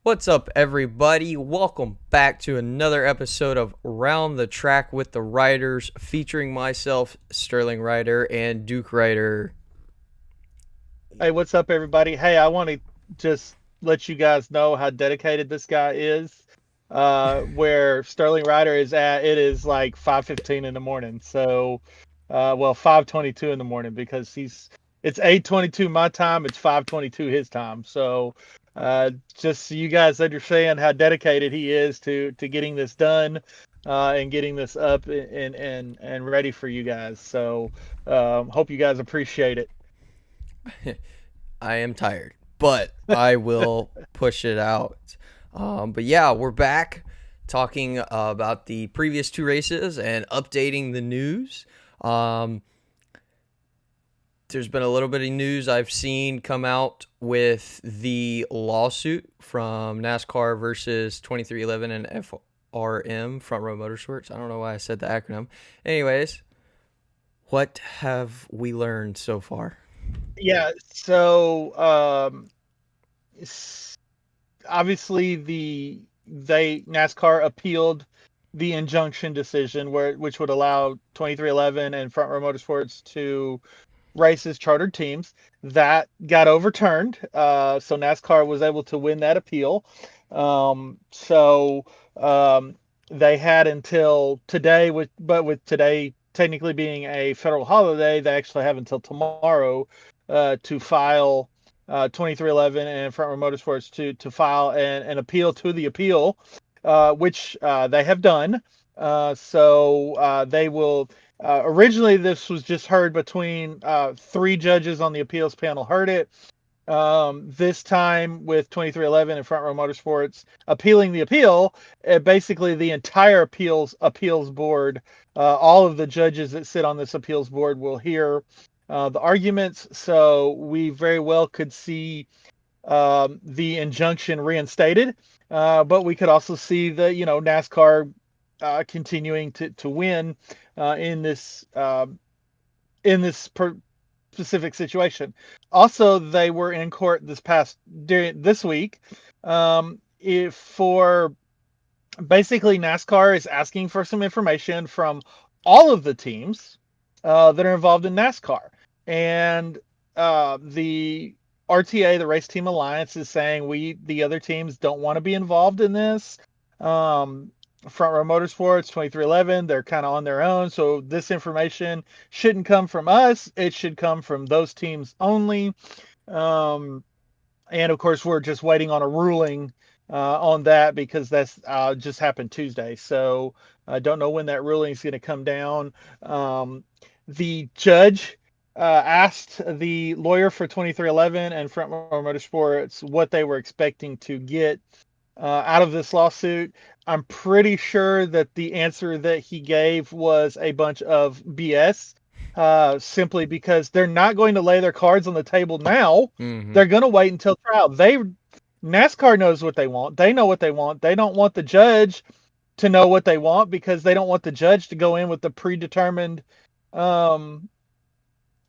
What's up, everybody? Welcome back to another episode of Round the Track with the Riders, featuring myself, SterlingRider, and Duke Rider. Hey, what's up, everybody? Hey, I want to just let you guys know how dedicated this guy is. Where Sterling Ryder is at, it is like 5:15 in the morning. So, 5:22 in the morning because it's 8:22 my time, it's 5:22 his time. So, just so you guys understand how dedicated he is to getting this done, and getting this up and ready for you guys. So, hope you guys appreciate it. I am tired, but I will push it out. But yeah, we're back talking about the previous two races and updating the news. Um, there's been a little bit of news I've seen come out with the lawsuit from NASCAR versus 2311 and FRM, Front Row Motorsports. I don't know why I said the acronym. Anyways, what have we learned so far? Yeah, so obviously they NASCAR appealed the injunction decision which would allow 2311 and Front Row Motorsports to race as chartered teams. That got overturned, so NASCAR was able to win that appeal. So they had until today, with today technically being a federal holiday, they actually have until tomorrow to file 2311 and Front Row Motorsports to file an appeal to the appeal, which they have done. So they will. Originally, this was just heard between three judges on the appeals panel. Heard it. This time with 2311 and Front Row Motorsports appealing the appeal, basically the entire appeals board, all of the judges that sit on this appeals board will hear the arguments. So we very well could see the injunction reinstated, but we could also see the NASCAR continuing to win in this specific situation. Also, they were in court during this week. If for basically NASCAR is asking for some information from all of the teams that are involved in NASCAR, and the RTA, the Race Team Alliance, is saying the other teams don't want to be involved in this. Um, Front Row Motorsports, 2311, they're kind of on their own. So this information shouldn't come from us. It should come from those teams only. Um, and of course, we're just waiting on a ruling on that because that's just happened Tuesday. So I don't know when that ruling is going to come down. The judge asked the lawyer for 2311 and Front Row Motorsports what they were expecting to get out of this lawsuit. I'm pretty sure that the answer that he gave was a bunch of BS, simply because they're not going to lay their cards on the table now. Mm-hmm. They're going to wait until trial. NASCAR knows what they want. They know what they want. They don't want the judge to know what they want because they don't want the judge to go in with the predetermined um,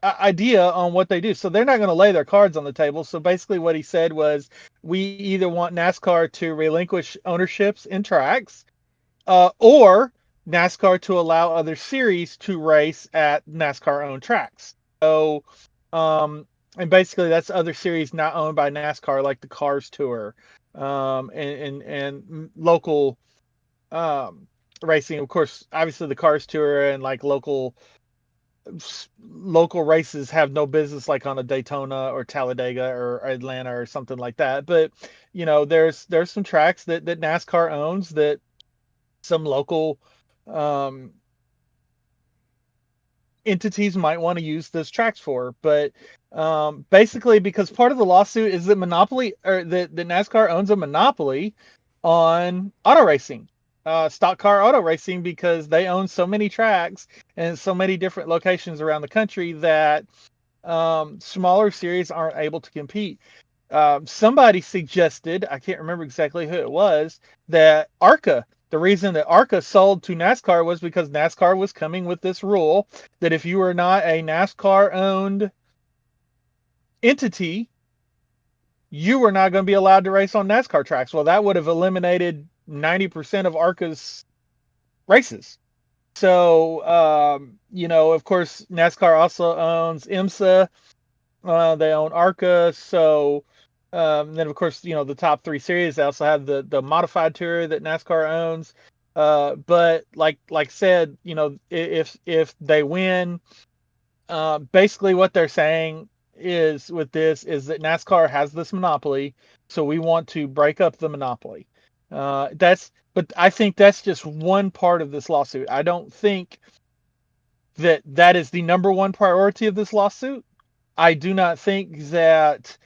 idea on what they do. So they're not going to lay their cards on the table. So basically, what he said was, we either want NASCAR to relinquish ownerships in tracks, or NASCAR to allow other series to race at NASCAR owned tracks. So, and basically, that's other series not owned by NASCAR, like the Cars Tour, and local um, racing. Of course, obviously the Cars Tour and like local races have no business like on a Daytona or Talladega or Atlanta or something like that. But there's some tracks that NASCAR owns that some local um, entities might want to use those tracks for. But basically, because part of the lawsuit is that monopoly, or that NASCAR owns a monopoly on auto racing, stock car auto racing, because they own so many tracks and so many different locations around the country that smaller series aren't able to compete. Somebody suggested, I can't remember exactly who it was, that ARCA, the reason that ARCA sold to NASCAR was because NASCAR was coming with this rule that if you were not a NASCAR owned entity, you were not going to be allowed to race on NASCAR tracks. Well, that would have eliminated 90% of ARCA's races. So, of course, NASCAR also owns IMSA. They own ARCA. So, then of course, the top three series. They also have the modified tour that NASCAR owns. But like I said, if they win, basically what they're saying is with this is that NASCAR has this monopoly, so we want to break up the monopoly. But I think that's just one part of this lawsuit. I don't think that is the number one priority of this lawsuit. I do not think that.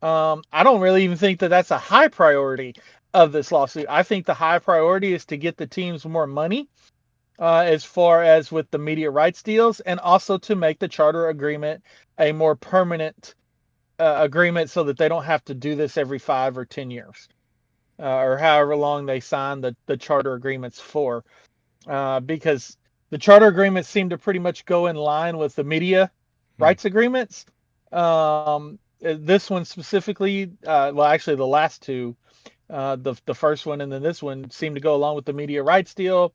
I don't really even think that that's a high priority of this lawsuit. I think the high priority is to get the teams more money, as far as with the media rights deals, and also to make the charter agreement a more permanent agreement so that they don't have to do this every 5 or 10 years, or however long they sign the charter agreements for. Because the charter agreements seem to pretty much go in line with the media rights agreements. This one specifically, well, actually, the last two, the first one and then this one, seem to go along with the media rights deal.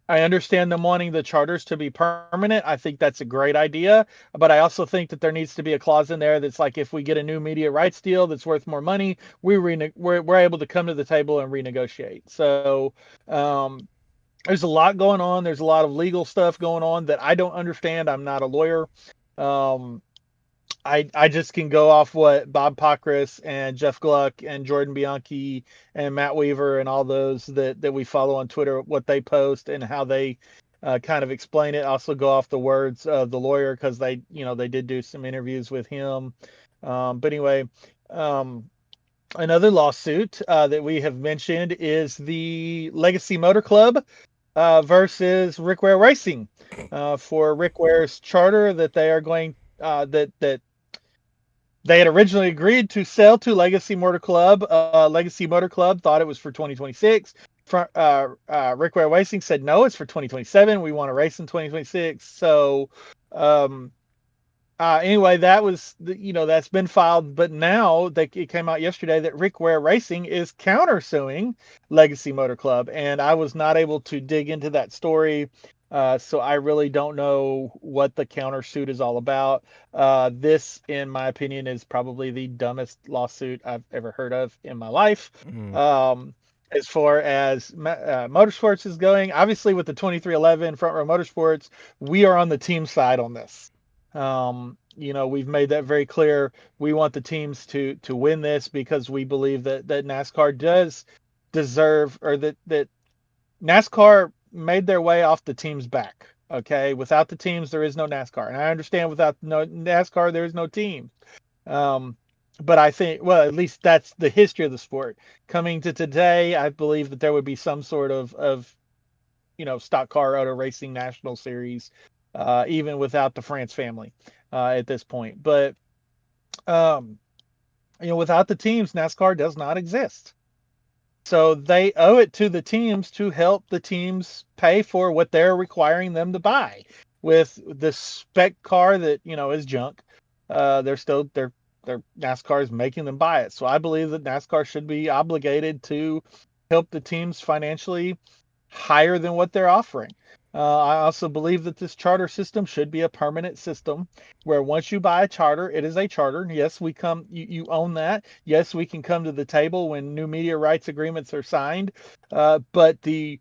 I understand them wanting the charters to be permanent. I think that's a great idea, but I also think that there needs to be a clause in there that's like, if we get a new media rights deal that's worth more money, we're able to come to the table and renegotiate. So, there's a lot going on. There's a lot of legal stuff going on that I don't understand. I'm not a lawyer. Um, I just can go off what Bob Pockrass and Jeff Gluck and Jordan Bianchi and Matt Weaver and all those that we follow on Twitter, what they post and how they kind of explain it. Also go off the words of the lawyer, because they did do some interviews with him. But anyway, another lawsuit that we have mentioned is the Legacy Motor Club versus Rick Ware Racing, for Rick Ware's charter that they are going that they had originally agreed to sell to Legacy Motor Club. Legacy Motor Club thought it was for 2026. Rick Ware Racing said no, it's for 2027. We want to race in 2026. So, anyway, that's been filed, but now it came out yesterday that Rick Ware Racing is countersuing Legacy Motor Club, and I was not able to dig into that story. So I really don't know what the countersuit is all about. This, in my opinion, is probably the dumbest lawsuit I've ever heard of in my life. As far as motorsports is going, obviously with the 2311 Front Row Motorsports, we are on the team side on this. We've made that very clear. We want the teams to win this because we believe that NASCAR does deserve, or that NASCAR made their way off the team's back. Okay, without the teams, there is no NASCAR, and I understand without no NASCAR, there is no team. But I think, well, at least that's the history of the sport. Coming to today, I believe that there would be some sort of stock car auto racing national series, even without the France family at this point. But without the teams, NASCAR does not exist. So they owe it to the teams to help the teams pay for what they're requiring them to buy. With the spec car that is junk, they're NASCAR is making them buy it. So I believe that NASCAR should be obligated to help the teams financially higher than what they're offering. I also believe that this charter system should be a permanent system where once you buy a charter, it is a charter. Yes, you own that. Yes, we can come to the table when new media rights agreements are signed. But the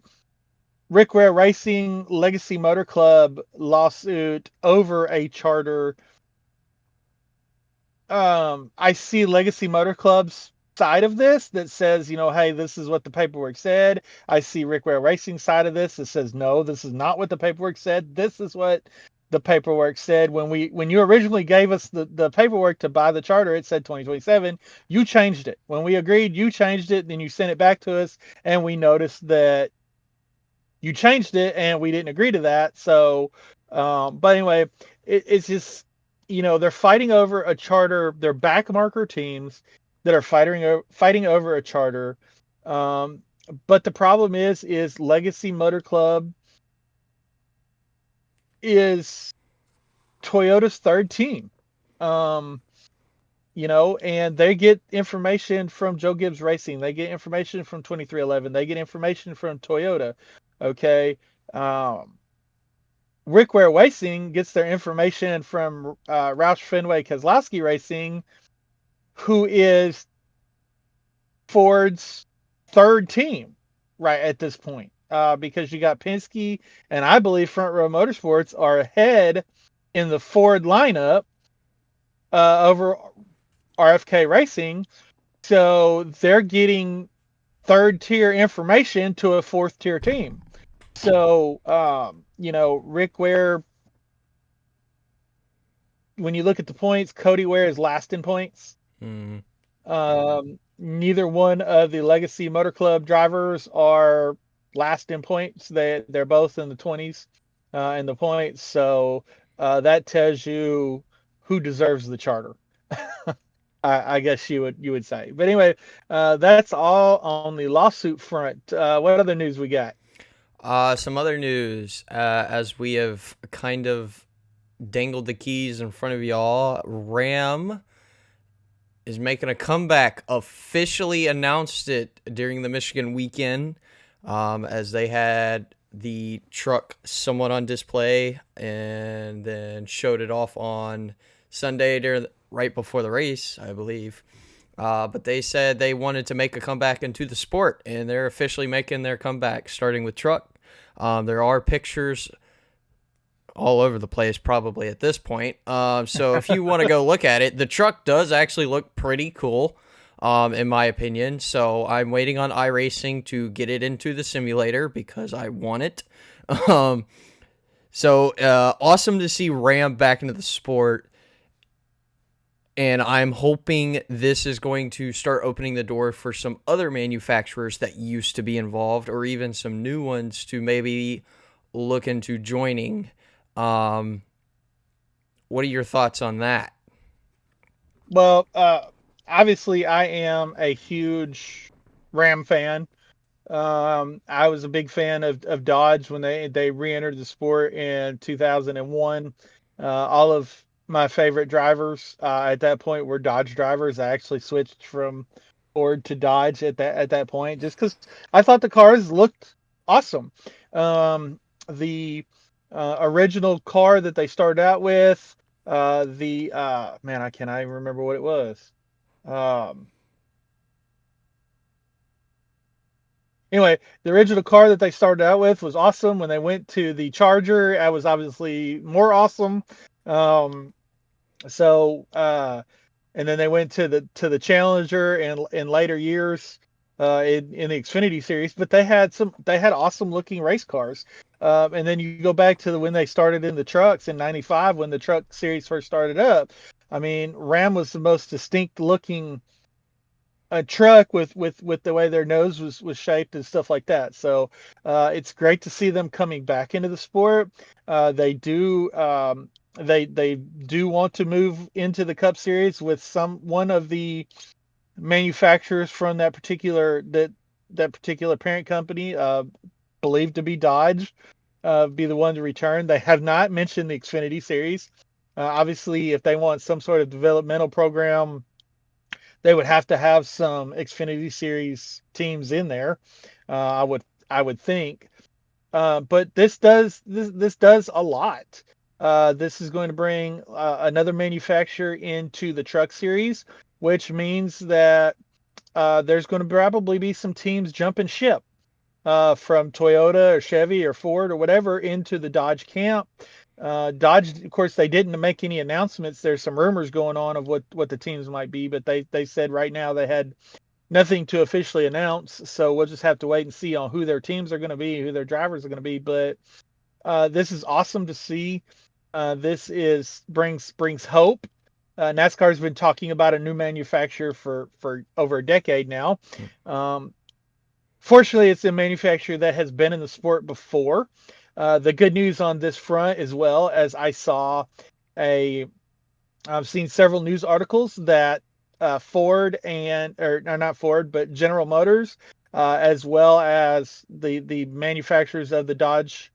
Rick Ware Racing Legacy Motor Club lawsuit over a charter, I see Legacy Motor Club's side of this that says, hey, this is what the paperwork said. I see Rick Ware Racing side of this that says, no, this is not what the paperwork said. This is what the paperwork said. When you originally gave us the paperwork to buy the charter, it said 2027. You changed it. When we agreed, you changed it, then you sent it back to us, and we noticed that you changed it, and we didn't agree to that. So, but anyway, it's just, they're fighting over a charter. They're backmarker teams that are fighting over a charter. But the problem is Legacy Motor Club is Toyota's third team. and they get information from Joe Gibbs Racing. They get information from 2311. They get information from Toyota. Okay. Um, Rick Ware Racing gets their information from Roush Fenway Keselowski Racing, who is Ford's third team right at this point. Because you got Penske and I believe Front Row Motorsports are ahead in the Ford lineup over RFK Racing. So they're getting third tier information to a fourth tier team. So, Rick Ware, when you look at the points, Cody Ware is last in points. Mm. Neither one of the Legacy Motor Club drivers are last in points. They're both in the 20s in the points. So that tells you who deserves the charter. I guess you would say. But anyway, that's all on the lawsuit front. What other news we got? Some other news, as we have kind of dangled the keys in front of y'all, Ram is making a comeback. Officially announced it during the Michigan weekend, as they had the truck somewhat on display and then showed it off on Sunday right before the race, I believe. But they said they wanted to make a comeback into the sport, and they're officially making their comeback, starting with truck. There are pictures all over the place probably at this point. So if you want to go look at it, the truck does actually look pretty cool, in my opinion. So I'm waiting on iRacing to get it into the simulator because I want it. So awesome to see Ram back into the sport. And I'm hoping this is going to start opening the door for some other manufacturers that used to be involved, or even some new ones to maybe look into joining. What are your thoughts on that? Well, obviously, I am a huge Ram fan. I was a big fan of Dodge when they re-entered the sport in 2001. All of my favorite drivers at that point were Dodge drivers. I actually switched from Ford to Dodge at that point just because I thought the cars looked awesome. The original car that they started out with, man, I can't even remember what it was. Um, Anyway, the original car that they started out with was awesome. When they went to the Charger, I was obviously more awesome. Um, so, and then they went to the Challenger and in later years in the Xfinity series. But they had awesome looking race cars. And then you go back to when they started in the trucks in '95 when the truck series first started up. I mean, Ram was the most distinct looking a truck with the way their nose was shaped and stuff like that. So it's great to see them coming back into the sport. They do they do want to move into the Cup Series with one of the manufacturers from that particular parent company, believed to be Dodge, be the one to return. They have not mentioned the Xfinity Series. Obviously, if they want some sort of developmental program, they would have to have some Xfinity Series teams in there. I would think, but this does a lot. This is going to bring another manufacturer into the Truck Series, which means that there's going to probably be some teams jumping ship from Toyota or Chevy or Ford or whatever into the Dodge camp. Dodge, of course, they didn't make any announcements. There's some rumors going on of what the teams might be, but they said right now they had nothing to officially announce. So we'll just have to wait and see on who their teams are going to be, who their drivers are going to be. But this is awesome to see. This brings hope. NASCAR's been talking about a new manufacturer for over a decade now. Fortunately, it's a manufacturer that has been in the sport before. The good news on this front, as well as I've seen several news articles that Ford or not Ford, but General Motors, as well as the manufacturers of the Dodge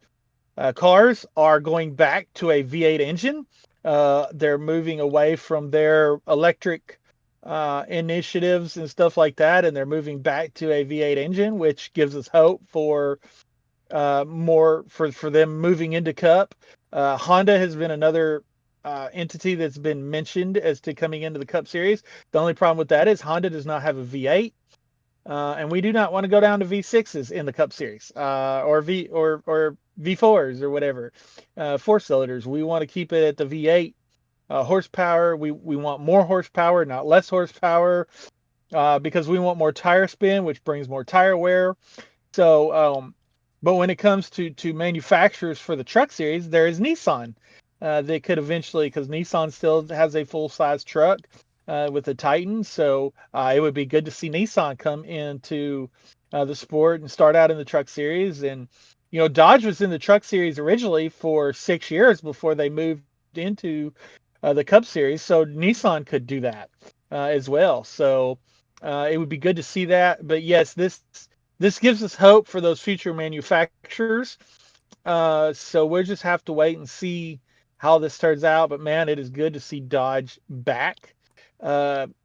cars, are going back to a V8 engine. They're moving away from their electric initiatives and stuff like that, and they're moving back to a V8 engine, which gives us hope for more for them moving into Cup. Honda has been another entity that's been mentioned as to coming into the Cup Series. The only problem with that is Honda does not have a V8. And we do not want to go down to V6s in the Cup Series, or V4s or whatever, 4 cylinders. We want to keep it at the V8 horsepower. We want more horsepower, not less horsepower, because we want more tire spin, which brings more tire wear. So, but when it comes to manufacturers for the truck series, there is Nissan. They could eventually, because Nissan still has a full size truck with the Titan. So it would be good to see Nissan come into the sport and start out in the truck series. And, Dodge was in the truck series originally for 6 years before they moved into the Cup Series. So Nissan could do that as well. So it would be good to see that. But yes, this gives us hope for those future manufacturers. So we'll just have to wait and see how this turns out. But man, it is good to see Dodge back.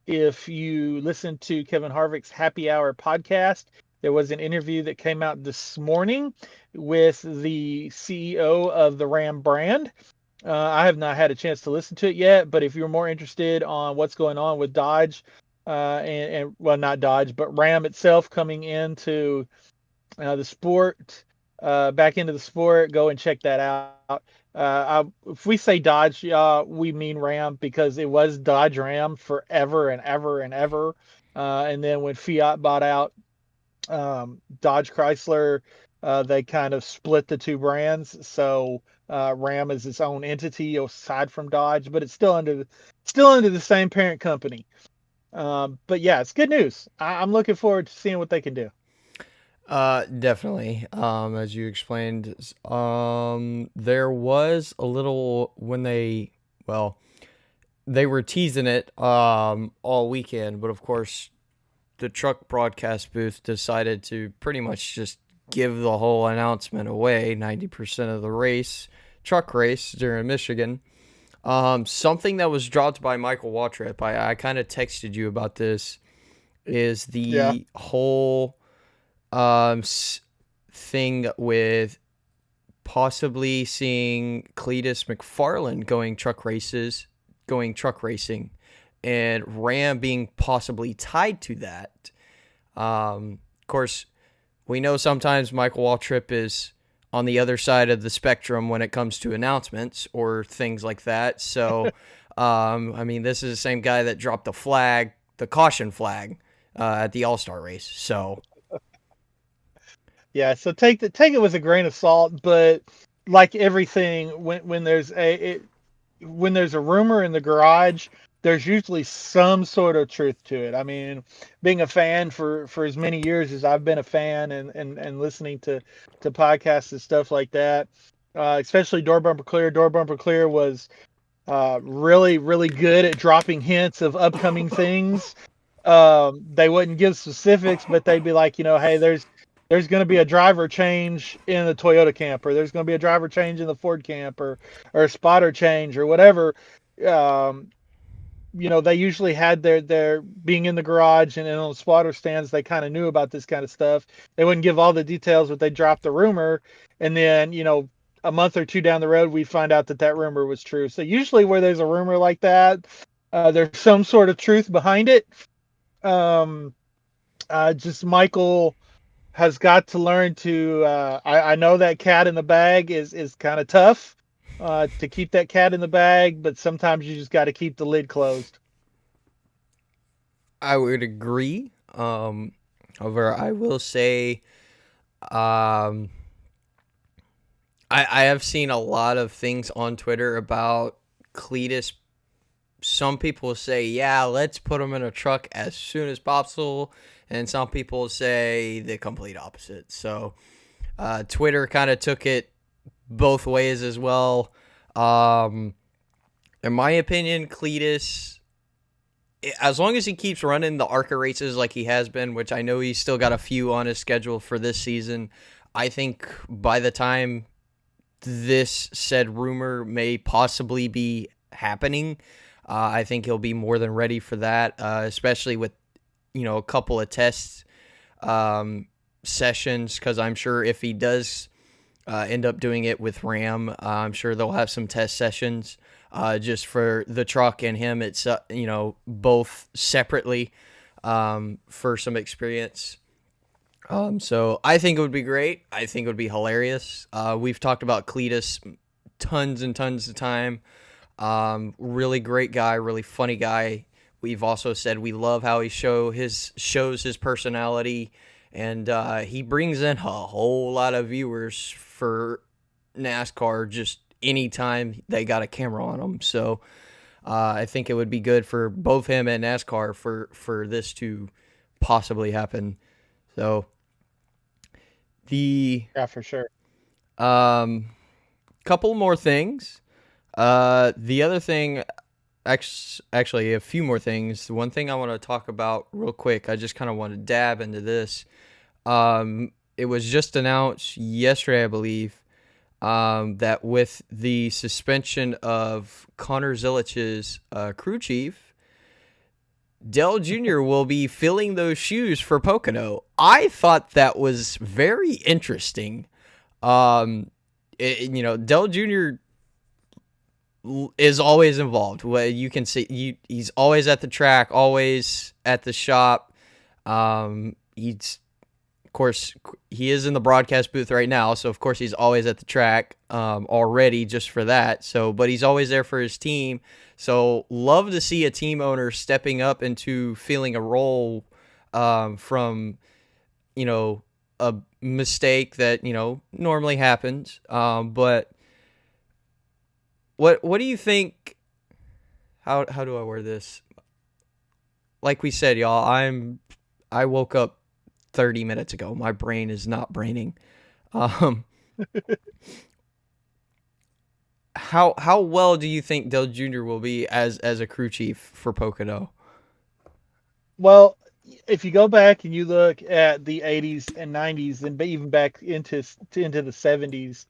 If you listen to Kevin Harvick's Happy Hour podcast, there was an interview that came out this morning with the CEO of the Ram brand. I have not had a chance to listen to it yet, but if you're more interested on what's going on with Dodge, and well, not Dodge, but Ram itself coming into the sport, back into the sport, go and check that out. If we say Dodge, we mean Ram, because it was Dodge Ram forever and ever and ever. And then when Fiat bought out Dodge Chrysler, they kind of split the two brands. So Ram is its own entity aside from Dodge, but it's still under the same parent company. But yeah, it's good news. I'm looking forward to seeing what they can do. Definitely. As you explained, there was a little when they were teasing it all weekend, but of course the truck broadcast booth decided to pretty much just give the whole announcement away. 90% of the truck race during Michigan. Something that was dropped by Michael Waltrip, I kind of texted you about this, is the whole thing with possibly seeing Cletus McFarland going truck racing, and Ram being possibly tied to that. Of course, we know sometimes Michael Waltrip is on the other side of the spectrum when it comes to announcements or things like that. So, this is the same guy that dropped the caution flag, at the All-Star race. So, yeah. So take it with a grain of salt, but like everything, when there's a rumor in the garage, there's usually some sort of truth to it. I mean, being a fan for as many years as I've been a fan, and listening to podcasts and stuff like that, especially Door Bumper Clear. Door Bumper Clear was really, really good at dropping hints of upcoming things. They wouldn't give specifics, but they'd be like, hey, there's going to be a driver change in the Toyota camp, or there's going to be a driver change in the Ford camp, or a spotter change, or whatever. They usually had their being in the garage and on the spotter stands. They kind of knew about this kind of stuff. They wouldn't give all the details, but they dropped the rumor, and then a month or two down the road, we find out that rumor was true. So usually, where there's a rumor like that, there's some sort of truth behind it. Just Michael has got to learn to. I know that cat in the bag is kind of tough to keep that cat in the bag, but sometimes you just got to keep the lid closed. I would agree. However, I will say, I have seen a lot of things on Twitter about Cletus. Some people say, yeah, let's put him in a truck as soon as possible. And some people say the complete opposite. So Twitter kind of took it both ways as well. In my opinion, Cletus, as long as he keeps running the ARCA races like he has been, which I know he's still got a few on his schedule for this season, I think by the time this said rumor may possibly be happening, I think he'll be more than ready for that, especially with, a couple of test sessions, because I'm sure if he does end up doing it with Ram, I'm sure they'll have some test sessions just for the truck and him. It's, both separately for some experience. So I think it would be great. I think it would be hilarious. We've talked about Cletus tons and tons of time. Really great guy, really funny guy. We've also said we love how he shows his personality, and he brings in a whole lot of viewers for NASCAR just anytime they got a camera on him. So I think it would be good for both him and NASCAR for this to possibly happen. So Yeah, for sure. Couple more things. The other thing, actually a few more things. One thing I want to talk about real quick, I just kind of want to dab into this. It was just announced yesterday, I believe, that with the suspension of Connor Zilich's crew chief, Dale Jr. will be filling those shoes for Pocono. I thought that was very interesting. Dale Jr. is always involved. Well, you can see he's always at the track, always at the shop. He's, of course, he is in the broadcast booth right now, so of course he's always at the track already just for that. So, but he's always there for his team. So, love to see a team owner stepping up into feeling a role from, a mistake that normally happens. But what do you think? How do I word this? Like we said, y'all, I woke up 30 minutes ago. My brain is not braining. How well do you think Dale Jr. will be as a crew chief for Pocono? Well, if you go back and you look at the 80s and 90s, and even back into the 70s,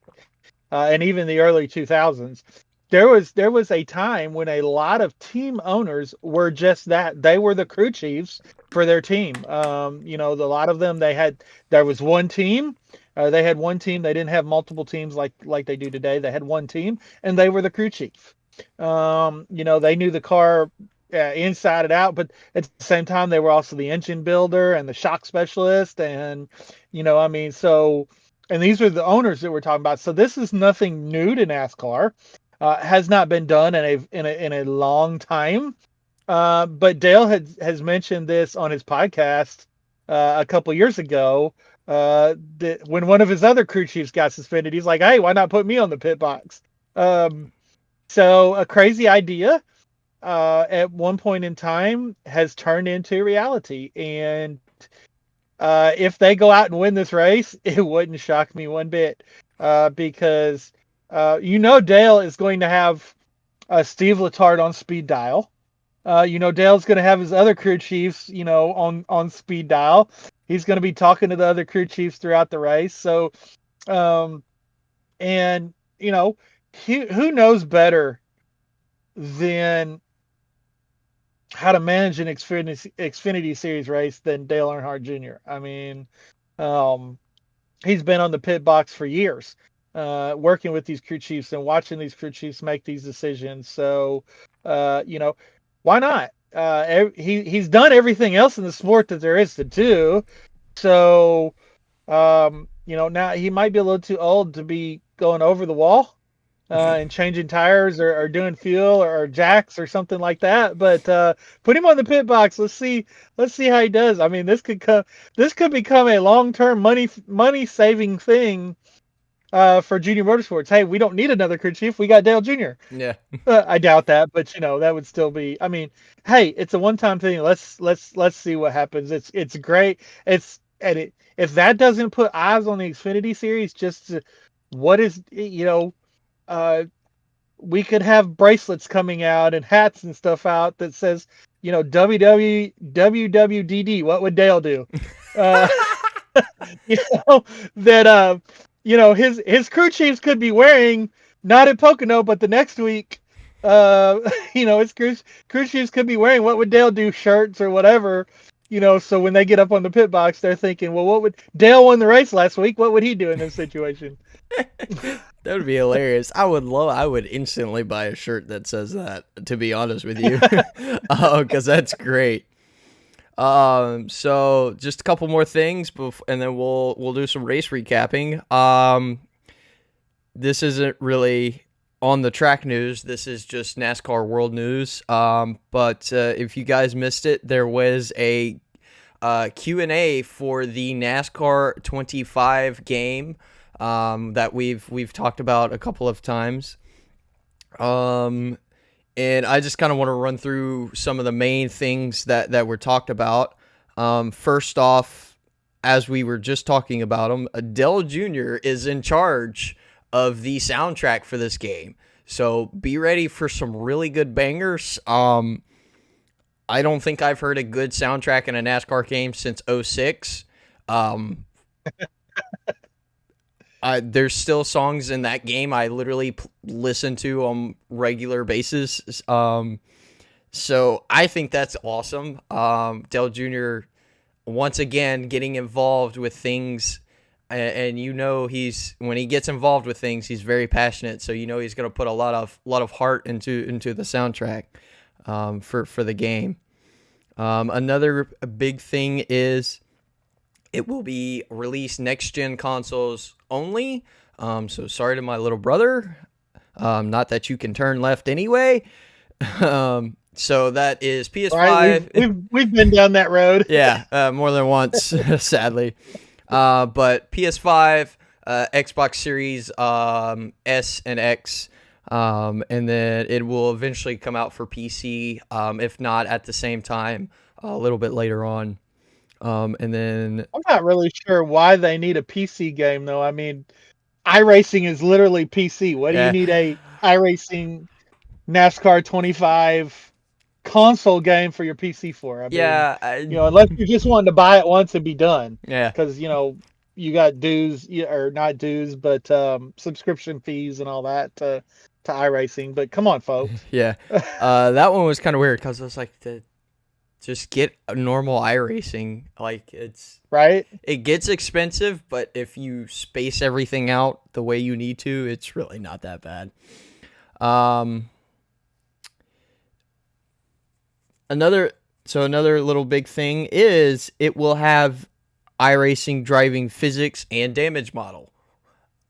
and even the early 2000s, there was a time when a lot of team owners were just that. They were the crew chiefs for their team. A lot of them, there was one team. They had one team. They didn't have multiple teams like they do today. They had one team, and they were the crew chief. They knew the car inside and out, but at the same time, they were also the engine builder and the shock specialist. And, and these were the owners that we're talking about. So this is nothing new to NASCAR. Has not been done in a long time. But Dale has mentioned this on his podcast a couple years ago. That when one of his other crew chiefs got suspended, he's like, "Hey, why not put me on the pit box?" So a crazy idea at one point in time has turned into reality. And if they go out and win this race, it wouldn't shock me one bit because Dale is going to have Steve Letarte on speed dial. Dale's going to have his other crew chiefs, on speed dial. He's going to be talking to the other crew chiefs throughout the race. So, who knows better than how to manage an Xfinity Series race than Dale Earnhardt Jr. I mean, he's been on the pit box for years, working with these crew chiefs and watching these crew chiefs make these decisions. So, why not? He's done everything else in the sport that there is to do. So, now he might be a little too old to be going over the wall and changing tires or doing fuel or jacks or something like that. But put him on the pit box. Let's see how he does. I mean, this could become a long-term money saving thing for Junior Motorsports. Hey, we don't need another crew chief. We got Dale Jr. Yeah. I doubt that, but that would still be. I mean, hey, it's a one-time thing. Let's see what happens. It's great. If that doesn't put eyes on the Xfinity Series, we could have bracelets coming out and hats and stuff out that says, WWDD. What would Dale do? His crew chiefs could be wearing, not at Pocono, but the next week, It's crew chiefs could be wearing, what would Dale do, shirts or whatever, so when they get up on the pit box, they're thinking, well, what would Dale won the race last week? What would he do in this situation? That would be hilarious. I would instantly buy a shirt that says that, to be honest with you. Because that's great. So just a couple more things, and then we'll do some race recapping. This isn't really on the track news. This is just NASCAR World News. But if you guys missed it, there was a Q&A for the NASCAR 25 game that we've talked about a couple of times. And I just kind of want to run through some of the main things that were talked about. First off, as we were just talking about him, Dell Jr. is in charge of the soundtrack for this game. So be ready for some really good bangers. I don't think I've heard a good soundtrack in a NASCAR game since 06. There's still songs in that game I literally listen to on regular basis. So I think that's awesome. Dell Jr. once again getting involved with things, and when he gets involved with things, he's very passionate. So he's going to put a lot of heart into the soundtrack for the game. Another big thing is it will be released next-gen consoles only. So sorry to my little brother. Not that you can turn left anyway. So that is PS5. Right, we've been down that road. Yeah, more than once, sadly. But PS5, Xbox Series S and X, and then it will eventually come out for PC, if not at the same time, a little bit later on. And then I'm not really sure why they need a PC game, though. I mean, iRacing is literally PC. What do you need a iRacing NASCAR 25 console game for your PC for? I mean, unless you're just wanting to buy it once and be done. Yeah. Because, you got dues, or not dues, but subscription fees and all that to iRacing. But come on, folks. Yeah. That one was kind of weird because I was like, just get a normal iRacing. Like, it's right. It gets expensive, but if you space everything out the way you need to, it's really not that bad. Another little big thing is it will have iRacing driving physics and damage model.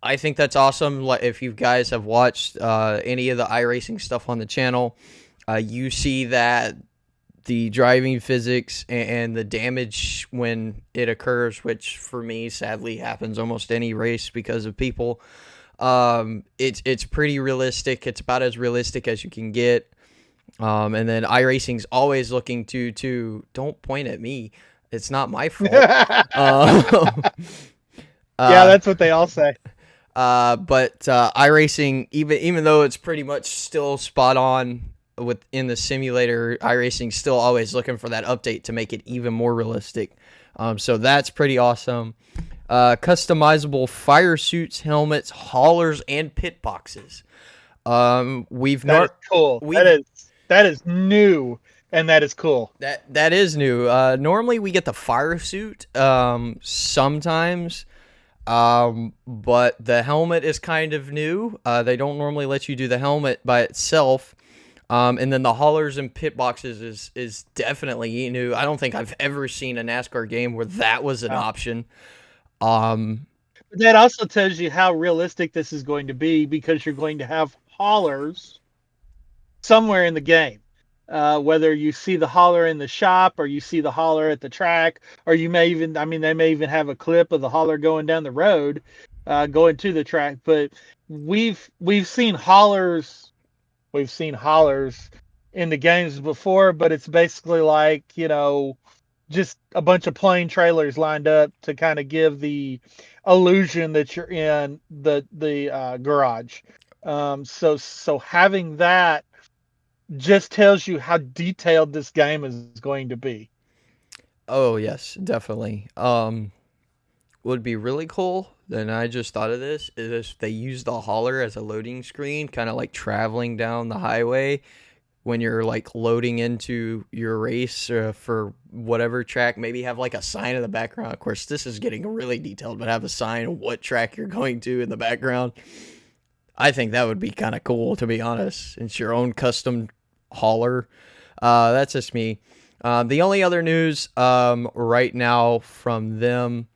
I think that's awesome. If you guys have watched any of the iRacing stuff on the channel, you see that the driving physics and the damage when it occurs, which for me sadly happens almost any race because of people. It's pretty realistic. It's about as realistic as you can get. And then iRacing's always looking to don't point at me. It's not my fault. Yeah, that's what they all say. But iRacing, even though it's pretty much still spot on in the simulator, iRacing's still always looking for that update to make it even more realistic. So that's pretty awesome. Customizable fire suits, helmets, haulers, and pit boxes. That is cool. That is new, and that is cool. That is new. Normally we get the fire suit sometimes, but the helmet is kind of new. They don't normally let you do the helmet by itself. And then the haulers and pit boxes is definitely new. I don't think I've ever seen a NASCAR game where that was an option. That also tells you how realistic this is going to be, because you're going to have haulers somewhere in the game. Whether you see the hauler in the shop or you see the hauler at the track, or they may even have a clip of the hauler going down the road, going to the track. But we've seen haulers. We've seen haulers in the games before, but it's basically like, just a bunch of plain trailers lined up to kind of give the illusion that you're in the garage. So having that just tells you how detailed this game is going to be. Oh yes, definitely. would be really cool, then I just thought of this, is if they use the hauler as a loading screen, kind of like traveling down the highway when you're like loading into your race for whatever track. Maybe have like a sign in the background. Of course, this is getting really detailed, but have a sign of what track you're going to in the background. I think that would be kind of cool, to be honest. It's your own custom hauler. That's just me. The only other news right now from them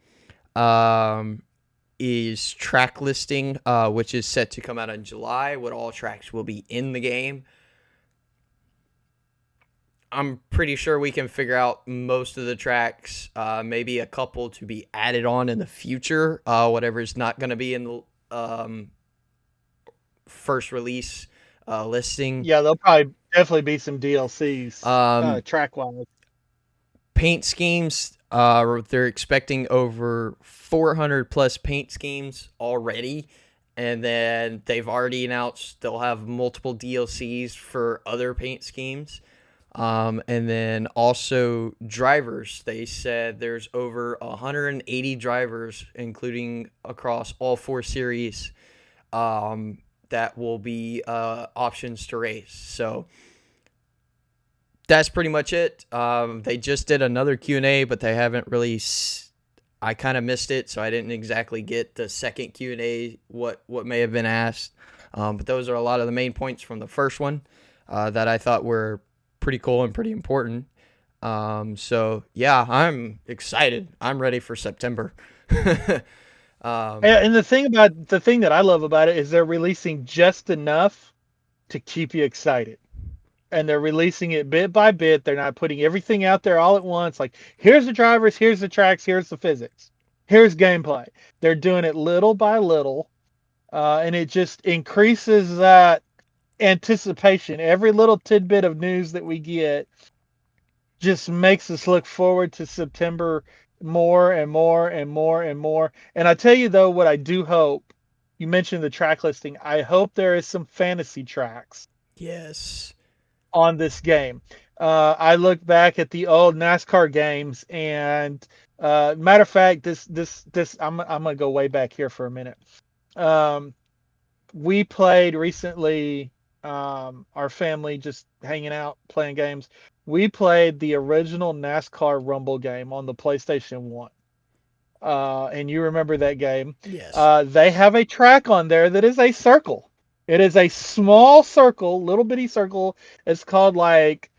is track listing, which is set to come out in July. What all tracks will be in the game. I'm pretty sure we can figure out most of the tracks, maybe a couple to be added on in the future, whatever's not going to be in the first release listing. Yeah, there'll probably definitely be some DLCs track-wise. Paint schemes, they're expecting over 400 plus paint schemes already. And then they've already announced they'll have multiple DLCs for other paint schemes. And then also drivers. They said there's over 180 drivers, including across all 4 series, that will be options to race. So that's pretty much it. They just did another Q&A, but they haven't really... I kind of missed it, so I didn't exactly get the second Q&A, what may have been asked. But those are a lot of the main points from the first one that I thought were pretty cool and pretty important. So yeah, I'm excited. I'm ready for September. And the thing that I love about it is they're releasing just enough to keep you excited. And they're releasing it bit by bit. They're not putting everything out there all at once. Like, here's the drivers, here's the tracks, here's the physics, here's gameplay. They're doing it little by little. And it just increases that anticipation. Every little tidbit of news that we get just makes us look forward to September more and more and more and more. And I tell you though, what I do hope, you mentioned the track listing, I hope there is some fantasy tracks. Yes. On this game. I look back at the old NASCAR games, and matter of fact, this I'm gonna go way back here for a minute. We played recently, our family just hanging out playing games. We played the original NASCAR Rumble game on the PlayStation 1. And you remember that game. Yes. They have a track on there that is a circle. It is a small circle, little bitty circle. It's called like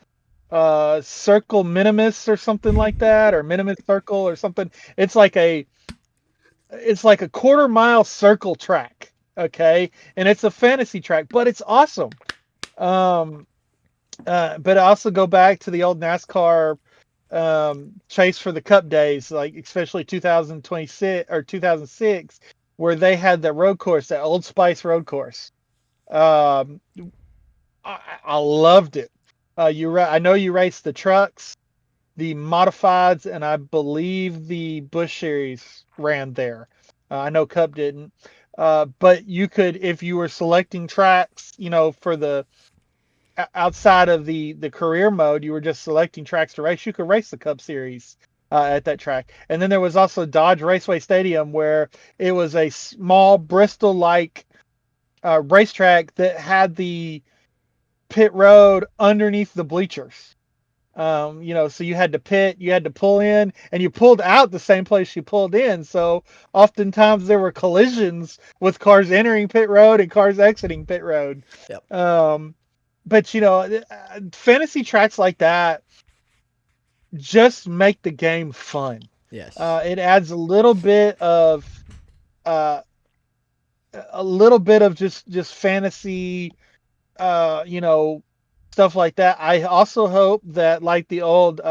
Circle Minimus or something like that, or Minimus Circle or something. It's like a quarter-mile circle track, okay? And it's a fantasy track, but it's awesome. But I also go back to the old NASCAR chase for the Cup days, like especially 2026 or 2006, where they had the road course, that Old Spice road course. I loved it. I know you raced the trucks, the modifieds, and I believe the Busch Series ran there. I know Cup didn't, but you could, if you were selecting tracks, for the outside of the career mode, you were just selecting tracks to race. You could race the Cup Series at that track. And then there was also Dodge Raceway Stadium, where it was a small Bristol-like racetrack that had the pit road underneath the bleachers. So you had to pit, you had to pull in, and you pulled out the same place you pulled in. So oftentimes there were collisions with cars entering pit road and cars exiting pit road. Yep. But fantasy tracks like that just make the game fun. Yes. It adds a little bit of just fantasy, stuff like that. I also hope that, like the old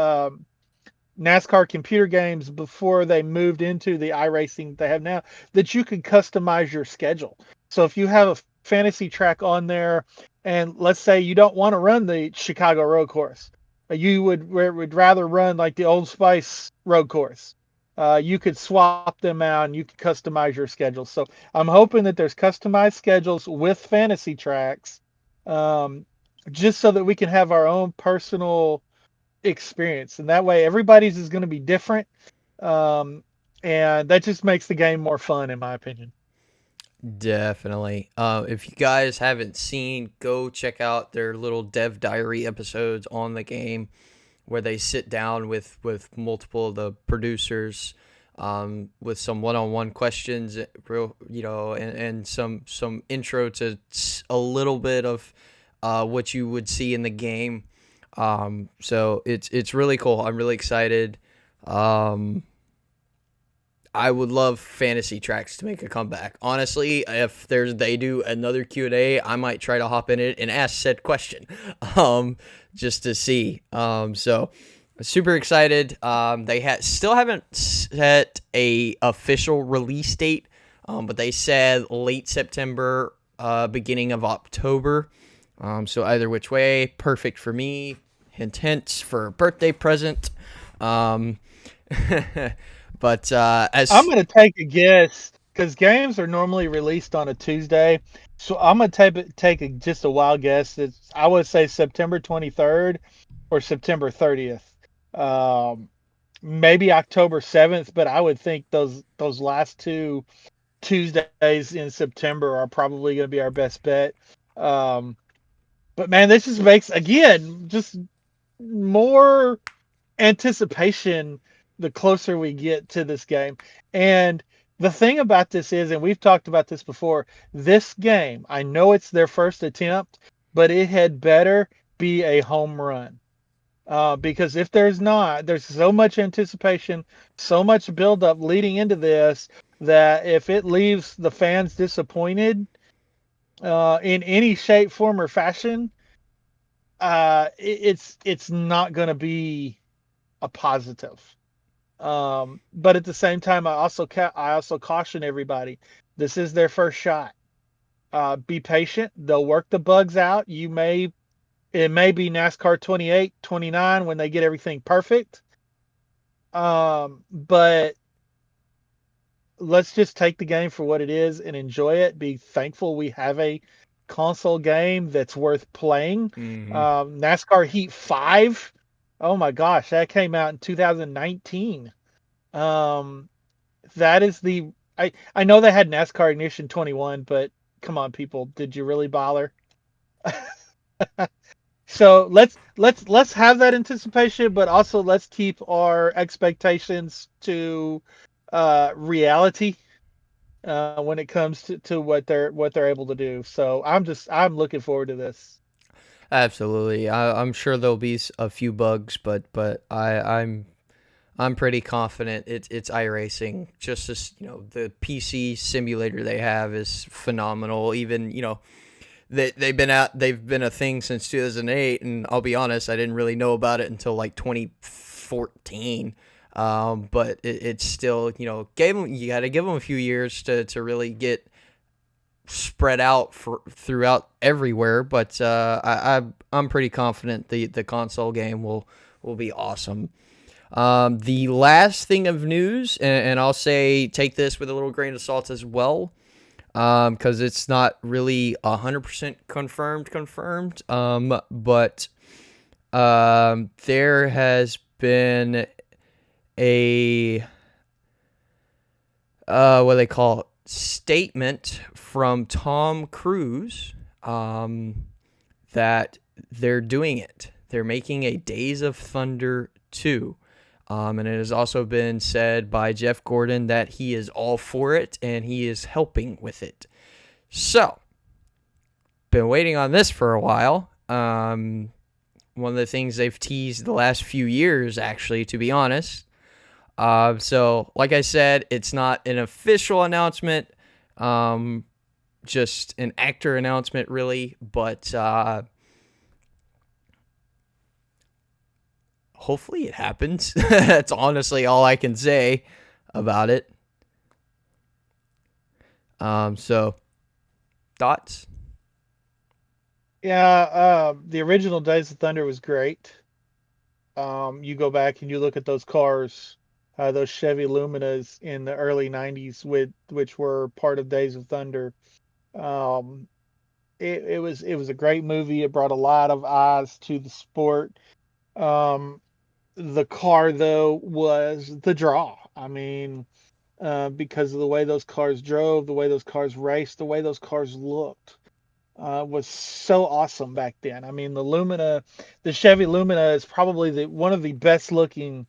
NASCAR computer games before they moved into the iRacing they have now, that you could customize your schedule. So if you have a fantasy track on there, and let's say you don't want to run the Chicago road course, you would rather run like the Old Spice road course, you could swap them out and you could customize your schedule. So I'm hoping that there's customized schedules with fantasy tracks, just so that we can have our own personal experience. And that way everybody's is going to be different. and that just makes the game more fun, in my opinion. Definitely. If you guys haven't seen, go check out their little dev diary episodes on the game, where they sit down with multiple of the producers, with some one-on-one questions, real, and some intro to a little bit of what you would see in the game. So it's really cool. I'm really excited. I would love fantasy tracks to make a comeback. Honestly, if they do another Q&A, I might try to hop in it and ask said question, just to see. So super excited. They still haven't set a official release date, but they said late September, beginning of October. So either which way, perfect for me. Hint, hint for a birthday present. But I'm as going to take a guess because games are normally released on a Tuesday. So I'm going to just a wild guess. I would say September 23rd or September 30th. Um, Maybe October 7th, but I would think those last two Tuesdays in September are probably going to be our best bet. Um, but man, this just makes, again, just more anticipation the closer we get to this game. And the thing about this is, and we've talked about this before, this game, I know it's their first attempt, but it had better be a home run. Because if there's not, there's so much anticipation, so much buildup leading into this that if it leaves the fans disappointed in any shape, form, or fashion, it's not going to be a positive. But at the same time, I also caution everybody: this is their first shot. Be patient; they'll work the bugs out. It may be NASCAR 28, 29 when they get everything perfect. But let's just take the game for what it is and enjoy it. Be thankful we have a console game that's worth playing. mhm. NASCAR Heat 5. Oh my gosh, that came out in 2019. Um, that is I know they had NASCAR Ignition 21, but come on, people, did you really bother? So let's have that anticipation, but also let's keep our expectations to reality when it comes to what they're able to do. So I'm looking forward to this. Absolutely. I'm sure there'll be a few bugs, but I'm pretty confident it's iRacing. Just as the PC simulator they have is phenomenal. Even they've been a thing since 2008, and I'll be honest, I didn't really know about it until like 2014. But it's still, you got to give them a few years to really get spread out throughout everywhere. But I'm pretty confident the console game will be awesome. The last thing of news, and I'll say take this with a little grain of salt as well, because it's not really 100% confirmed. But there has been a what do they call it? Statement from Tom Cruise, that they're doing it. They're making a Days of Thunder 2. And it has also been said by Jeff Gordon that he is all for it and he is helping with it. So, been waiting on this for a while. One of the things they've teased the last few years, actually, to be honest. So, like I said, it's not an official announcement, just an actor announcement, really. But hopefully it happens. That's honestly all I can say about it. So, thoughts? Yeah, the original Days of Thunder was great. You go back and you look at those cars, those Chevy Luminas in the early '90s, which were part of Days of Thunder. Um, it was a great movie. It brought a lot of eyes to the sport. Um, the car though was the draw. I mean, because of the way those cars drove, the way those cars raced, the way those cars looked. Was so awesome back then. I mean, the Chevy Lumina is probably one of the best looking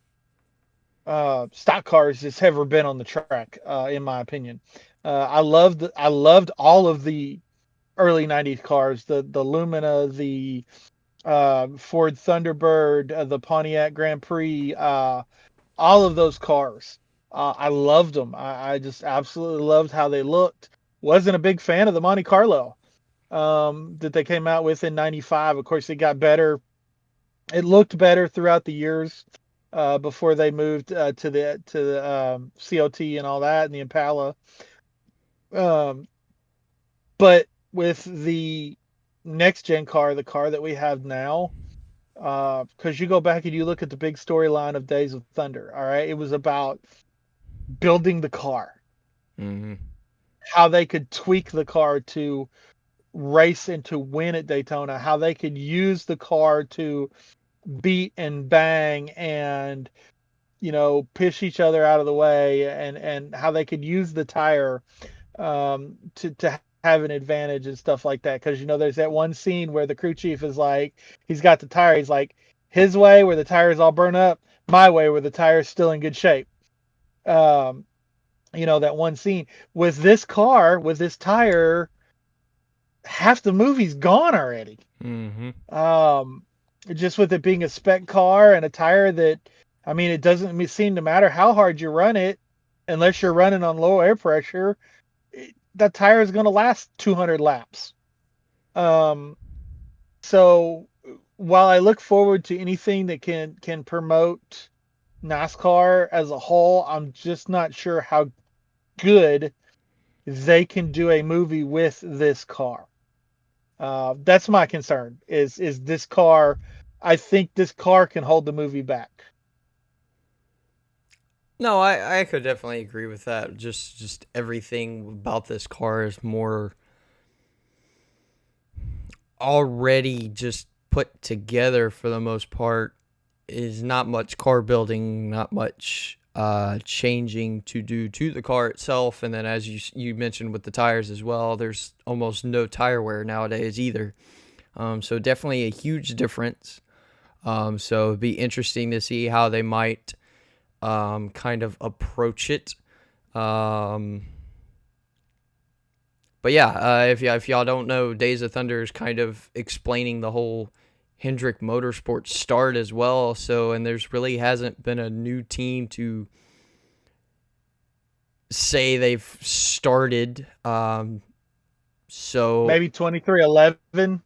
stock cars that's ever been on the track, in my opinion. I loved all of the early '90s cars, the Lumina, the Ford Thunderbird, the Pontiac Grand Prix, all of those cars. I loved them. I just absolutely loved how they looked. Wasn't a big fan of the Monte Carlo that they came out with in '95. Of course, it got better. It looked better throughout the years before they moved to the COT and all that, and the Impala. Um, but with the next gen car, the car that we have now, because you go back and you look at the big storyline of Days of Thunder. All right, it was about building the car, Mm-hmm. how they could tweak the car to race and to win at Daytona, how they could use the car to beat and bang and push each other out of the way, and how they could use the tire to have an advantage and stuff like that. Because there's that one scene where the crew chief is like, he's got the tire, he's like, his way where the tire is all burnt up, my way where the tire is still in good shape. um that one scene with this car, with this tire, half the movie's gone already. Mm-hmm. um just with it being a spec car and a tire that, I mean, it doesn't seem to matter how hard you run it, unless you're running on low air pressure, that tire is going to last 200 laps. Um, so while I look forward to anything that can promote NASCAR as a whole, I'm just not sure how good they can do a movie with this car. That's my concern. Is this car? I think this car can hold the movie back. No, I could definitely agree with that. Just everything about this car is more already just put together for the most part. Is not much car building, not much changing to do to the car itself. And then, as you mentioned with the tires as well, there's almost no tire wear nowadays either. So definitely a huge difference. So it'd be interesting to see how they might kind of approach it. But yeah, if y'all don't know, Days of Thunder is kind of explaining the whole Hendrick Motorsports start as well. So, and there's really hasn't been a new team to say they've started. So Maybe 2311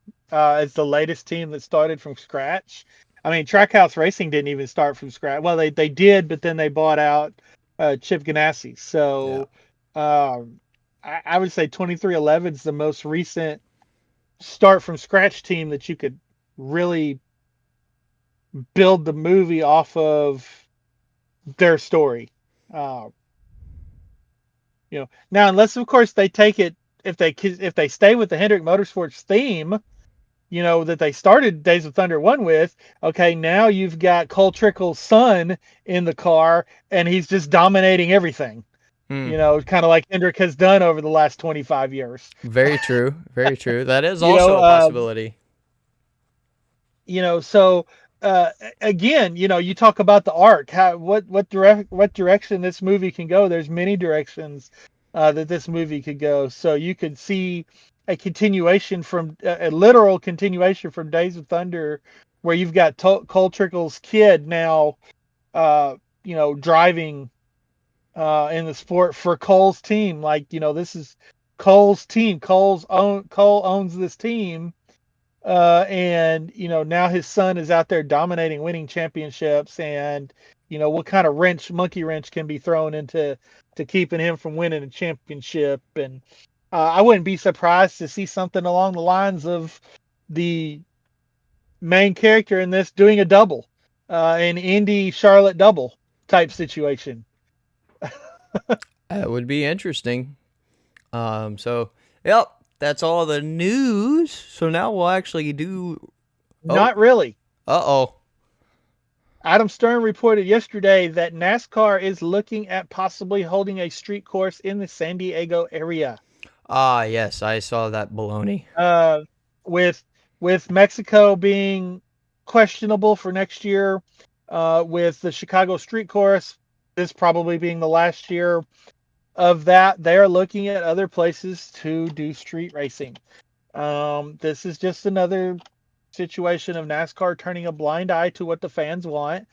is the latest team that started from scratch. I mean, Trackhouse Racing didn't even start from scratch. Well, they did, but then they bought out Chip Ganassi. yeah. So I would say 2311 is the most recent start from scratch team that you could really build the movie off of their story. Uh, now, unless of course they take it, if they stay with the Hendrick Motorsports theme, that they started Days of Thunder 1 with. Okay, now you've got Cole Trickle's son in the car, and he's just dominating everything. Kind of like Hendrick has done over the last 25 years. Very true. Very true. That is You also know, a uh, possibility. so again, you talk about the arc, what direction this movie can go. There's many directions that this movie could go. So you could see a continuation from a literal continuation from Days of Thunder, where you've got Cole Trickle's kid now, driving in the sport for Cole's team. Like, this is Cole's team. Cole owns this team. And now his son is out there dominating, winning championships, and what kind of monkey wrench can be thrown into keeping him from winning a championship. And I wouldn't be surprised to see something along the lines of the main character in this doing a double, an Indy Charlotte double type situation. That would be interesting. So yep, that's all the news. So now we'll actually do. Oh, Not really. uh-oh. Adam Stern reported yesterday that NASCAR is looking at possibly holding a street course in the San Diego area. Ah, yes, I saw that baloney. Uh, with Mexico being questionable for next year, with the Chicago street course, this probably being the last year of that, they are looking at other places to do street racing. This is just another situation of NASCAR turning a blind eye to what the fans want.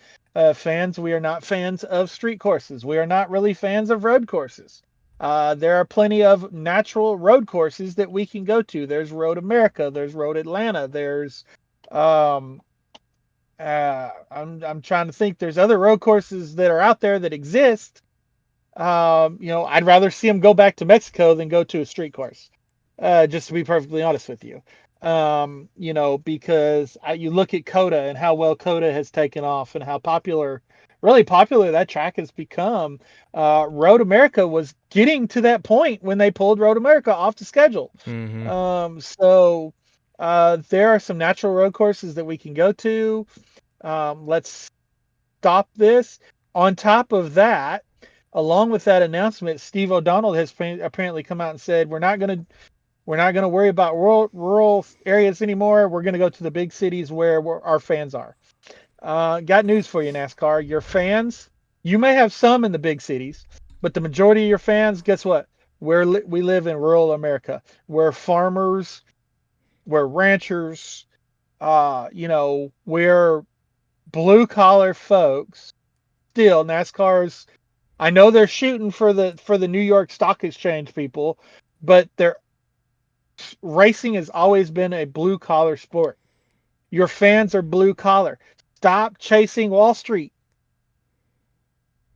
Fans, we are not fans of street courses. We are not really fans of road courses. There are plenty of natural road courses that we can go to. There's Road America. There's Road Atlanta. There's um, I'm trying to think. There's other road courses that are out there that exist. I'd rather see them go back to Mexico than go to a street course. Just to be perfectly honest with you. Because you look at Coda and how well Coda has taken off and how really popular that track has become. Road America was getting to that point when they pulled Road America off the schedule. So there are some natural road courses that we can go to. Let's stop this. On top of that, along with that announcement, Steve O'Donnell has apparently come out and said we're not going to worry about rural areas anymore. We're going to go to the big cities where our fans are. Got news for you, NASCAR. Your fans, you may have some in the big cities, but the majority of your fans, guess what? We live in rural America. We're farmers, we're ranchers, we're blue collar folks. Still, NASCAR's. I know they're shooting for the New York Stock Exchange people, but racing has always been a blue collar sport. Your fans are blue collar. Stop chasing Wall Street.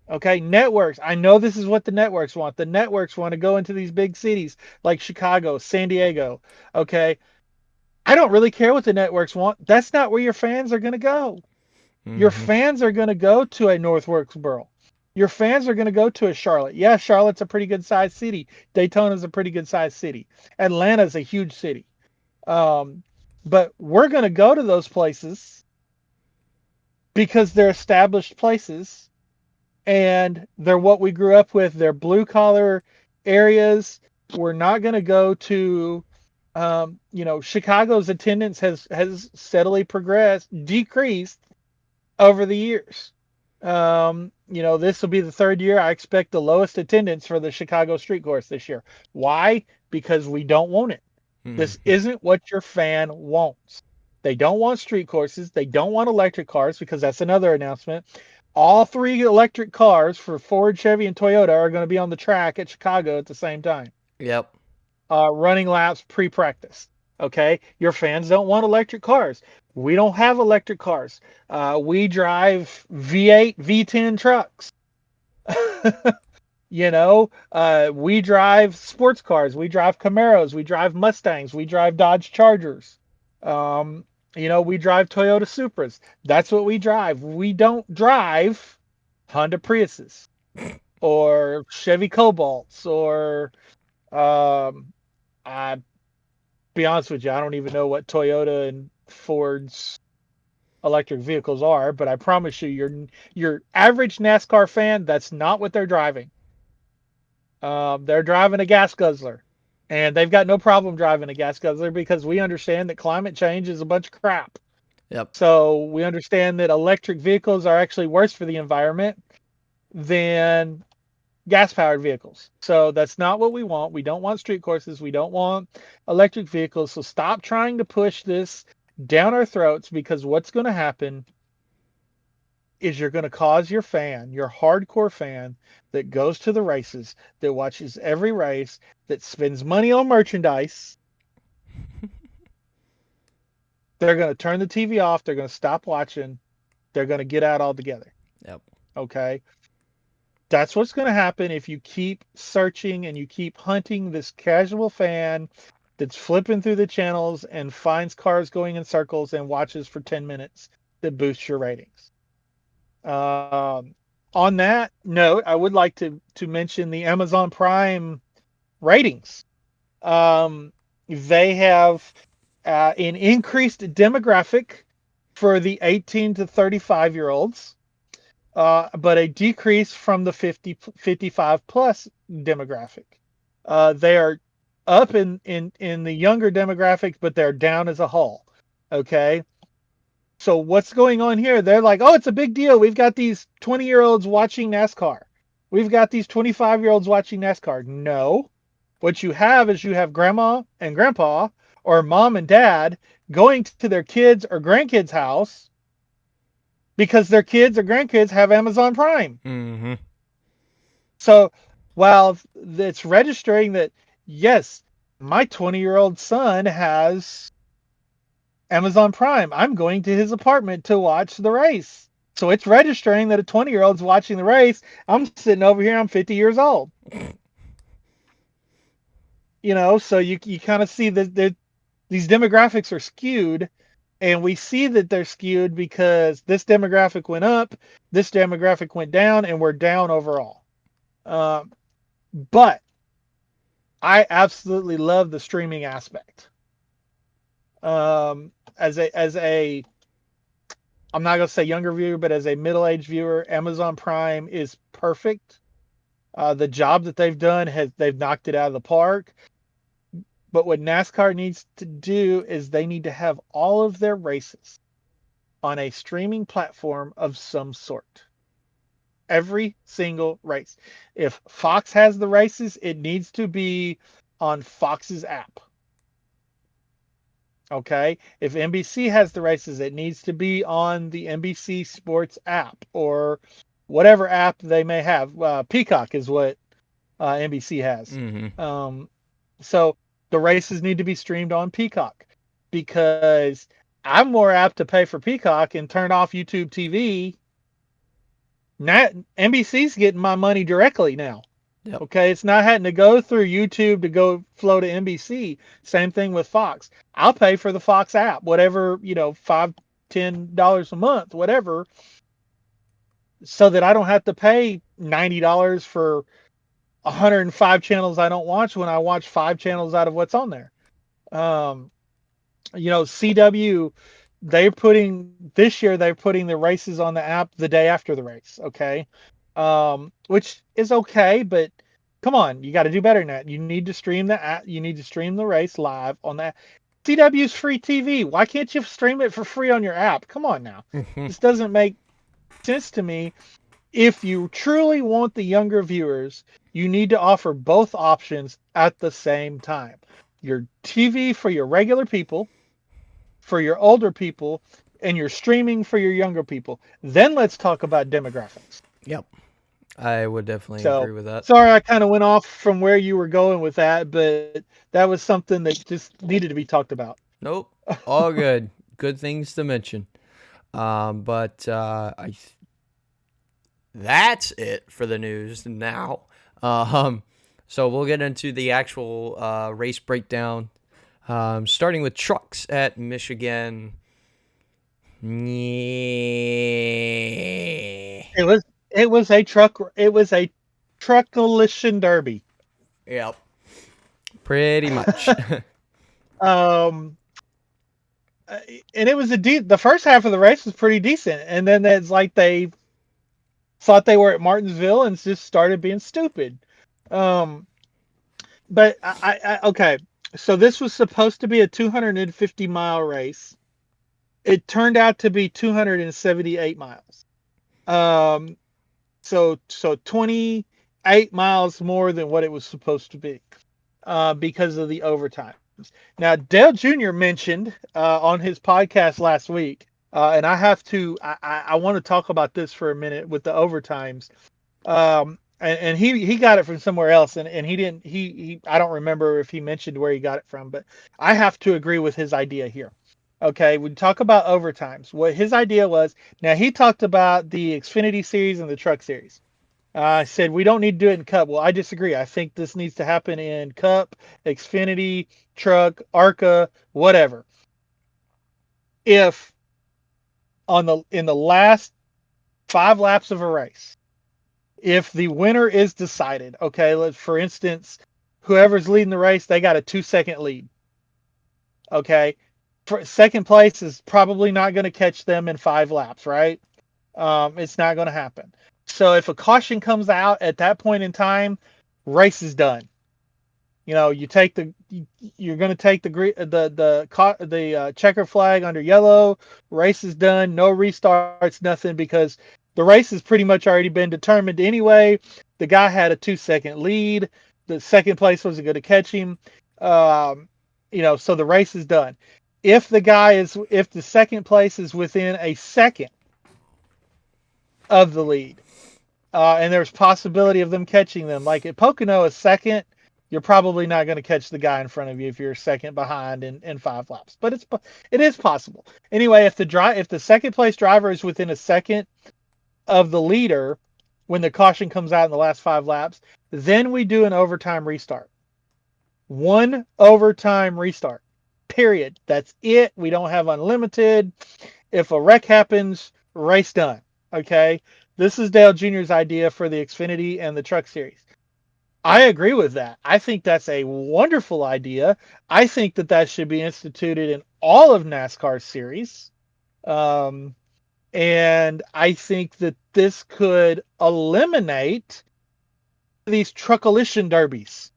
Okay, networks. I know this is what the networks want. The networks want to go into these big cities like Chicago, San Diego. Okay, I don't really care what the networks want. That's not where your fans are going to go. Your fans are going to go to a North Wilkesboro. Your fans are going to go to a Charlotte. Yeah, Charlotte's a pretty good sized city. Daytona's a pretty good sized city. Atlanta's a huge city. But we're going to go to those places because they're established places and they're what we grew up with. They're blue collar areas. We're not going to go to, Chicago's attendance has steadily decreased over the years. This will be the third year. I expect the lowest attendance for the Chicago street course this year. Why? Because we don't want it. This isn't what your fan wants. They don't want street courses. They don't want electric cars because that's another announcement. All three electric cars for Ford, Chevy, and Toyota are going to be on the track at Chicago at the same time. Yep. Running laps pre-practice. Okay, your fans don't want electric cars. We don't have electric cars. We drive V8, V10 trucks. We drive sports cars. We drive Camaros. We drive Mustangs. We drive Dodge Chargers. We drive Toyota Supras. That's what we drive. We don't drive Honda Priuses or Chevy Cobalts or I be honest with you, I don't even know what Toyota and Ford's electric vehicles are, but I promise you, your average NASCAR fan, that's not what they're driving. They're driving a gas guzzler, and they've got no problem driving a gas guzzler because we understand that climate change is a bunch of crap. Yep. So we understand that electric vehicles are actually worse for the environment than gas-powered vehicles. So that's not what we want. We don't want street courses. We don't want electric vehicles. So stop trying to push this down our throats, because what's going to happen is you're going to cause your fan, your hardcore fan that goes to the races, that watches every race, that spends money on merchandise. They're going to turn the TV off. They're going to stop watching. They're going to get out altogether. Yep. Okay. That's what's going to happen if you keep searching and you keep hunting this casual fan that's flipping through the channels and finds cars going in circles and watches for 10 minutes that boosts your ratings. On that note, I would like to mention the Amazon Prime ratings. They have an increased demographic for the 18 to 35-year-olds, but a decrease from the 55 plus demographic. They are up in the younger demographic, but they're down as a whole. Okay. So what's going on here? They're like, oh, it's a big deal. We've got these 20-year-olds watching NASCAR. We've got these 25-year-olds watching NASCAR. No. What you have is you have grandma and grandpa or mom and dad going to their kids or grandkids' house because their kids or grandkids have Amazon Prime. Mm-hmm. So while it's registering that, yes, my 20-year-old son has Amazon Prime, I'm going to his apartment to watch the race. So it's registering that a 20-year-old's watching the race. I'm sitting over here, I'm 50 years old. So you kind of see that these demographics are skewed, and we see that they're skewed because this demographic went up, this demographic went down, and we're down overall. But I absolutely love the streaming aspect. As a I'm not gonna say younger viewer, but as a middle-aged viewer, Amazon Prime is perfect. The job that they've done they've knocked it out of the park. But what NASCAR needs to do is they need to have all of their races on a streaming platform of some sort. Every single race. If Fox has the races, it needs to be on Fox's app. Okay. If NBC has the races, it needs to be on the NBC Sports app or whatever app they may have. Peacock is what NBC has. Mm-hmm. So the races need to be streamed on Peacock because I'm more apt to pay for Peacock and turn off YouTube TV. NBC's getting my money directly now. Yep. Okay, it's not having to go through YouTube to go flow to NBC. Same thing with Fox. I'll pay for the Fox app, whatever, $5-10 a month, whatever, so that I don't have to pay $90 for 105 channels I don't watch when I watch 5 channels out of what's on there. CW, they're putting the races on the app the day after the race. Okay. Which is okay, but come on, you got to do better than that. You need to stream the app. You need to stream the race live on that. CW's free TV. Why can't you stream it for free on your app? Come on now. Mm-hmm. This doesn't make sense to me. If you truly want the younger viewers, you need to offer both options at the same time. Your TV for your regular people, for your older people, and your streaming for your younger people. Then let's talk about demographics. Yep. I would definitely agree with that. Sorry, I kind of went off from where you were going with that, but that was something that just needed to be talked about. Nope. All good. Good things to mention. That's it for the news now. So we'll get into the actual race breakdown. Starting with trucks at Michigan. It was a truck collision derby. Yep. Pretty much. And it was the first half of the race was pretty decent, and then it's like they thought they were at Martinsville and just started being stupid. But okay, so this was supposed to be a 250-mile race. It turned out to be 278 miles. So 28 miles more than what it was supposed to be, because of the overtime. Now, Dale Jr. mentioned on his podcast last week, and I have to, I want to talk about this for a minute with the overtimes. And he got it from somewhere else, and he didn't, I don't remember if he mentioned where he got it from, but I have to agree with his idea here. Okay, we talk about overtimes. What his idea was, now he talked about the Xfinity series and the Truck series. I said, we don't need to do it in Cup. Well, I disagree. I think this needs to happen in Cup, Xfinity, Truck, ARCA, whatever. If in the last 5 laps of a race, if the winner is decided, okay, for instance, whoever's leading the race, they got a 2-second lead. Okay. second place is probably not going to catch them in 5 laps, right? It's not going to happen. So if a caution comes out at that point in time, race is done. You know, you're going to take the checker flag under yellow. Race is done. No restarts, nothing, because the race has pretty much already been determined anyway. The guy had a 2-second lead. The second place wasn't going to catch him. So the race is done. If the second place is within a second of the lead, and there's possibility of them catching them, like at Pocono, a second, you're probably not going to catch the guy in front of you if you're a second behind in 5 laps. But it is possible. Anyway, if the second place driver is within a second of the leader when the caution comes out in the last 5 laps, then we do an overtime restart. 1 overtime restart. Period. That's it. We don't have unlimited. If a wreck happens, race done. Okay? This is Dale Jr.'s idea for the Xfinity and the Truck Series. I agree with that. I think that's a wonderful idea. I think that should be instituted in all of NASCAR series. And I think that this could eliminate these truckalition derbies.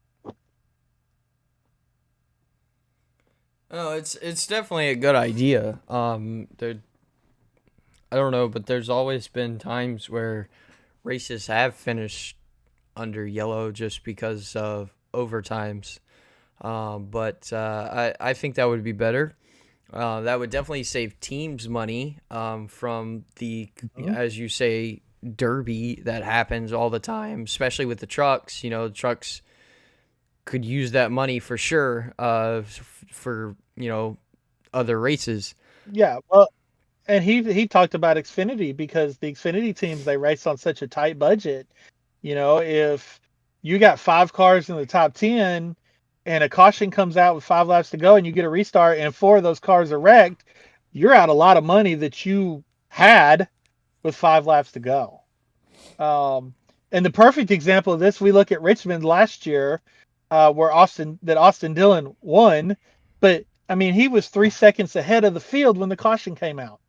Oh, it's definitely a good idea. I don't know, but there's always been times where races have finished under yellow just because of overtimes. I think that would be better. That would definitely save teams money from the, as you say, derby that happens all the time, especially with the trucks. You know, the trucks could use that money for sure for, other races. Yeah, well, and he talked about Xfinity, because the Xfinity teams, they race on such a tight budget. You know, if you got 5 cars in the top 10 and a caution comes out with 5 laps to go and you get a restart and 4 of those cars are wrecked, you're out a lot of money that you had with 5 laps to go. And the perfect example of this, we look at Richmond last year, where Austin Dillon won, but I mean, he was 3 seconds ahead of the field when the caution came out.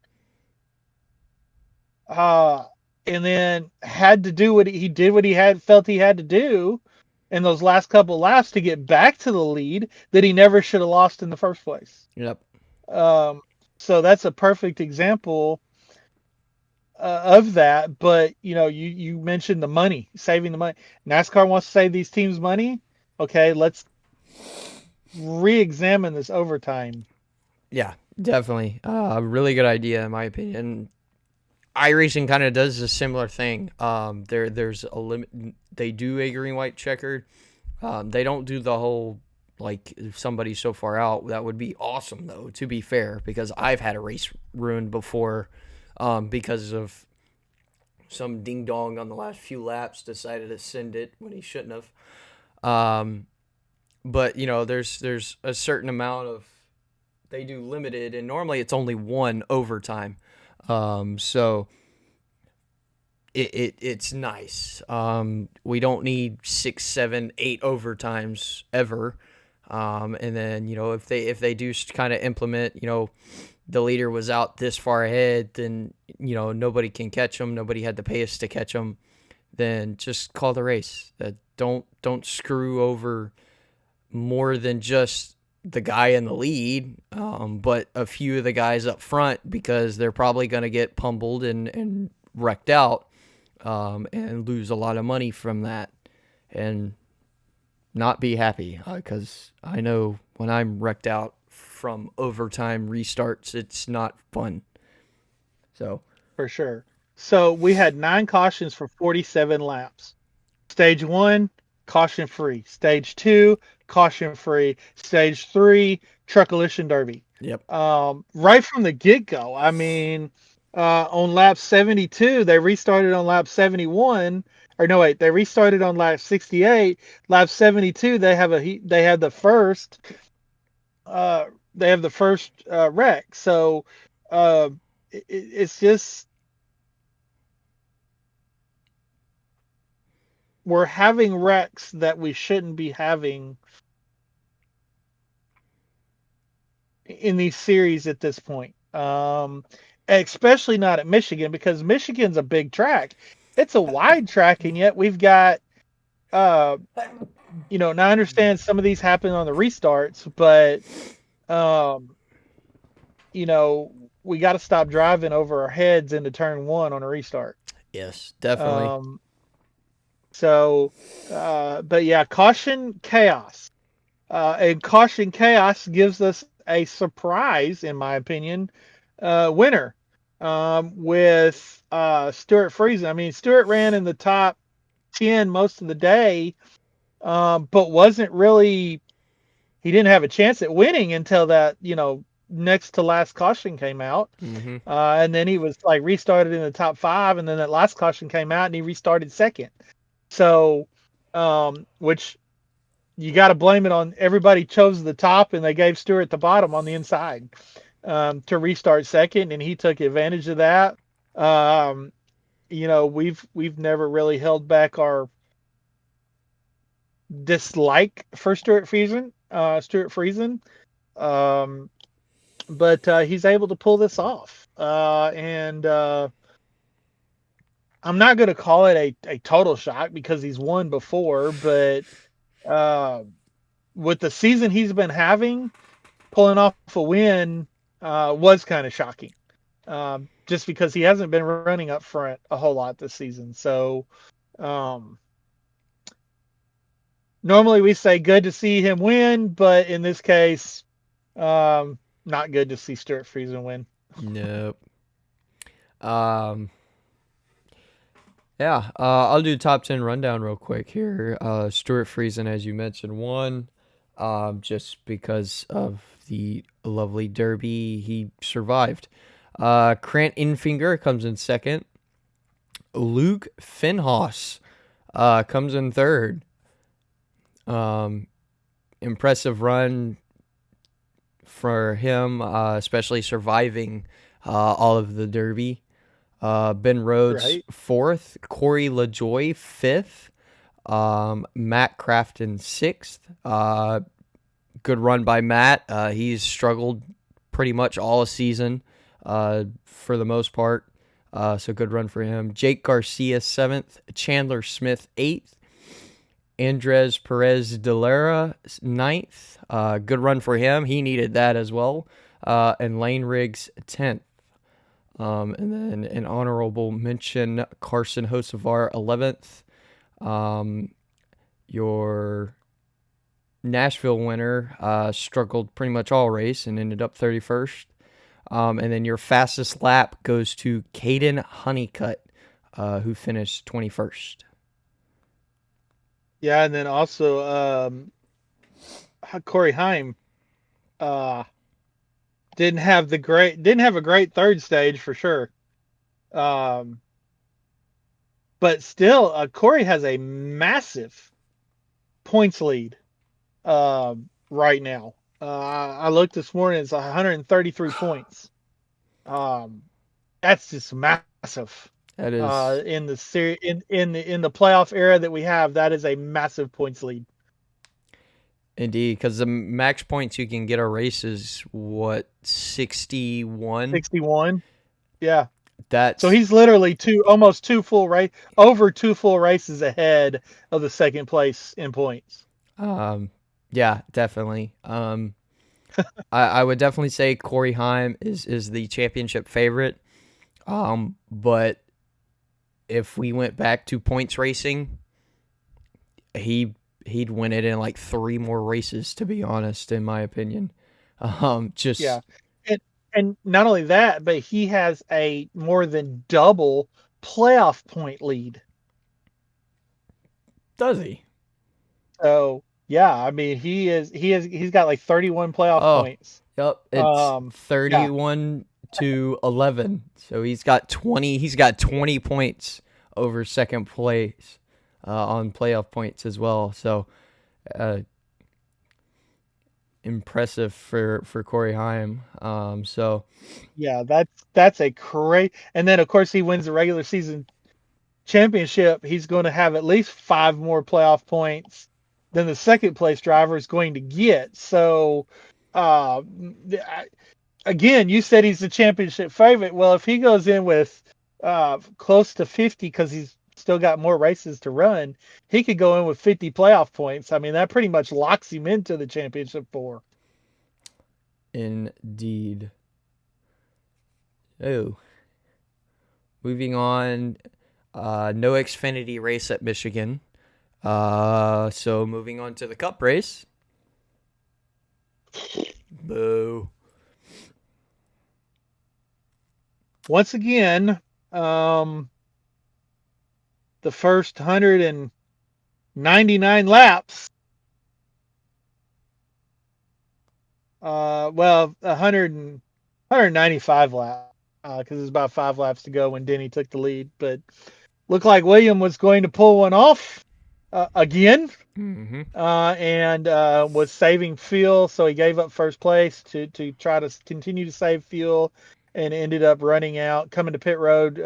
And then had to do what he felt he had to do in those last couple laps to get back to the lead that he never should have lost in the first place. Yep. So that's a perfect example of that. But you mentioned the money, saving the money. NASCAR wants to save these teams money. Okay, let's re-examine this overtime. Yeah, definitely. Really good idea in my opinion. iRacing kind of does a similar thing. There's a limit. They do a green white checkered. They don't do the whole, like, if somebody's so far out. That would be awesome though, to be fair, because I've had a race ruined before, because of some ding dong on the last few laps decided to send it when he shouldn't have. But there's a certain amount of, they do limited, and normally it's only 1 overtime. So it's nice. We don't need 6, 7, 8 overtimes ever. And then if they do kind of implement, the leader was out this far ahead, then nobody can catch them. Nobody had the pace to catch them. Then just call the race. Don't screw over more than just the guy in the lead, but a few of the guys up front, because they're probably going to get pummeled and wrecked out, and lose a lot of money from that and not be happy, because I know when I'm wrecked out from overtime restarts, it's not fun. So For sure. So we had 9 cautions for 47 laps. Stage 1, caution free. Stage 2, caution free. Stage 3, truckalition derby. yep. Right from the get go. I mean, on lap 72, they restarted on lap 71. Or no, wait, they restarted on lap 68. Lap 72, they have the first wreck. So it's just, we're having wrecks that we shouldn't be having in these series at this point. Especially not at Michigan, because Michigan's a big track. It's a wide track, and yet we've got, now I understand some of these happen on the restarts, but, we got to stop driving over our heads into turn one on a restart. Yes, definitely. But yeah, caution chaos. And caution chaos gives us a surprise, in my opinion, winner with Stuart Friesen. I mean, Stuart ran in the top 10 most of the day, but wasn't really, he didn't have a chance at winning until that, next to last caution came out. Mm-hmm. And then he was like restarted in the top 5, and then that last caution came out and he restarted second. So, which you got to blame it on everybody chose the top and they gave Stewart the bottom on the inside to restart second, and he took advantage of that. We've never really held back our dislike for Stuart Friesen. But he's able to pull this off, and I'm not going to call it a total shock because he's won before, but with the season he's been having, pulling off a win was kind of shocking, just because he hasn't been running up front a whole lot this season. So normally we say good to see him win, but in this case, not good to see Stuart Friesen win. Nope. Yeah, I'll do top 10 rundown real quick here. Stuart Friesen, as you mentioned, won just because of the lovely derby he survived. Grant Infinger comes in second. Luke Finhaus comes in third. Impressive run for him, especially surviving all of the derby. Ben Rhodes fourth, Corey LaJoie fifth, Matt Kraft in sixth. Good run by Matt. He's struggled pretty much all season for the most part. So good run for him. Jake Garcia seventh, Chandler Smith eighth, Andres Perez de Lara ninth. Good run for him. He needed that as well. And Lane Riggs 10th. And then an honorable mention, Carson Hocevar 11th. Your Nashville winner struggled pretty much all race and ended up 31st. And then your fastest lap goes to Caden Honeycutt, who finished 21st. Yeah, and then also Corey Heim didn't have a great third stage for sure. But still, Corey has a massive points lead right now. I looked this morning; it's 133 points. That's just massive. That is in the series in the playoff era that we have. That is a massive points lead. Indeed, because the max points you can get a race is what, 61? 61. Yeah. So he's literally over 2 full races ahead of the second place in points. Yeah, definitely. I would definitely say Corey Heim is the championship favorite. But if we went back to points racing, he'd win it in like 3 more races, to be honest, in my opinion. Yeah. And not only that, but he has a more than double playoff point lead. Does he? So yeah, I mean he's got like 31 playoff points. Yep, it's 31 to 11. So he's got 20 points over second place on playoff points as well. So impressive for Corey Heim. So yeah, that's a great. And then of course he wins the regular season championship. He's going to have at least 5 more playoff points than the second place driver is going to get. So Again, you said he's the championship favorite. Well, if he goes in with close to 50 because he's still got more races to run, he could go in with 50 playoff points. I mean, that pretty much locks him into the championship four. Indeed. Oh. Moving on. No Xfinity race at Michigan. So moving on to the Cup race. Boo. Once again, the first 199 laps. 195 laps because it's about 5 laps to go when Denny took the lead. But looked like William was going to pull one off again. Mm-hmm. And was saving fuel, so he gave up first place to try to continue to save fuel, and ended up running out, coming to pit road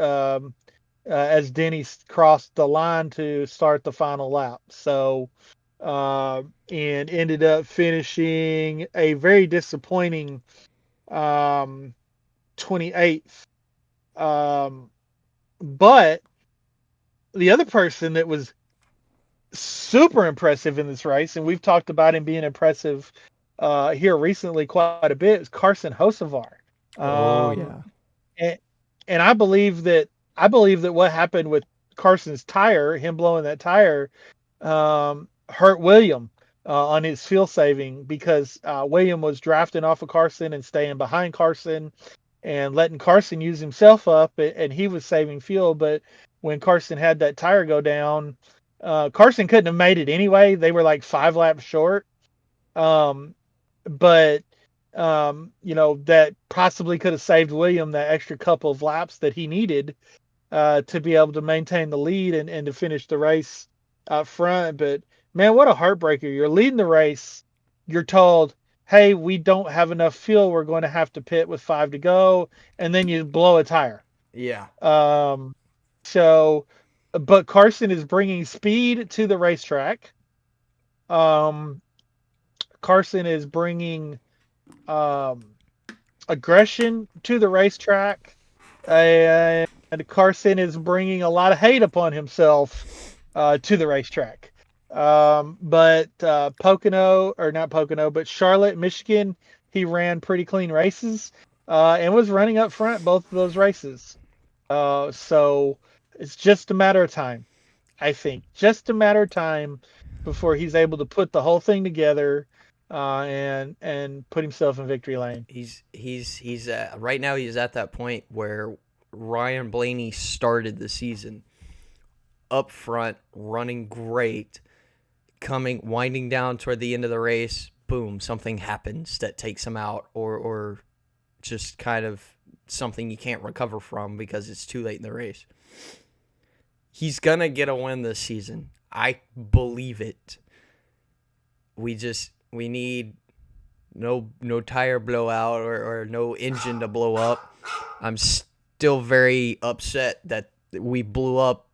as Denny crossed the line to start the final lap. So, and ended up finishing a very disappointing 28th. But the other person that was super impressive in this race, and we've talked about him being impressive here recently quite a bit, is Carson Hocevar. Oh yeah. And, and I believe that what happened with Carson's tire, him blowing that tire, hurt William on his fuel saving, because William was drafting off of Carson and staying behind Carson and letting Carson use himself up, and he was saving fuel. But when Carson had that tire go down, Carson couldn't have made it anyway. They were like 5 laps short. But that possibly could have saved William that extra couple of laps that he needed to be able to maintain the lead and to finish the race up front. But man, what a heartbreaker. You're leading the race. You're told, hey, we don't have enough fuel. We're going to have to pit with 5 to go. And then you blow a tire. Yeah. But Carson is bringing speed to the racetrack. Carson is bringing aggression to the racetrack, and Carson is bringing a lot of hate upon himself to the racetrack. But Charlotte, Michigan, he ran pretty clean races and was running up front both of those races. So it's just a matter of time, I think. Just a matter of time before he's able to put the whole thing together and put himself in victory lane. He's right now he's at that point where Ryan Blaney started the season up front, running great, winding down toward the end of the race. Boom, something happens that takes him out, or just kind of something you can't recover from because it's too late in the race. He's gonna get a win this season. I believe it. We need no tire blowout or no engine to blow up. I'm still very upset that we blew up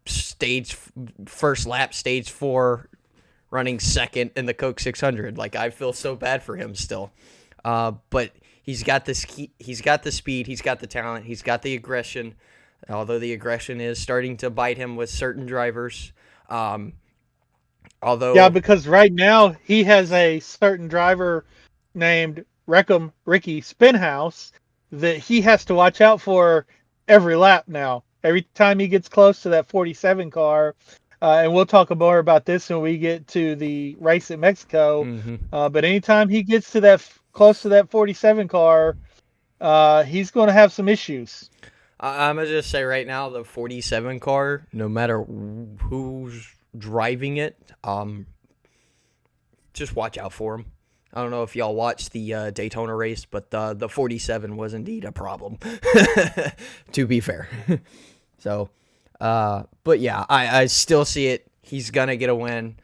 first lap stage 4 running second in the Coke 600. Like, I feel so bad for him still. But he's got the speed, he's got the talent, he's got the aggression. Although the aggression is starting to bite him with certain drivers. Because right now he has a certain driver named Ricky Spinhouse that he has to watch out for every lap now. Every time he gets close to that 47 car, and we'll talk more about this when we get to the race at Mexico. Mm-hmm. But anytime he gets to that close to that 47 car, he's going to have some issues. I'm going to just say right now, the 47 car, no matter who's driving it, just watch out for him. I don't know if y'all watched the Daytona race, but the 47 was indeed a problem, to be fair. So, but yeah, I still see it. He's going to get a win.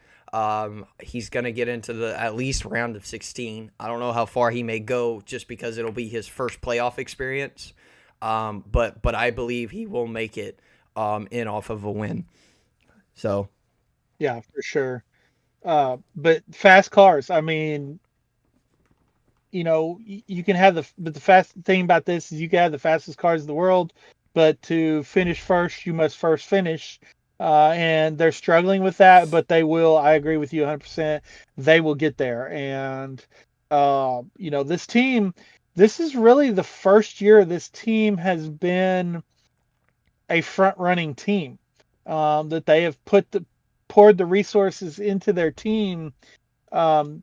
He's going to get into the at least round of 16. I don't know how far he may go just because it'll be his first playoff experience. But I believe he will make it in off of a win. So, yeah, for sure. But fast cars, I mean, you can have the fast thing about this is you can have the fastest cars in the world, but to finish first, you must first finish. And they're struggling with that, but they will. I agree with you 100%. They will get there. And, this team, this is really the first year this team has been a front running team, that they have poured the resources into their team, um,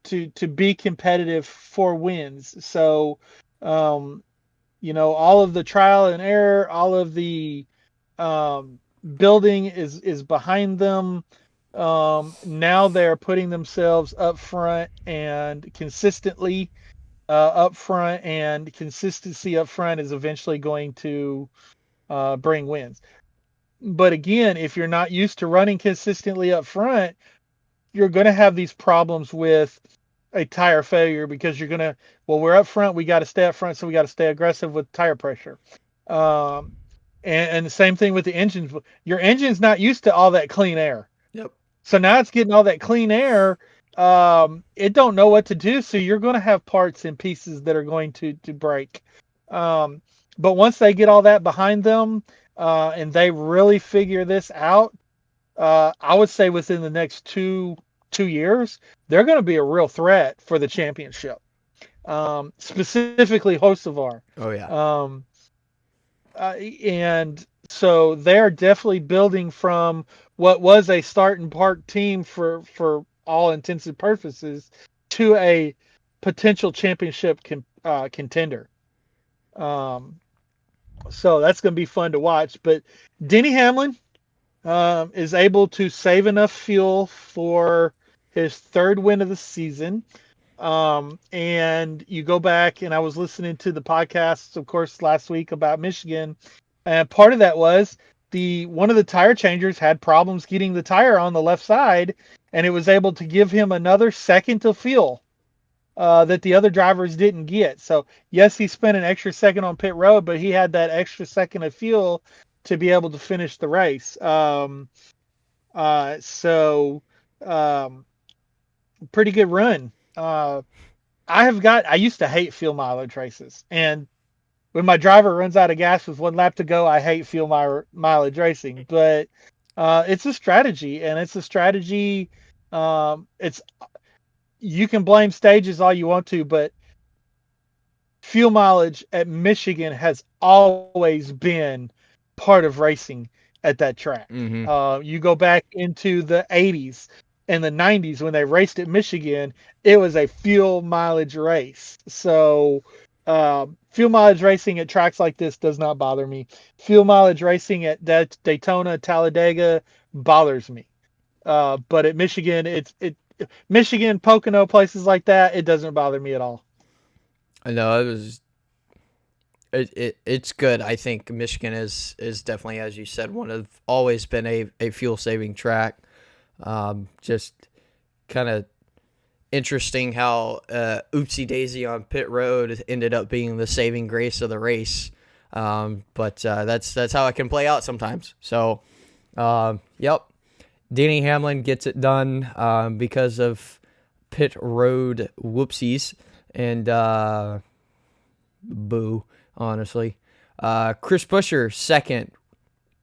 to be competitive for wins. So, all of the trial and error, all of the um, building is behind them. Now they're putting themselves up front and consistently up front, and consistency up front is eventually going to bring wins. But again, if you're not used to running consistently up front, you're going to have these problems with a tire failure, because we're up front, we got to stay up front, so we got to stay aggressive with tire pressure. Um, and the same thing with the engines. Your engine's not used to all that clean air. Yep. So now it's getting all that clean air. It don't know what to do. So you're going to have parts and pieces that are going to break. But once they get all that behind them, and they really figure this out, I would say within the next two years, they're going to be a real threat for the championship. Specifically Hocevar. Oh yeah. And so they're definitely building from what was a start and park team for all intents and purposes to a potential championship contender. So that's going to be fun to watch. But Denny Hamlin is able to save enough fuel for his third win of the season. And you go back, and I was listening to the podcast, of course, last week about Michigan, and part of that was one of the tire changers had problems getting the tire on the left side, and it was able to give him another second of fuel that the other drivers didn't get. So yes, he spent an extra second on pit road, but he had that extra second of fuel to be able to finish the race. Pretty good run. I used to hate fuel mileage races, and when my driver runs out of gas with one lap to go, I hate fuel mileage racing. But it's a strategy, and it's a strategy. It's You can blame stages all you want to, but fuel mileage at Michigan has always been part of racing at that track. Mm-hmm. You go back into the 80s and the 90s when they raced at Michigan, it was a fuel mileage race. So fuel mileage racing at tracks like this does not bother me. Fuel mileage racing at Daytona, Talladega bothers me. But at Michigan, Michigan, Pocono, places like that, it doesn't bother me at all. I know it's good. I think Michigan is definitely, as you said, always been a fuel saving track. Just kind of interesting how oopsie daisy on pit road ended up being the saving grace of the race. But that's how it can play out sometimes. So, yep. Denny Hamlin gets it done because of pit road whoopsies, and boo, honestly. Chris Buescher, second.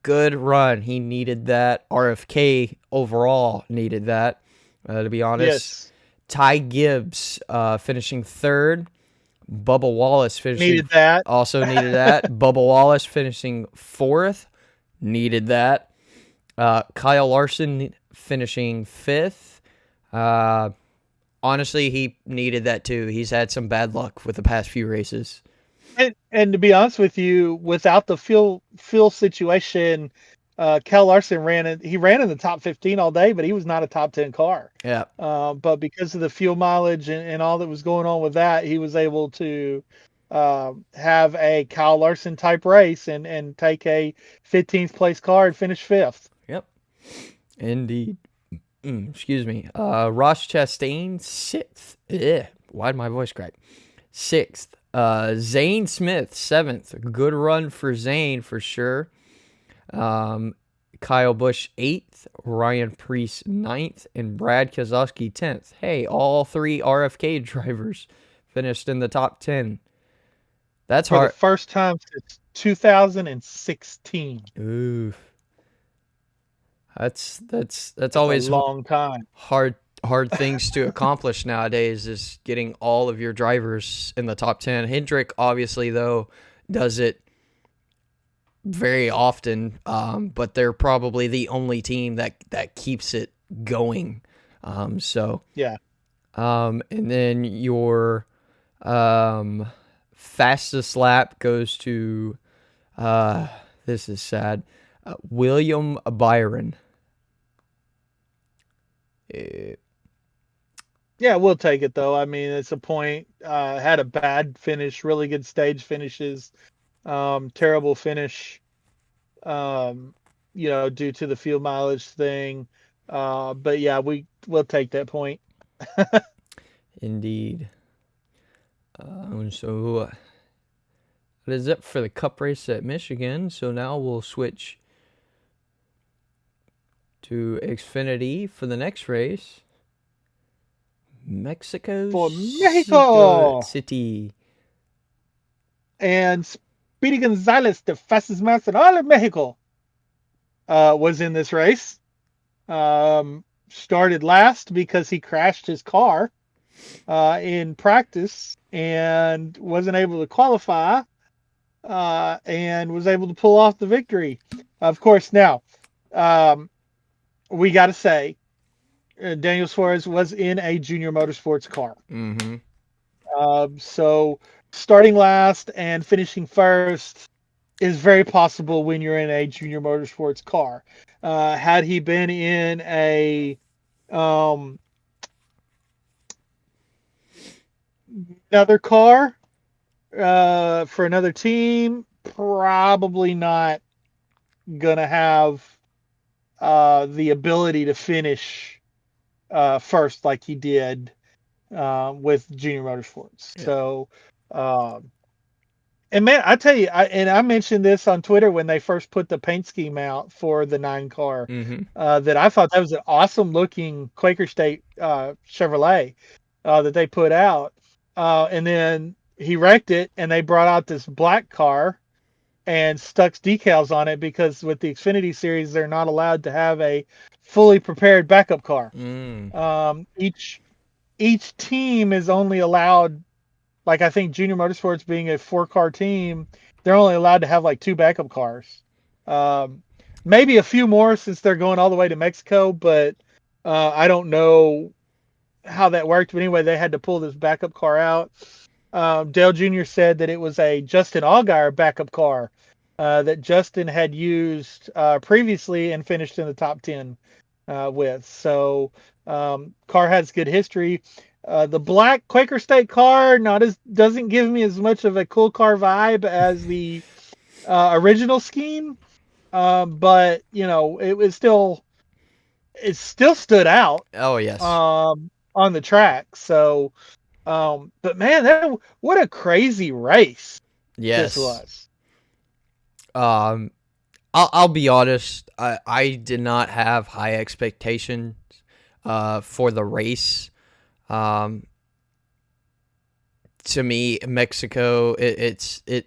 Good run. He needed that. RFK overall needed that, to be honest. Yes. Ty Gibbs finishing third. Bubba Wallace finishing needed that. Also needed that. Bubba Wallace finishing fourth. Needed that. Kyle Larson finishing fifth. Honestly, he needed that too. He's had some bad luck with the past few races. And to be honest with you, without the fuel situation, Kyle Larson ran in the top 15 all day, but he was not a top 10 car. Yeah. But because of the fuel mileage and all that was going on with that, he was able to have a Kyle Larson type race and take a 15th place car and finish fifth. Yep. Indeed. Excuse me. Ross Chastain, sixth. Why'd my voice crack? Sixth. Zane Smith, seventh. Good run for Zane for sure. Kyle Busch, eighth. Ryan Preece, ninth. And Brad Keselowski, 10th. Hey, all three RFK drivers finished in the top 10. That's for hard. the first time since 2016. Ooh, that's That's always a long time. hard things to accomplish nowadays, is getting all of your drivers in the top 10. Hendrick obviously though does it very often, but they're probably the only team that keeps it going. Yeah. And then your fastest lap goes to this is sad, William Byron. Yeah, we'll take it though. I mean, it's a point. Had a bad finish, really good stage finishes, terrible finish, due to the fuel mileage thing. But yeah, we'll take that point. Indeed. So that is it for the Cup race at Michigan. So now we'll switch to Xfinity for the next race. Mexico For Mexico City. And Speedy Gonzalez, the fastest man in all of Mexico, was in this race. Started last because he crashed his car in practice and wasn't able to qualify, and was able to pull off the victory. Of course, now we got to say, Daniel Suarez was in a Junior Motorsports car. Mm-hmm. So starting last and finishing first is very possible when you're in a Junior Motorsports car. Had he been in a another car for another team, probably not gonna have the ability to finish first like he did with Junior Motorsports. Yeah. So, and man, I tell you, I mentioned this on Twitter when they first put the paint scheme out for the 9 car, that I thought that was an awesome looking Quaker State Chevrolet that they put out. And then he wrecked it, and they brought out this black car and stuck decals on it, because with the Xfinity series, they're not allowed to have a fully prepared backup car. Each team is only allowed, like, I think Junior Motorsports being a 4-car team, they're only allowed to have like 2 backup cars. Maybe a few more since they're going all the way to Mexico, but I don't know how that worked. But anyway, they had to pull this backup car out. Dale Jr. said that it was a Justin Allgaier backup car that Justin had used previously and finished in the top 10 with. So car has good history. The black Quaker State car doesn't give me as much of a cool car vibe as the original scheme, but it still stood out. Oh yes. On the track. So, but man, what a crazy race! Yes, this was. I'll be honest. I did not have high expectations for the race. To me, Mexico, it's the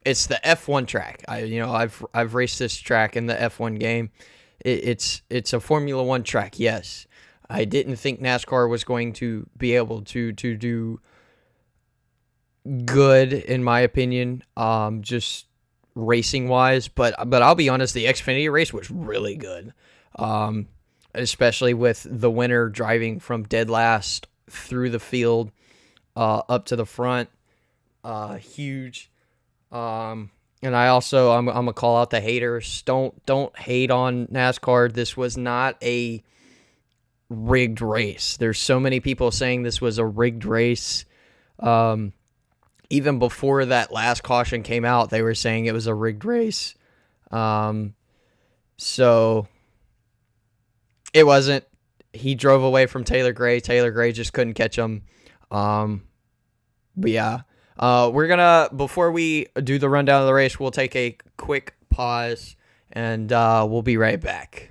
F1 track. I've raced this track in the F1 game. It's a Formula 1 track. Yes, I didn't think NASCAR was going to be able to do good, in my opinion, just racing wise. But I'll be honest, the Xfinity race was really good. Especially with the winner driving from dead last through the field up to the front. Huge. And I'm gonna call out the haters. Don't hate on NASCAR. This was not a rigged race. There's so many people saying this was a rigged race. Even before that last caution came out, they were saying it was a rigged race. So it wasn't. He drove away from Taylor Gray. Taylor Gray just couldn't catch him. But yeah, we're gonna, before we do the rundown of the race, we'll take a quick pause, and we'll be right back.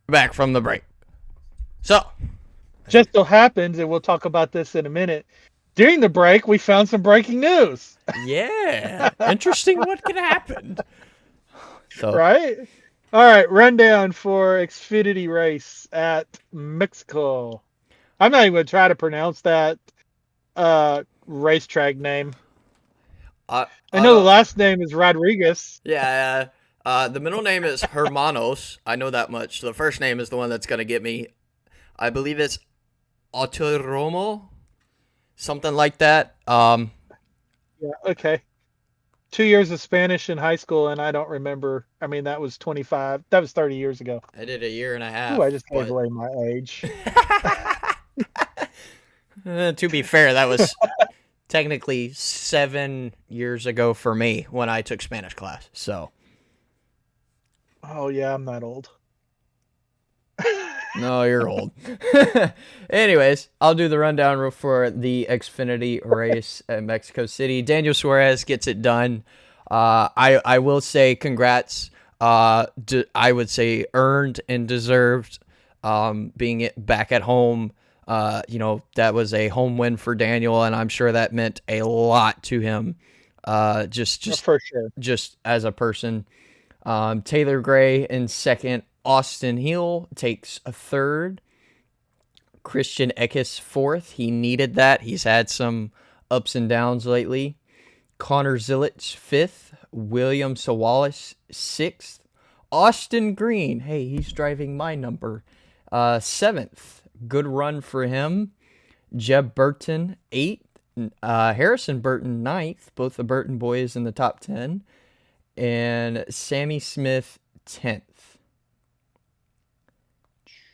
Back from the break. So, just so happens, and we'll talk about this in a minute. During the break, we found some breaking news. Yeah, interesting. What could happen? So Right? All right, rundown for Xfinity race at Mexico. I'm not even going to try to pronounce that racetrack name. I I know the don't. last name is Rodriguez. Yeah. The middle name is Hermanos. I know that much. The first name is the one that's gonna get me. I believe it's Autoromo, something like that. Yeah, okay. 2 years of Spanish in high school, and I don't remember. I mean, that was 25. That was 30 years ago. I did a year and a Ooh, I half, just gave but away my age. to be fair, that was technically 7 years ago for me when I took Spanish class. So Oh yeah, I'm not old. no, you're old. Anyways, I'll do the rundown for the Xfinity race at Mexico City. Daniel Suarez gets it done. I will say congrats. I would say earned and deserved. Being it back at home, that was a home win for Daniel, and I'm sure that meant a lot to him. Just For sure. just as a person. Taylor Gray in second. Austin Hill takes a third. Christian Eckes fourth. He needed that. He's had some ups and downs lately. Connor Zilic fifth. William Sawalis sixth. Austin Green, hey, he's driving my number, seventh. Good run for him. Jeb Burton eighth. Harrison Burton ninth. Both the Burton boys in the top 10. And Sammy Smith 10th.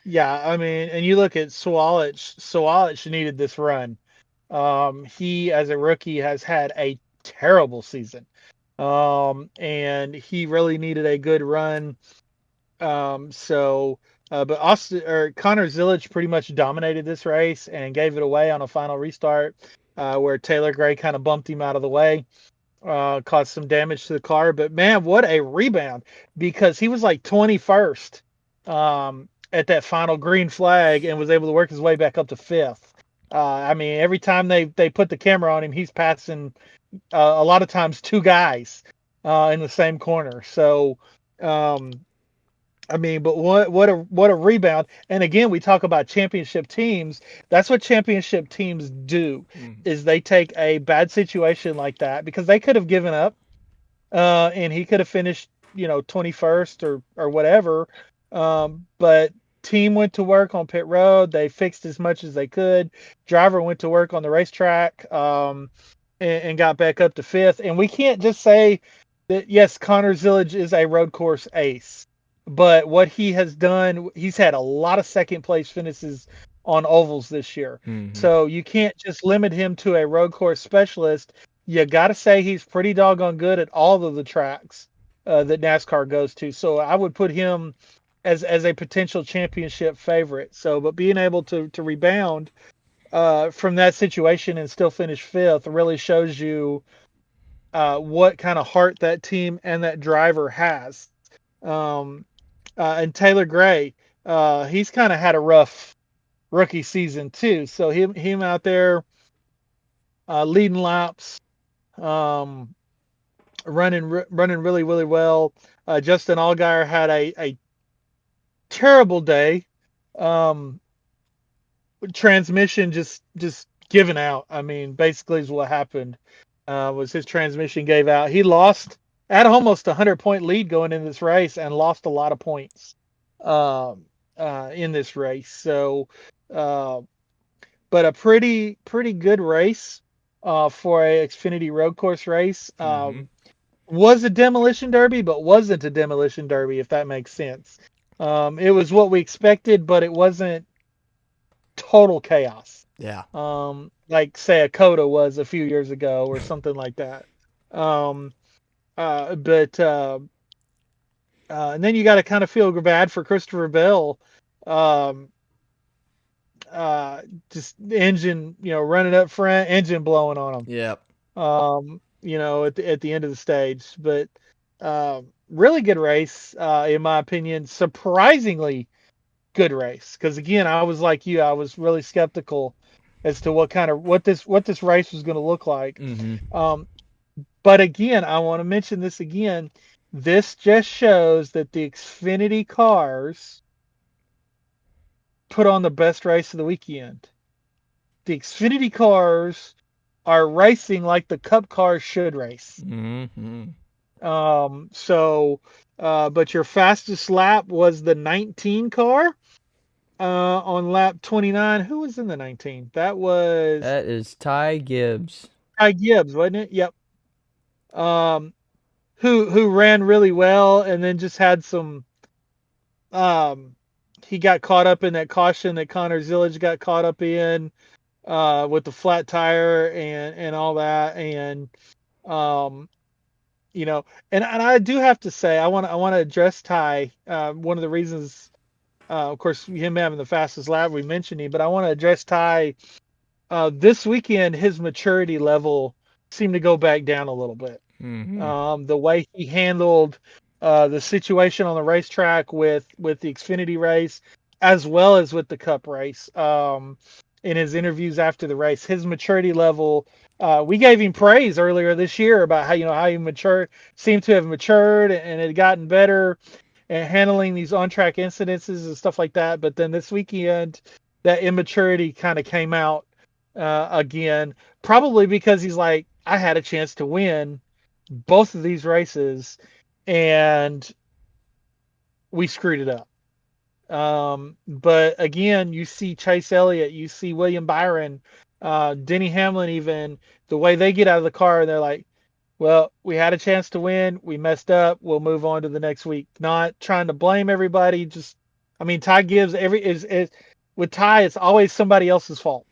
Yeah, I mean, and you look at Swalich. Swalich needed this run. He, as a rookie, has had a terrible season. And he really needed a good run. But Connor Zilic pretty much dominated this race and gave it away on a final restart, where Taylor Gray kind of bumped him out of the way, caused some damage to the car. But man, what a rebound, because he was like 21st at that final green flag and was able to work his way back up to fifth. I mean, every time they put the camera on him, he's passing a lot of times two guys in the same corner. So, I mean, but what a rebound! And again, we talk about championship teams. That's what championship teams do: is they take a bad situation like that, because they could have given up, and he could have finished, 21st or whatever. But team went to work on pit road. They fixed as much as they could. Driver went to work on the racetrack, and got back up to fifth. And we can't just say that, yes, Connor Zillage is a road course ace, but what he has done, he's had a lot of second place finishes on ovals this year. Mm-hmm. So you can't just limit him to a road course specialist. You got to say he's pretty doggone good at all of the tracks that NASCAR goes to. So I would put him as a potential championship favorite. So, but being able to rebound from that situation and still finish fifth really shows you what kind of heart that team and that driver has. And Taylor Gray, he's kind of had a rough rookie season too. So him out there leading laps, running really really well. Justin Allgaier had a terrible day. Transmission just giving out. I mean, basically is what happened. Was his transmission gave out. He lost at almost 100-point lead going in this race and lost a lot of points in this race. So, but a pretty good race for a Xfinity road course race. Was a demolition derby, but wasn't a demolition derby, if that makes sense. It was what we expected, but it wasn't total chaos. Yeah. Like say a Coda was a few years ago or something like that. And then you got to kind of feel bad for Christopher Bell. Just engine, running up front, engine blowing on him. Yep. At the end of the stage, but really good race, in my opinion. Surprisingly good race. Because again, I was like you, I was really skeptical as to what this race was going to look like. Mm-hmm. Um, but again, I want to mention this again. This just shows that the Xfinity cars put on the best race of the weekend. The Xfinity cars are racing like the Cup cars should race. Mm-hmm. But your fastest lap was the 19 car on lap 29. Who was in the 19? That was That is Ty Gibbs. Ty Gibbs, wasn't it? Yep. Um, who ran really well and then just had some. Um, he got caught up in that caution that Connor Zillage got caught up in with the flat tire and all that um, you know, and I do have to say I want to address Ty. One of the reasons, of course, him having the fastest lap, we mentioned him, but I want to address Ty. This weekend, his maturity level seemed to go back down a little bit. Mm-hmm. The way he handled the situation on the racetrack with the Xfinity race, as well as with the Cup race. In his interviews after the race, his maturity level. We gave him praise earlier this year about how he seemed to have matured and had gotten better at handling these on-track incidences and stuff like that. But then this weekend, that immaturity kind of came out again, probably because he's like, I had a chance to win both of these races and we screwed it up. But again, you see Chase Elliott, you see William Byron, Denny Hamlin, even the way they get out of the car, and they're like, well, we had a chance to win. We messed up. We'll move on to the next week. Not trying to blame everybody. Just, I mean, Ty Gibbs, is with Ty, it's always somebody else's fault.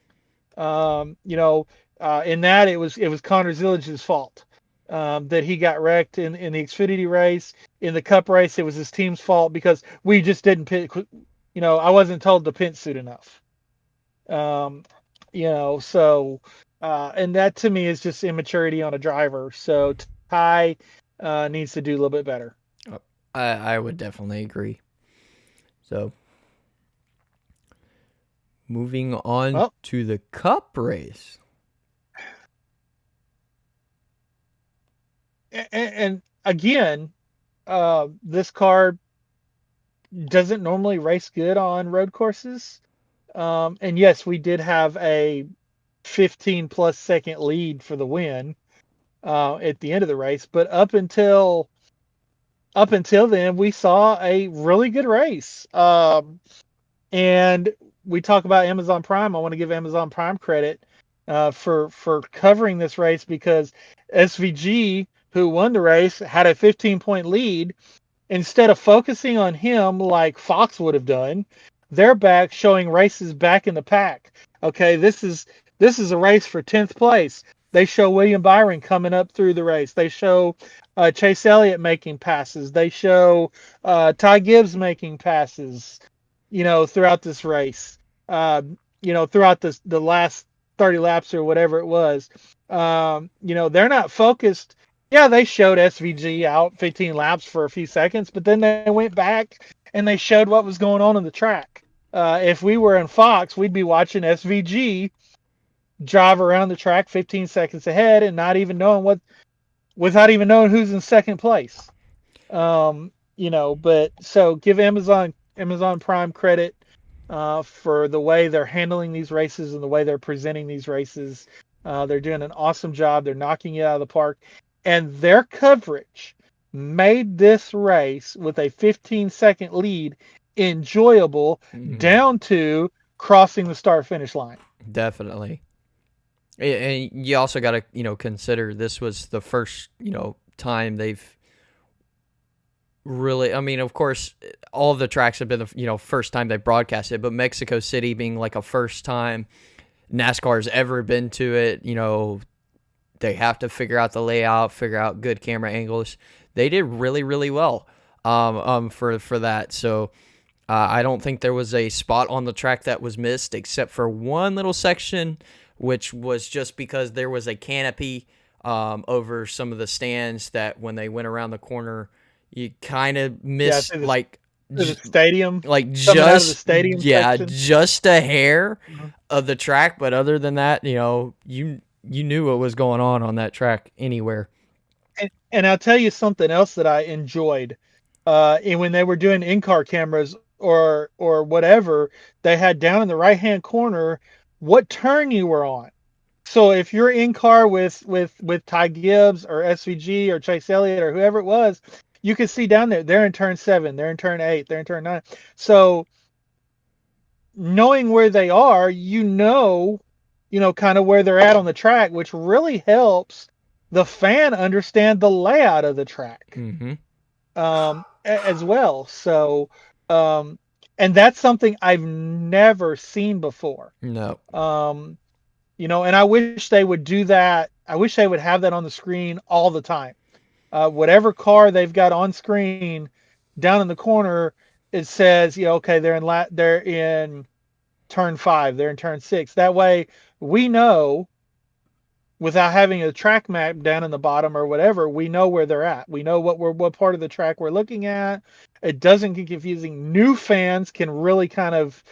In that it was Connor Zillage's fault that he got wrecked in the Xfinity race. In the Cup race, it was his team's fault because we just didn't pit. I wasn't told to pit suit enough. Um, and that to me is just immaturity on a driver. So Ty needs to do a little bit better. I would definitely agree. So, moving on to the Cup race. And again, this car doesn't normally race good on road courses. And yes, we did have a 15 plus second lead for the win at the end of the race, but up until then, we saw a really good race. And we talk about Amazon Prime. I want to give Amazon Prime credit for covering this race because SVG, who won the race, had a 15-point lead. Instead of focusing on him like Fox would have done, they're back showing races back in the pack. Okay, this is a race for 10th place. They show William Byron coming up through the race. They show Chase Elliott making passes. They show Ty Gibbs making passes. Throughout this race. Throughout the last 30 laps or whatever it was. They're not focused. Yeah, they showed SVG out 15 laps for a few seconds, but then they went back and they showed what was going on in the track. If we were in Fox, we'd be watching SVG drive around the track 15 seconds ahead and without even knowing who's in second place. But so give Amazon Prime credit for the way they're handling these races and the way they're presenting these races. They're doing an awesome job. They're knocking it out of the park. And their coverage made this race with a 15-second lead enjoyable down to crossing the start-finish line. Definitely. And you also got to, consider this was the first, time they've really, I mean, of course, all of the tracks have been the, first time they broadcasted, but Mexico City being like a first time NASCAR's ever been to it, they have to figure out the layout, figure out good camera angles. They did really, really well for that. So I don't think there was a spot on the track that was missed except for one little section, which was just because there was a canopy over some of the stands that when they went around the corner, you kind of missed The stadium, like coming out of the stadium section. just a hair Mhm. of the track, but other than that, you knew what was going on that track anywhere. And I'll tell you something else that I enjoyed. And when they were doing in-car cameras or whatever, they had down in the right-hand corner what turn you were on. So if you're in car with Ty Gibbs or SVG or Chase Elliott or whoever it was, you can see down there they're in turn 7, they're in turn 8, they're in turn 9. So knowing where they are, kind of where they're at on the track, which really helps the fan understand the layout of the track Mm-hmm. as well. So, and that's something I've never seen before. No. And I wish they would do that. I wish they would have that on the screen all the time. Whatever car they've got on screen, down in the corner, it says, okay, they're in turn 5, they're in turn 6. That way, we know without having a track map down in the bottom or whatever, we know where they're at. We know what part of the track we're looking at. It doesn't get confusing. New fans can really kind of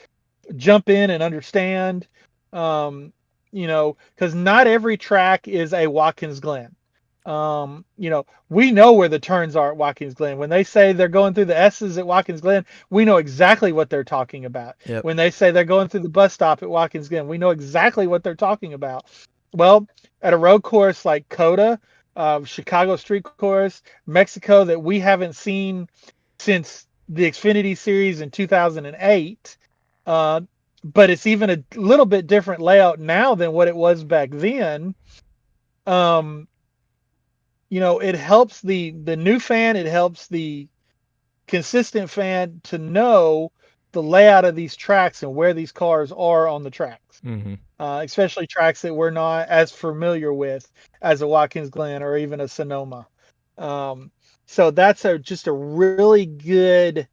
jump in and understand. Because not every track is a Watkins Glen. We know where the turns are at Watkins Glen. When they say they're going through the S's at Watkins Glen, we know exactly what they're talking about. Yep. When they say they're going through the bus stop at Watkins Glen, we know exactly what they're talking about. Well, at a road course like COTA, Chicago Street Course, Mexico, that we haven't seen since the Xfinity Series in 2008, but it's even a little bit different layout now than what it was back then. It helps the new fan, it helps the consistent fan to know the layout of these tracks and where these cars are on the tracks. Mm-hmm. Especially tracks that we're not as familiar with as a Watkins Glen or even a Sonoma. So that's just a really good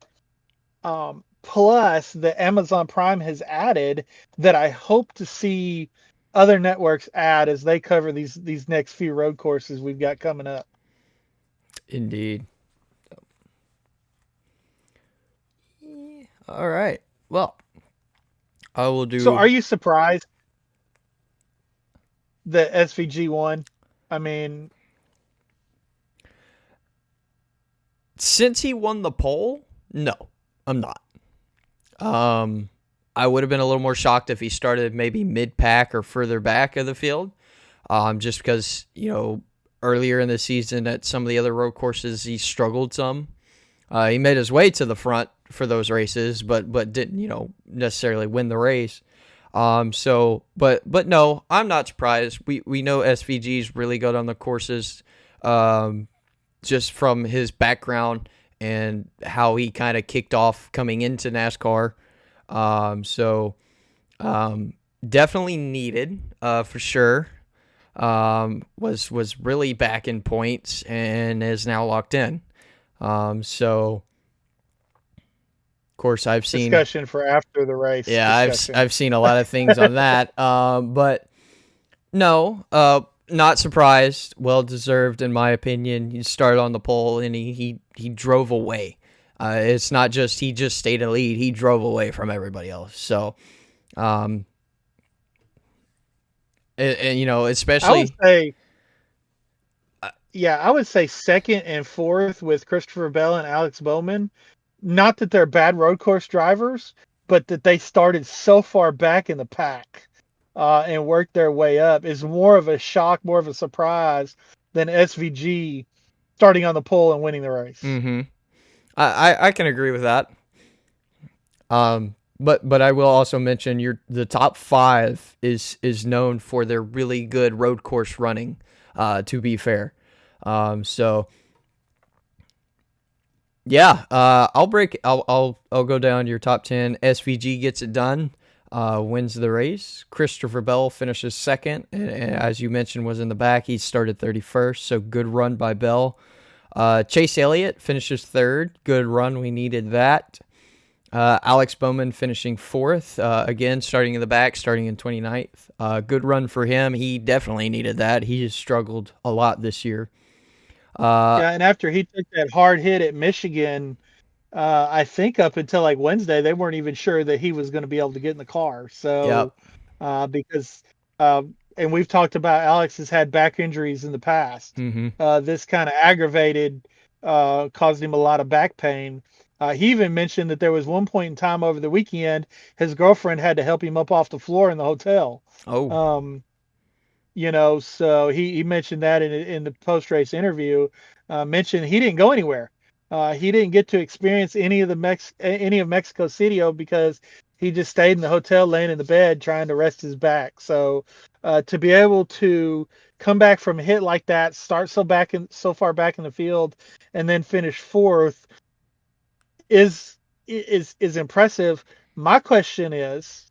plus that Amazon Prime has added that I hope to see other networks add as they cover these next few road courses we've got coming up. Indeed. All right. Well, I will do. So are you surprised that SVG won? I mean, since he won the pole, no, I'm not. I would have been a little more shocked if he started maybe mid-pack or further back of the field, just because, earlier in the season at some of the other road courses, he struggled some. He made his way to the front for those races, but didn't, necessarily win the race. But no, I'm not surprised. We know SVG's really good on the courses, just from his background and how he kind of kicked off coming into NASCAR. Definitely needed, for sure. Was really back in points and is now locked in. Of course, I've seen discussion for after the race. Yeah, I've seen a lot of things on that. But no, not surprised. Well deserved, in my opinion. He started on the pole and he drove away. It's not just he just stayed in the lead. He drove away from everybody else. So, and especially I would say second and fourth with Christopher Bell and Alex Bowman. Not that they're bad road course drivers, but that they started so far back in the pack and worked their way up is more of a shock, more of a surprise than SVG starting on the pole and winning the race. Mm-hmm. I can agree with that. But I will also mention the top 5 is known for their really good road course running. To be fair, yeah. I'll go down to your top 10. SVG gets it done. Wins the race. Christopher Bell finishes second, and as you mentioned, was in the back. He started 31st, so good run by Bell. Chase Elliott finishes third. Good run. We needed that. Alex Bowman finishing fourth. Again, starting in the back, starting in 29th. Good run for him. He definitely needed that. He has struggled a lot this year. And after he took that hard hit at Michigan, I think up until like Wednesday, they weren't even sure that he was going to be able to get in the car. Yep. So, because, and we've talked about Alex has had back injuries in the past. Mm-hmm. This kind of aggravated, caused him a lot of back pain. He even mentioned that there was one point in time over the weekend, his girlfriend had to help him up off the floor in the hotel. Oh. Um, so he mentioned that in the post race interview, mentioned he didn't go anywhere. He didn't get to experience any of Mexico City because he just stayed in the hotel, laying in the bed, trying to rest his back. So to be able to come back from a hit like that, start so far back in the field, and then finish fourth is impressive. My question is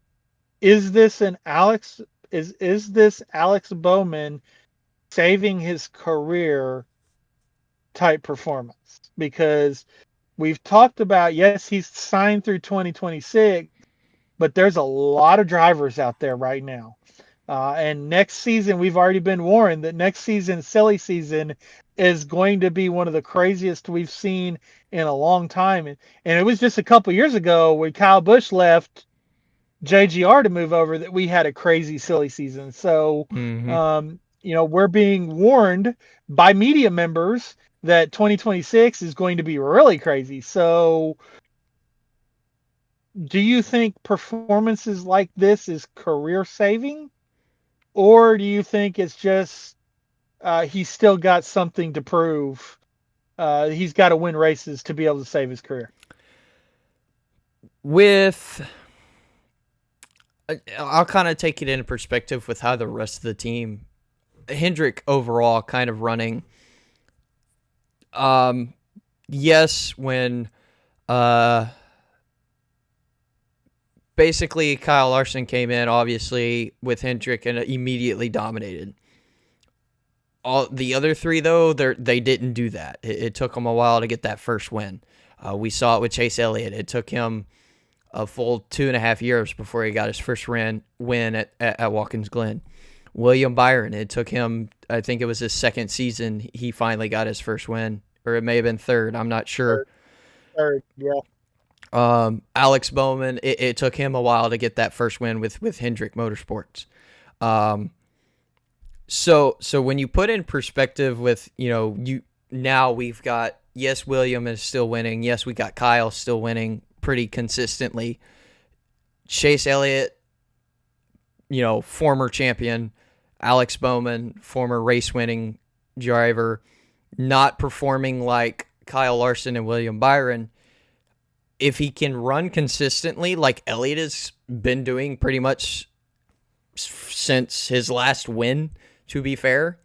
this an Alex is this Alex Bowman saving his career type performance? Because we've talked about, yes, he's signed through 2026, but there's a lot of drivers out there right now. And next season, we've already been warned that next season, silly season, is going to be one of the craziest we've seen in a long time. And it was just a couple years ago when Kyle Busch left JGR to move over that we had a crazy silly season. So, Mm-hmm. we're being warned by media members that 2026 is going to be really crazy. So, do you think performances like this is career saving, or do you think it's just he's still got something to prove? He's got to win races to be able to save his career. I'll kind of take it into perspective with how the rest of the team, Hendrick overall, kind of running. Yes, when basically Kyle Larson came in, obviously with Hendrick, and immediately dominated. All the other three, though, they didn't do that. It took them a while to get that first win. We saw it with Chase Elliott. It took him a full 2.5 years before he got his first win at Watkins Glen. William Byron, it took him, I think it was his second season, he finally got his first win, or it may have been third. I'm not sure. Third, yeah. Alex Bowman, it took him a while to get that first win with Hendrick Motorsports. So when you put in perspective with, now we've got, yes, William is still winning. Yes, we got Kyle still winning pretty consistently. Chase Elliott, former champion. Alex Bowman, former race-winning driver, not performing like Kyle Larson and William Byron. If he can run consistently like Elliott has been doing pretty much since his last win, to be fair,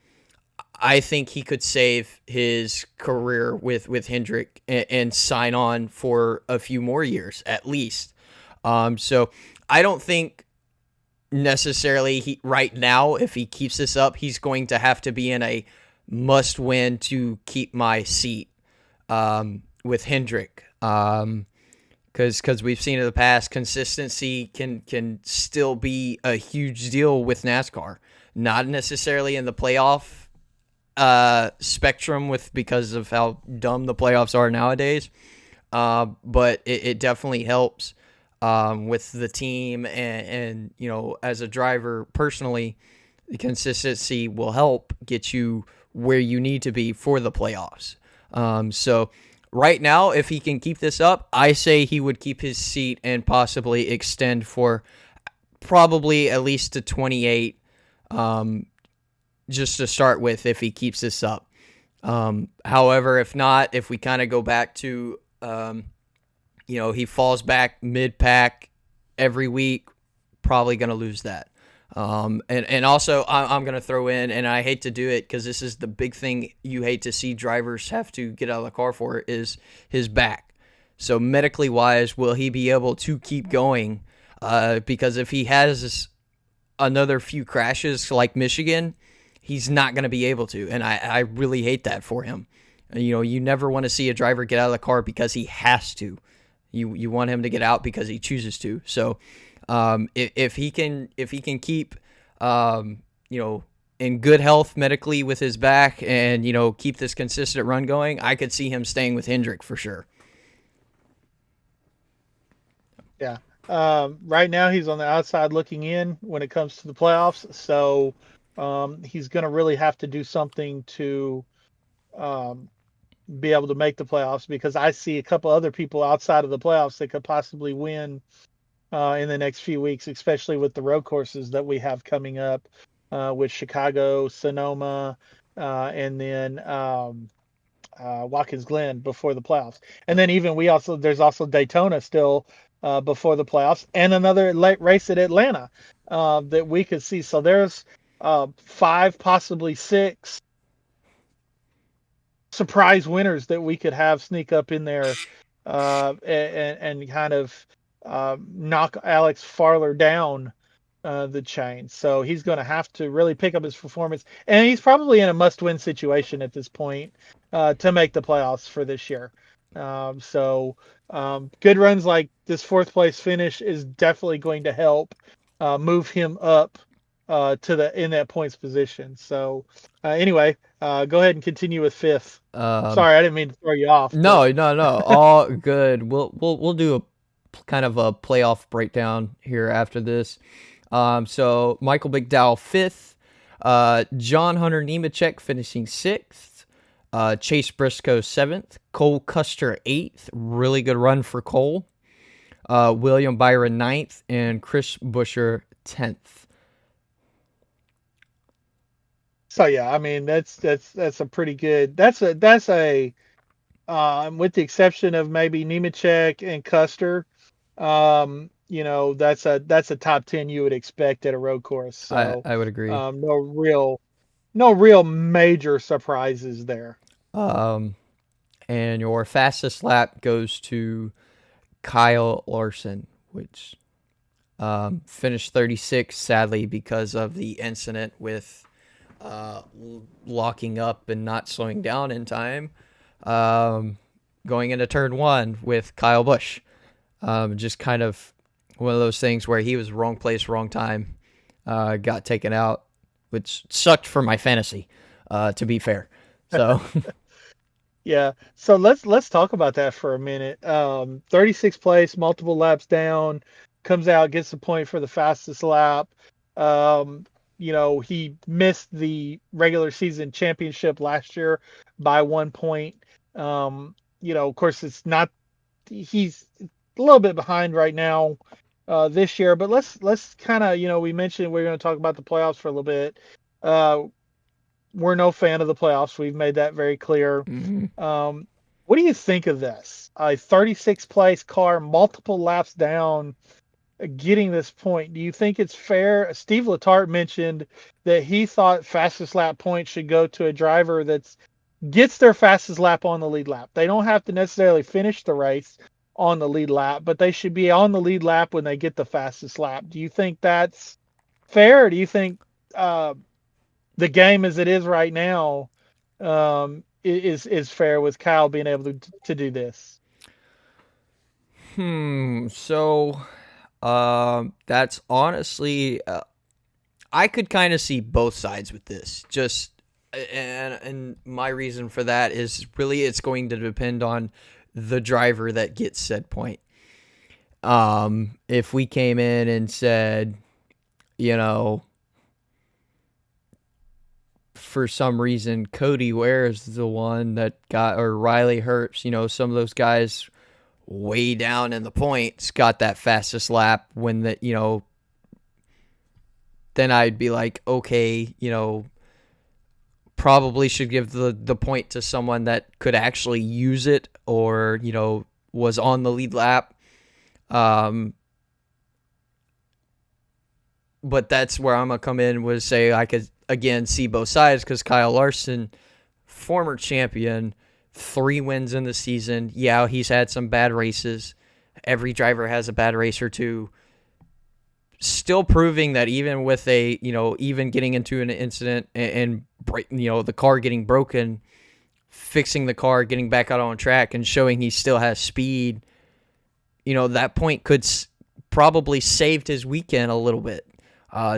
I think he could save his career with Hendrick and sign on for a few more years at least. So I don't think necessarily right now, if he keeps this up, he's going to have to be in a must win to keep my seat with Hendrick. Because we've seen in the past, consistency can still be a huge deal with NASCAR. Not necessarily in the playoff spectrum because of how dumb the playoffs are nowadays, but it definitely helps with the team and as a driver personally, the consistency will help get you where you need to be for the playoffs. So right now, if he can keep this up, I say he would keep his seat and possibly extend for probably at least to 28, just to start with, if he keeps this up. However, if not, if we kind of go back to, he falls back mid-pack every week, probably going to lose that. And also, I'm going to throw in, and I hate to do it because this is the big thing you hate to see drivers have to get out of the car for, is his back. So medically wise, will he be able to keep going? Because if he has another few crashes like Michigan, he's not going to be able to. And I really hate that for him. You never want to see a driver get out of the car because he has to. You want him to get out because he chooses to. So if he can keep in good health medically with his back and keep this consistent run going, I could see him staying with Hendrick for sure. Yeah. Right now he's on the outside looking in when it comes to the playoffs. So he's going to really have to do something to um, be able to make the playoffs, because I see a couple other people outside of the playoffs that could possibly win in the next few weeks, especially with the road courses that we have coming up with Chicago, Sonoma, and then Watkins Glen before the playoffs. And then even there's also Daytona still before the playoffs, and another late race at Atlanta that we could see. So there's 5, possibly 6 surprise winners that we could have sneak up in there and kind of knock Alex farther down the chain. So he's going to have to really pick up his performance, and he's probably in a must-win situation at this point to make the playoffs for this year. Good runs like this 4th place finish is definitely going to help move him up in that points position. So anyway, go ahead and continue with 5th. Sorry, I didn't mean to throw you off. No, no, no, all good. We'll do a kind of a playoff breakdown here after this. So Michael McDowell 5th, John Hunter Nemechek finishing 6th, Chase Briscoe 7th, Cole Custer 8th, really good run for Cole, William Byron 9th, and Chris Buescher 10th. So yeah, I mean that's a pretty good. That's a with the exception of maybe Nemechek and Custer, that's a top 10 you would expect at a road course. So I would agree. No real major surprises there. And your fastest lap goes to Kyle Larson, which finished 36, sadly, because of the incident with locking up and not slowing down in time. Going into turn 1 with Kyle Busch. Just kind of one of those things where he was wrong place, wrong time, got taken out, which sucked for my fantasy, to be fair. So yeah. So let's talk about that for a minute. 36th place, multiple laps down, comes out, gets the point for the fastest lap. He missed the regular season championship last year by 1 point. Of course he's a little bit behind right now this year, but let's kind of, we mentioned we're going to talk about the playoffs for a little bit. We're no fan of the playoffs. We've made that very clear. mm-hmm. What do you think of this? A 36th place car, multiple laps down, getting this point. Do you think it's fair? Steve Letarte mentioned that he thought fastest lap points should go to a driver that gets their fastest lap on the lead lap. They don't have to necessarily finish the race on the lead lap, but they should be on the lead lap when they get the fastest lap. Do you think that's fair? Or do you think the game as it is right now is fair with Kyle being able to do this? So that's honestly, I could kind of see both sides with this. And my reason for that is really it's going to depend on the driver that gets said point. If we came in and said, for some reason Cody Ware is the one that got, or Riley Herbst, some of those guys way down in the points got that fastest lap when then I'd be like, okay, probably should give the point to someone that could actually use it, or, was on the lead lap. But that's where I'm going to come in, was say I could, again, see both sides, because Kyle Larson, former champion, 3 wins in the season. Yeah, he's had some bad races. Every driver has a bad race or two. Still proving that even with even getting into an incident and the car getting broken, fixing the car, getting back out on track, and showing he still has speed, that point could probably saved his weekend a little bit,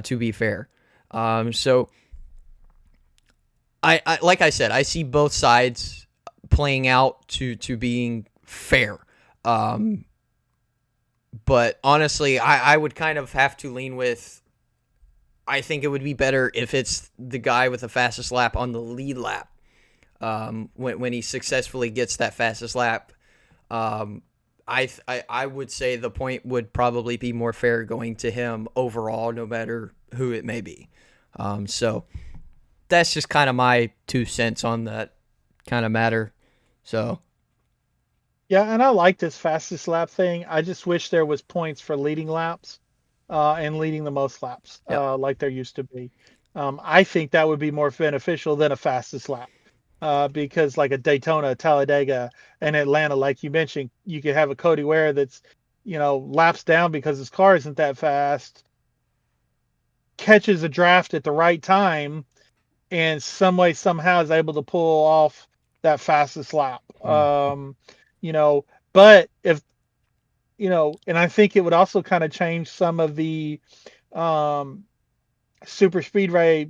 to be fair. So I like I said, I see both sides playing out to being fair. But honestly, I would kind of have to lean with, I think it would be better if it's the guy with the fastest lap on the lead lap. When he successfully gets that fastest lap, I would say the point would probably be more fair going to him overall, no matter who it may be. So that's just kind of my 2 cents on that kind of matter. So Yeah, and I like this fastest lap thing. I just wish there was points for leading laps and leading the most laps, yep, like there used to be. I think that would be more beneficial than a fastest lap. Because like a Daytona, Talladega, and Atlanta, like you mentioned, you could have a Cody Ware that's, laps down because his car isn't that fast, catches a draft at the right time, and some way somehow is able to pull off that fastest lap. You know, but if and I think it would also kind of change some of the um, super speedway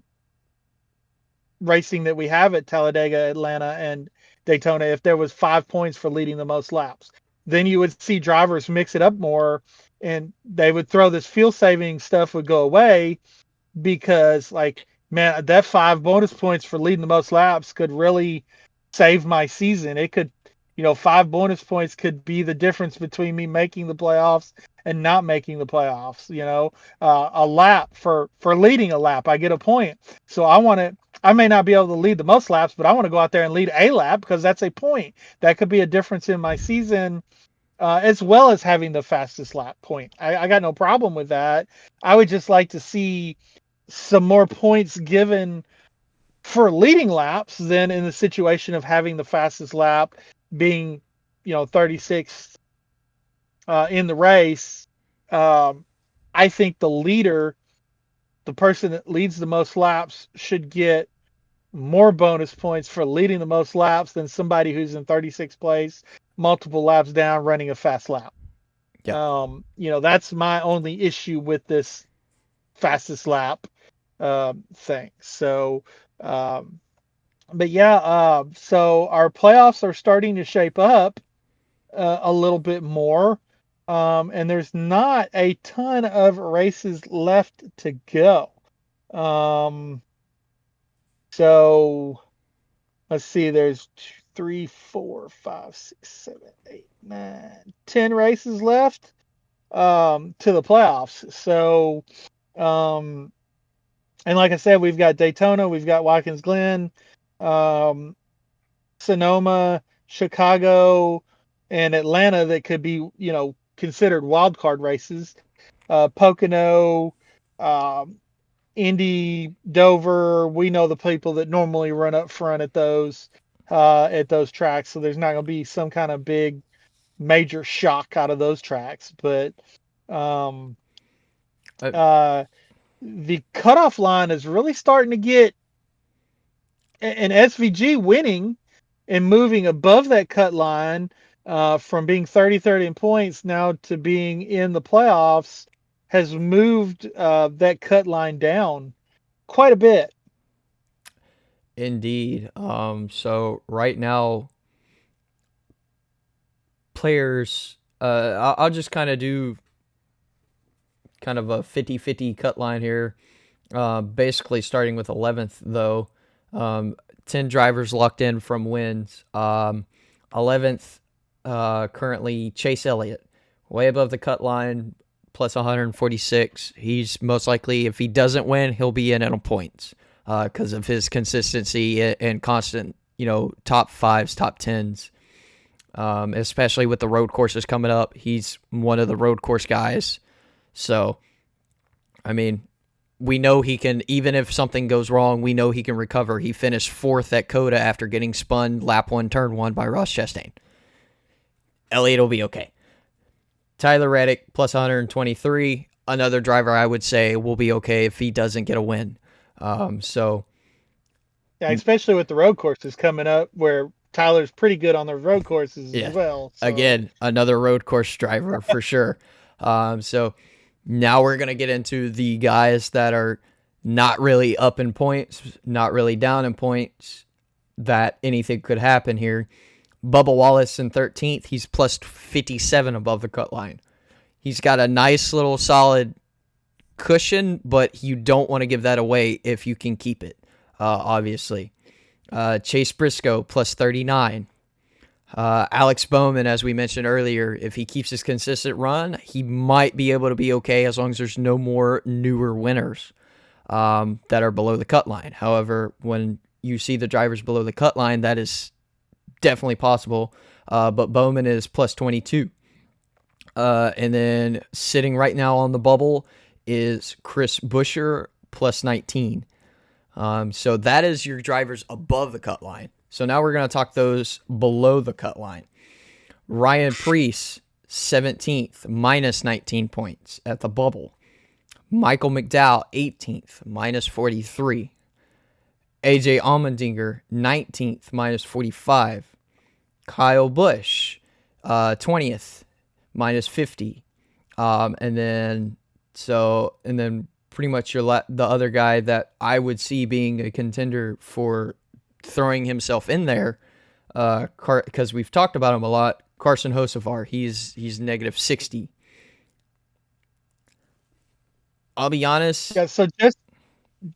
racing that we have at Talladega, Atlanta, and Daytona. If there was 5 points for leading the most laps, then you would see drivers mix it up more, and they would throw this fuel saving stuff would go away because, like, man, that 5 bonus points for leading the most laps could really save my season. It could, 5 bonus points could be the difference between me making the playoffs and not making the playoffs. A lap for leading a lap, I get a point. So I may not be able to lead the most laps, but I want to go out there and lead a lap because that's a point. That could be a difference in my season, as well as having the fastest lap point. I got no problem with that. I would just like to see some more points given for leading laps than in the situation of having the fastest lap being, 36th in the race. I think the person that leads the most laps, should get more bonus points for leading the most laps than somebody who's in 36th place, multiple laps down, running a fast lap. yep. That's my only issue with this fastest lap thing. So, but yeah, so our playoffs are starting to shape up a little bit more. And there's not a ton of races left to go. Um, so let's see, there's 3, 4, 5, 6, 7, 8, 9, 10 races left to the playoffs. So, um, and like I said, we've got Daytona, we've got Watkins Glen, um, Sonoma, Chicago, and Atlanta that could be, considered wild card races. Pocono, um, Indy, Dover. We know the people that normally run up front at those tracks, so there's not going to be some kind of big major shock out of those tracks. But um, Uh, uh, the cutoff line is really starting to get an SVG winning and moving above that cut line, from being 30-30 in points now to being in the playoffs, has moved that cut line down quite a bit. Indeed. So right now, players, I'll just kind of do kind of a 50-50 cut line here. Basically starting with 11th though. 10 drivers locked in from wins. 11th, currently Chase Elliott, way above the cut line, plus 146. He's most likely, if he doesn't win, he'll be in on points because of his consistency and constant, top fives, top tens. Especially with the road courses coming up, he's one of the road course guys. So, I mean, we know he can, even if something goes wrong, we know he can recover. He finished 4th at Coda after getting spun lap 1, turn 1 by Ross Chastain. Elliott will be okay. Tyler Reddick, plus 123. Another driver I would say will be okay if he doesn't get a win. Yeah, especially with the road courses coming up, where Tyler's pretty good on the road courses yeah, as well. So. again, another road course driver for sure. So now we're going to get into the guys that are not really up in points, not really down in points, that anything could happen here. Bubba Wallace in 13th. He's plus 57 above the cut line. He's got a nice little solid cushion, but you don't want to give that away if you can keep it, obviously. Chase Briscoe plus 39. Alex Bowman, as we mentioned earlier, if he keeps his consistent run, he might be able to be okay as long as there's no more newer winners that are below the cut line. However, when you see the drivers below the cut line, that is definitely possible. But Bowman is plus 22. And then sitting right now on the bubble is Chris Buescher plus 19. So that is your drivers above the cut line. So now we're going to talk those below the cut line. Ryan Preece, 17th, minus 19 points at the bubble. Michael McDowell, 18th, minus 43. AJ Allmendinger, 19th, minus 45. Kyle Busch, 20th, minus 50. And then pretty much the other guy that I would see being a contender for throwing himself in there, because we've talked about him a lot, Carson Hocevar. He's negative 60. I'll be honest. Yeah, so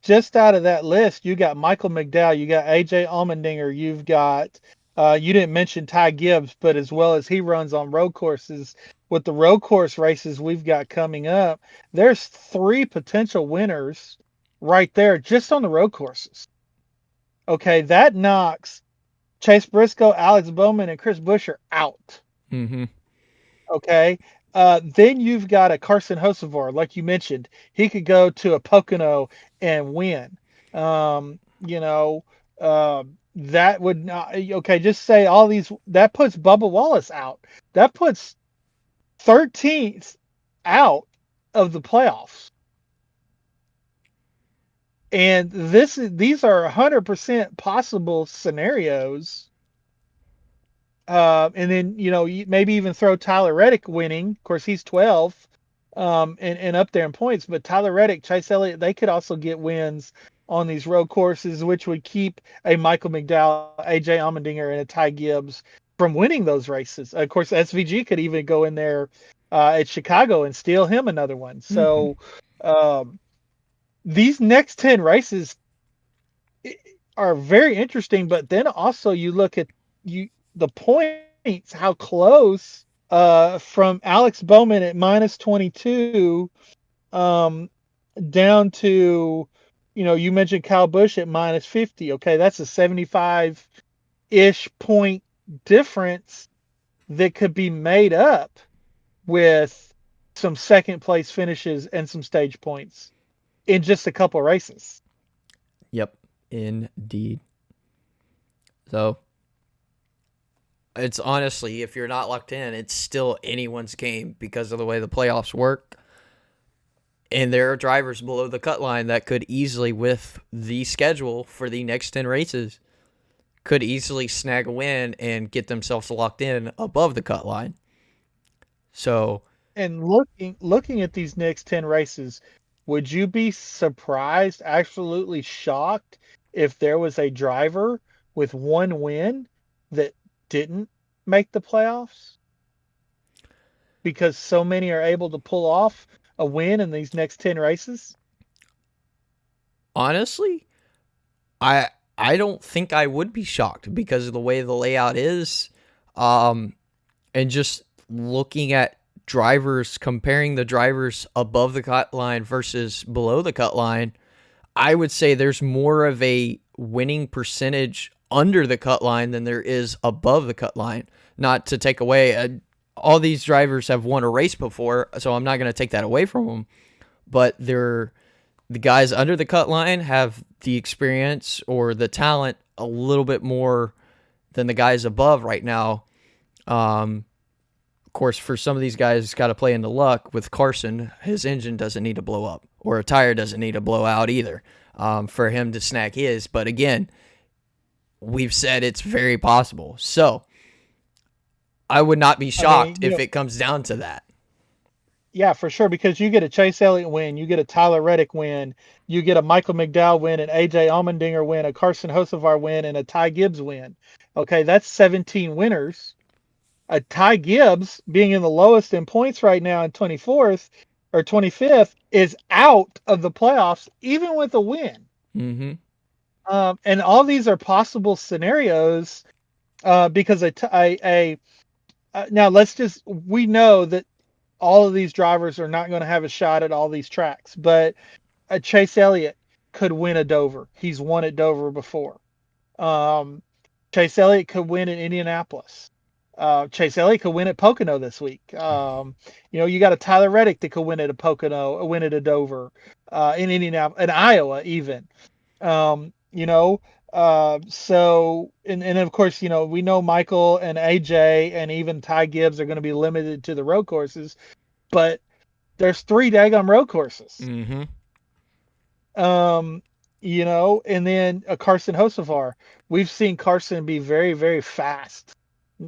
just out of that list, you got Michael McDowell, you got AJ Allmendinger, you've got you didn't mention Ty Gibbs, but as well as he runs on road courses, with the road course races we've got coming up, there's 3 potential winners right there just on the road courses. Okay, that knocks Chase Briscoe, Alex Bowman, and Chris Buescher out. Mm-hmm. Okay. Then you've got a Carson Hocevar, like you mentioned. He could go to a Pocono and win. That would not, okay, just say all these, that puts Bubba Wallace out. That puts 13th out of the playoffs. And these are 100% possible scenarios. And then, maybe even throw Tyler Reddick winning. Of course, he's 12 and up there in points. But Tyler Reddick, Chase Elliott, they could also get wins on these road courses, which would keep a Michael McDowell, AJ Allmendinger, and a Ty Gibbs from winning those races. Of course, SVG could even go in there at Chicago and steal him another one. So these next 10 races are very interesting. But then also you look at the points, how close from Alex Bowman at minus 22 down to, you mentioned Kyle Busch at minus 50. Okay, that's a 75-ish point difference that could be made up with some second place finishes and some stage points in just a couple races. Yep, indeed. So it's honestly, if you're not locked in, it's still anyone's game because of the way the playoffs work. And there are drivers below the cut line that could easily, with the schedule for the next 10 races, could easily snag a win and get themselves locked in above the cut line. So, and looking at these next 10 races, would you be surprised, absolutely shocked, if there was a driver with one win that didn't make the playoffs? Because so many are able to pull off a win in these next 10 races? Honestly, I don't think I would be shocked because of the way the layout is. And just looking at drivers, comparing the drivers above the cut line versus below the cut line, I would say there's more of a winning percentage under the cut line than there is above the cut line. Not to take away, all these drivers have won a race before, so I'm not going to take that away from them. But the guys under the cut line have the experience or the talent a little bit more than the guys above right now. Of course, for some of these guys, it's got to play into luck. With Carson, his engine doesn't need to blow up, or a tire doesn't need to blow out either for him to snag his. But again, we've said it's very possible. So I would not be shocked if it comes down to that. Yeah, for sure, because you get a Chase Elliott win, you get a Tyler Reddick win, you get a Michael McDowell win, an AJ Allmendinger win, a Carson Hocevar win, and a Ty Gibbs win. Okay, that's 17 winners Ty Gibbs being in the lowest in points right now in 24th or 25th is out of the playoffs, even with a win. Mm-hmm. And all these are possible scenarios because now we know that all of these drivers are not going to have a shot at all these tracks, but Chase Elliott could win a Dover. He's won at Dover before. Chase Elliott could win in Indianapolis. Chase Elliott could win at Pocono this week. You got a Tyler Reddick that could win at a Pocono, win at a Dover, in Indianapolis, in Iowa even. So and of course, we know Michael and AJ and even Ty Gibbs are going to be limited to the road courses, but there's 3 daggum road courses. Mm-hmm. And then Carson Hocevar. We've seen Carson be very, very fast.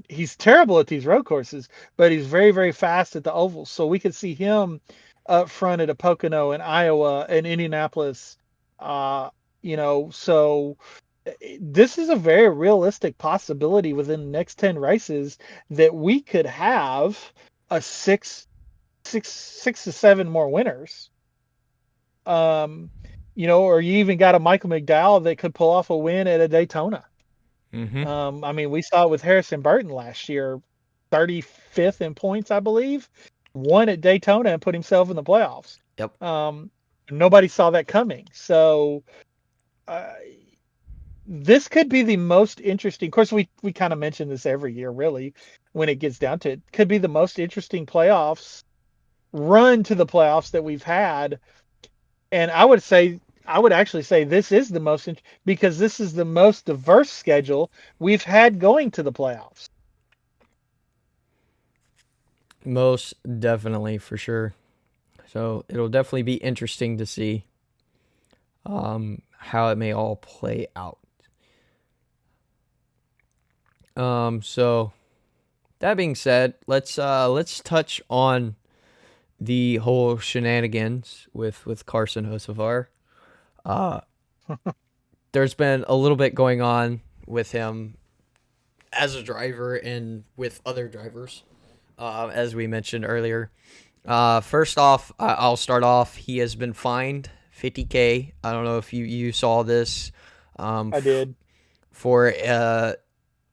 He's terrible at these road courses, but he's very, very fast at the ovals. So we could see him up front at a Pocono in Iowa and Indianapolis. So this is a very realistic possibility within the next 10 races that we could have a six to 7 more winners. Or you even got a Michael McDowell that could pull off a win at a Daytona. Mm-hmm. We saw it with Harrison Burton last year, 35th in points, I believe, won at Daytona and put himself in the playoffs. Yep. Nobody saw that coming. So this could be the most interesting. Of course, we kind of mention this every year, really, when it gets down to it. Could be the most interesting playoffs run to the playoffs that we've had. And I would actually say this is the most, because this is the most diverse schedule we've had going to the playoffs. Most definitely, for sure. So it'll definitely be interesting to see how it may all play out. So that being said, let's touch on the whole shenanigans with Carson Hocevar. There's been a little bit going on with him as a driver and with other drivers, as we mentioned earlier. First off, I'll start off. He has been fined $50K. I don't know if you saw this. I did. For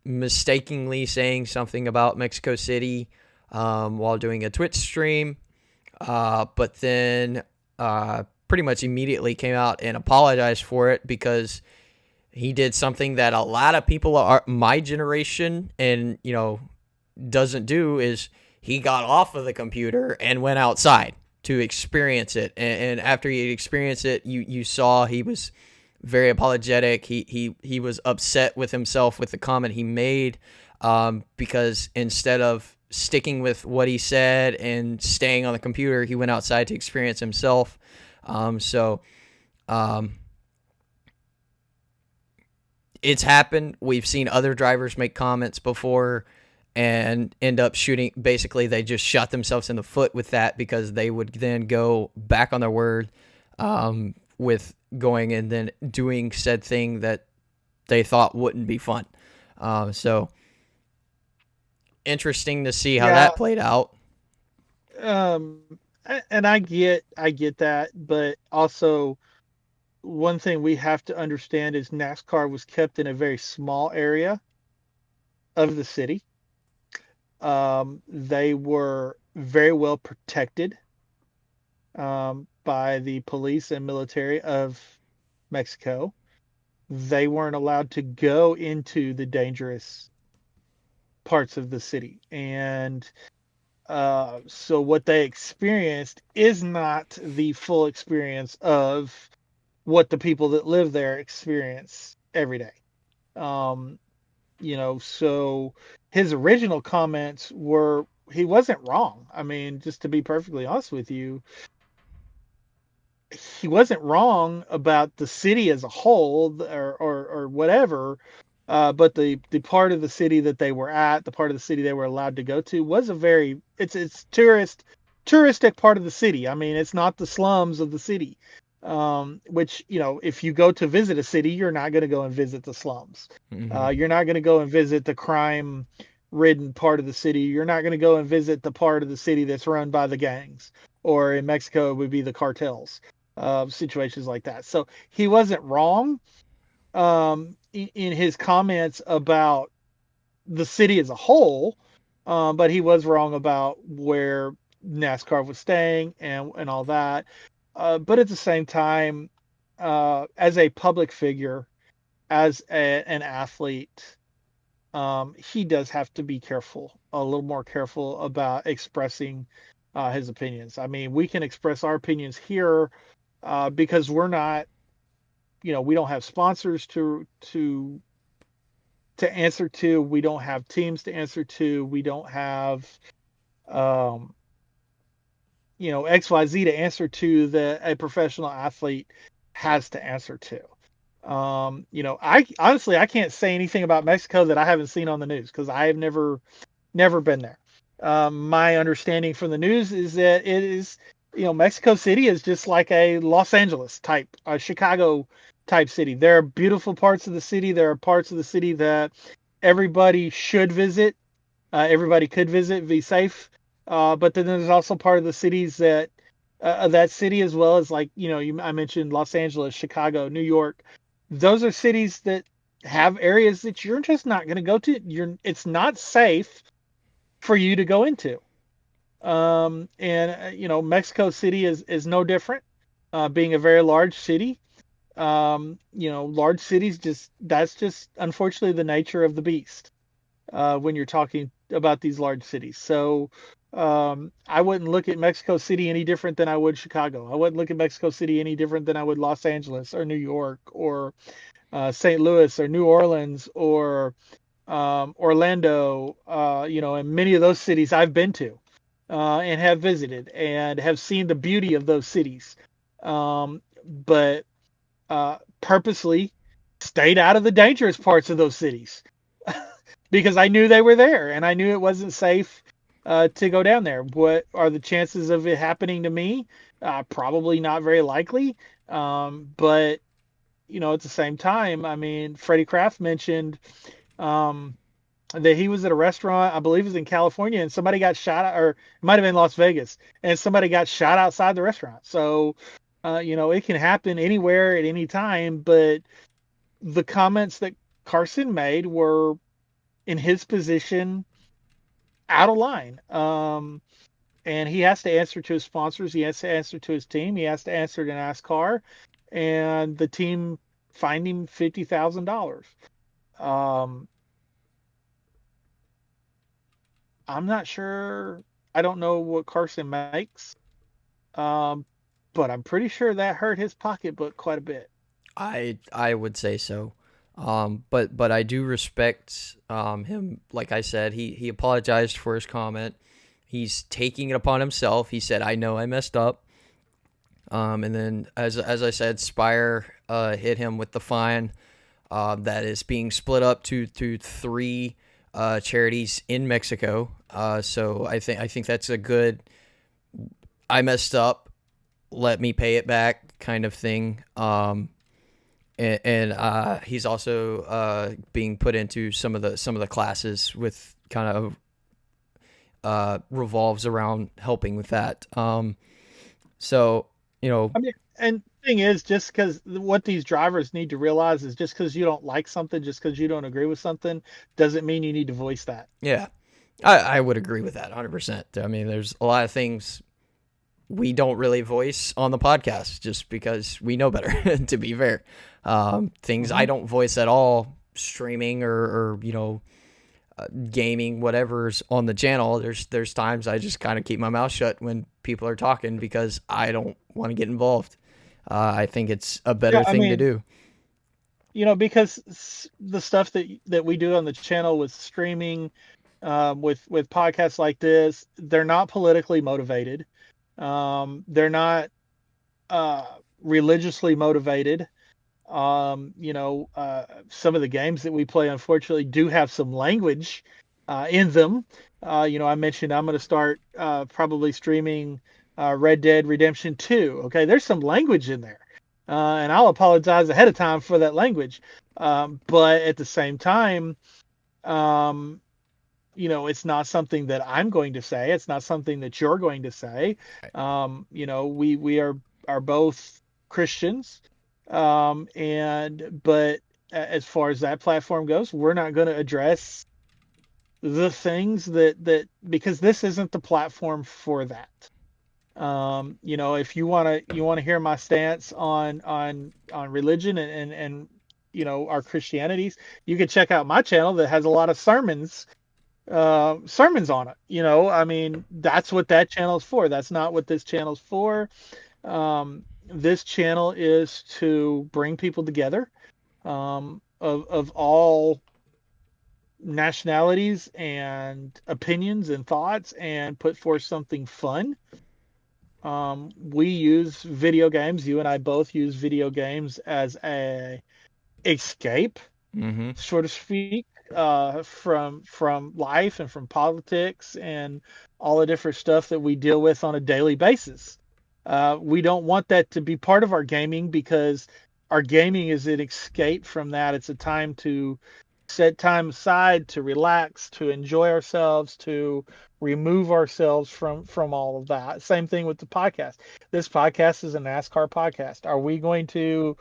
mistakenly saying something about Mexico City while doing a Twitch stream. But then pretty much immediately came out and apologized for it, because he did something that a lot of people are my generation and doesn't do, is he got off of the computer and went outside to experience it. And after he experienced it, you saw he was very apologetic. He was upset with himself with the comment he made, because instead of sticking with what he said and staying on the computer, he went outside to experience himself. It's happened. We've seen other drivers make comments before and end up shooting. Basically, they just shot themselves in the foot with that, because they would then go back on their word with going and then doing said thing that they thought wouldn't be fun. So interesting to see how that played out. And I get that, but also one thing we have to understand is NASCAR was kept in a very small area of the city. They were very well protected by the police and military of Mexico. They weren't allowed to go into the dangerous parts of the city. And so what they experienced is not the full experience of what the people that live there experience every day. So his original comments were, he wasn't wrong. I mean, just to be perfectly honest with you, he wasn't wrong about the city as a whole or whatever. But the part of the city that they were at, the part of the city they were allowed to go to, was it's touristic part of the city. I mean, it's not the slums of the city. Which, if you go to visit a city, you're not going to go and visit the slums. Mm-hmm. You're not going to go and visit the crime ridden part of the city. You're not going to go and visit the part of the city that's run by the gangs, or in Mexico it would be the cartels, situations like that. So he wasn't wrong in his comments about the city as a whole, but he was wrong about where NASCAR was staying and all that. But at the same time, as a public figure, an athlete, he does have to be careful, a little more careful about expressing his opinions. I mean, we can express our opinions here because we're not, we don't have sponsors to answer to. We don't have teams to answer to. We don't have, um, XYZ to answer to that a professional athlete has to answer to. I honestly I can't say anything about Mexico that I haven't seen on the news because I have never been there. My understanding from the news is that it is, Mexico City is just like a Los Angeles type, a Chicago type city. There are beautiful parts of the city. There are parts of the city that everybody should visit. Everybody could visit, be safe. But then there's also part of the cities that city, as well as, like, I mentioned Los Angeles, Chicago, New York. Those are cities that have areas that you're just not going to go to. It's not safe for you to go into. Mexico City is no different, being a very large city. Large cities, that's just unfortunately the nature of the beast when you're talking about these large cities. So I wouldn't look at Mexico City any different than I would Chicago. I wouldn't look at Mexico City any different than I would Los Angeles or New York or St. Louis or New Orleans or Orlando. And many of those cities I've been to and have visited and have seen the beauty of those cities. But purposely stayed out of the dangerous parts of those cities because I knew they were there and I knew it wasn't safe to go down there. What are the chances of it happening to me? Probably not very likely. But at the same time, I mean, Freddie Kraft mentioned that he was at a restaurant, I believe it was in California, and somebody got shot, or it might have been Las Vegas, and somebody got shot outside the restaurant. So, it can happen anywhere at any time. But the comments that Carson made were, in his position, out of line. And he has to answer to his sponsors. He has to answer to his team. He has to answer to NASCAR, and the team fined him $50,000. I'm not sure. I don't know what Carson makes, um, but I'm pretty sure that hurt his pocketbook quite a bit. I would say so. But I do respect him. Like I said, he apologized for his comment. He's taking it upon himself. He said, "I know I messed up." And then, as I said, Spire hit him with the fine that is being split up to three charities in Mexico. So I think that's a good, I messed up, let me pay it back kind of thing. And he's also being put into some of the classes with kind of revolves around helping with that. So I mean, and the thing is, just because what these drivers need to realize is, just because you don't like something, just because you don't agree with something, doesn't mean you need to voice that. yeah, I would agree with that 100%. I mean, there's a lot of things we don't really voice on the podcast just because we know better, to be fair. Things I don't voice at all, streaming or gaming, whatever's on the channel. There's times I just kind of keep my mouth shut when people are talking because I don't want to get involved. I think it's a better thing to do. Because the stuff that we do on the channel with streaming, with podcasts like this, they're not politically motivated. They're not religiously motivated. Some of the games that we play, unfortunately, do have some language in them. I mentioned I'm going to start probably streaming Red Dead Redemption 2. Okay, there's some language in there. And I'll apologize ahead of time for that language. But at the same time, um, it's not something that I'm going to say. It's not something that you're going to say. We are both Christians, but as far as that platform goes, we're not going to address the things that because this isn't the platform for that. If you want to hear my stance on religion and our Christianities, you can check out my channel that has a lot of sermons on it. I mean, that's what that channel is for. That's not what this channel's for. This channel is to bring people together, of all nationalities and opinions and thoughts, and put forth something fun. We use video games. You and I both use video games as a escape, so to speak, from life and from politics and all the different stuff that we deal with on a daily basis. We don't want that to be part of our gaming, because our gaming is an escape from that. It's a time to set time aside to relax, to enjoy ourselves, to remove ourselves from all of that. Same thing with the podcast. This podcast is a NASCAR podcast. Are we going to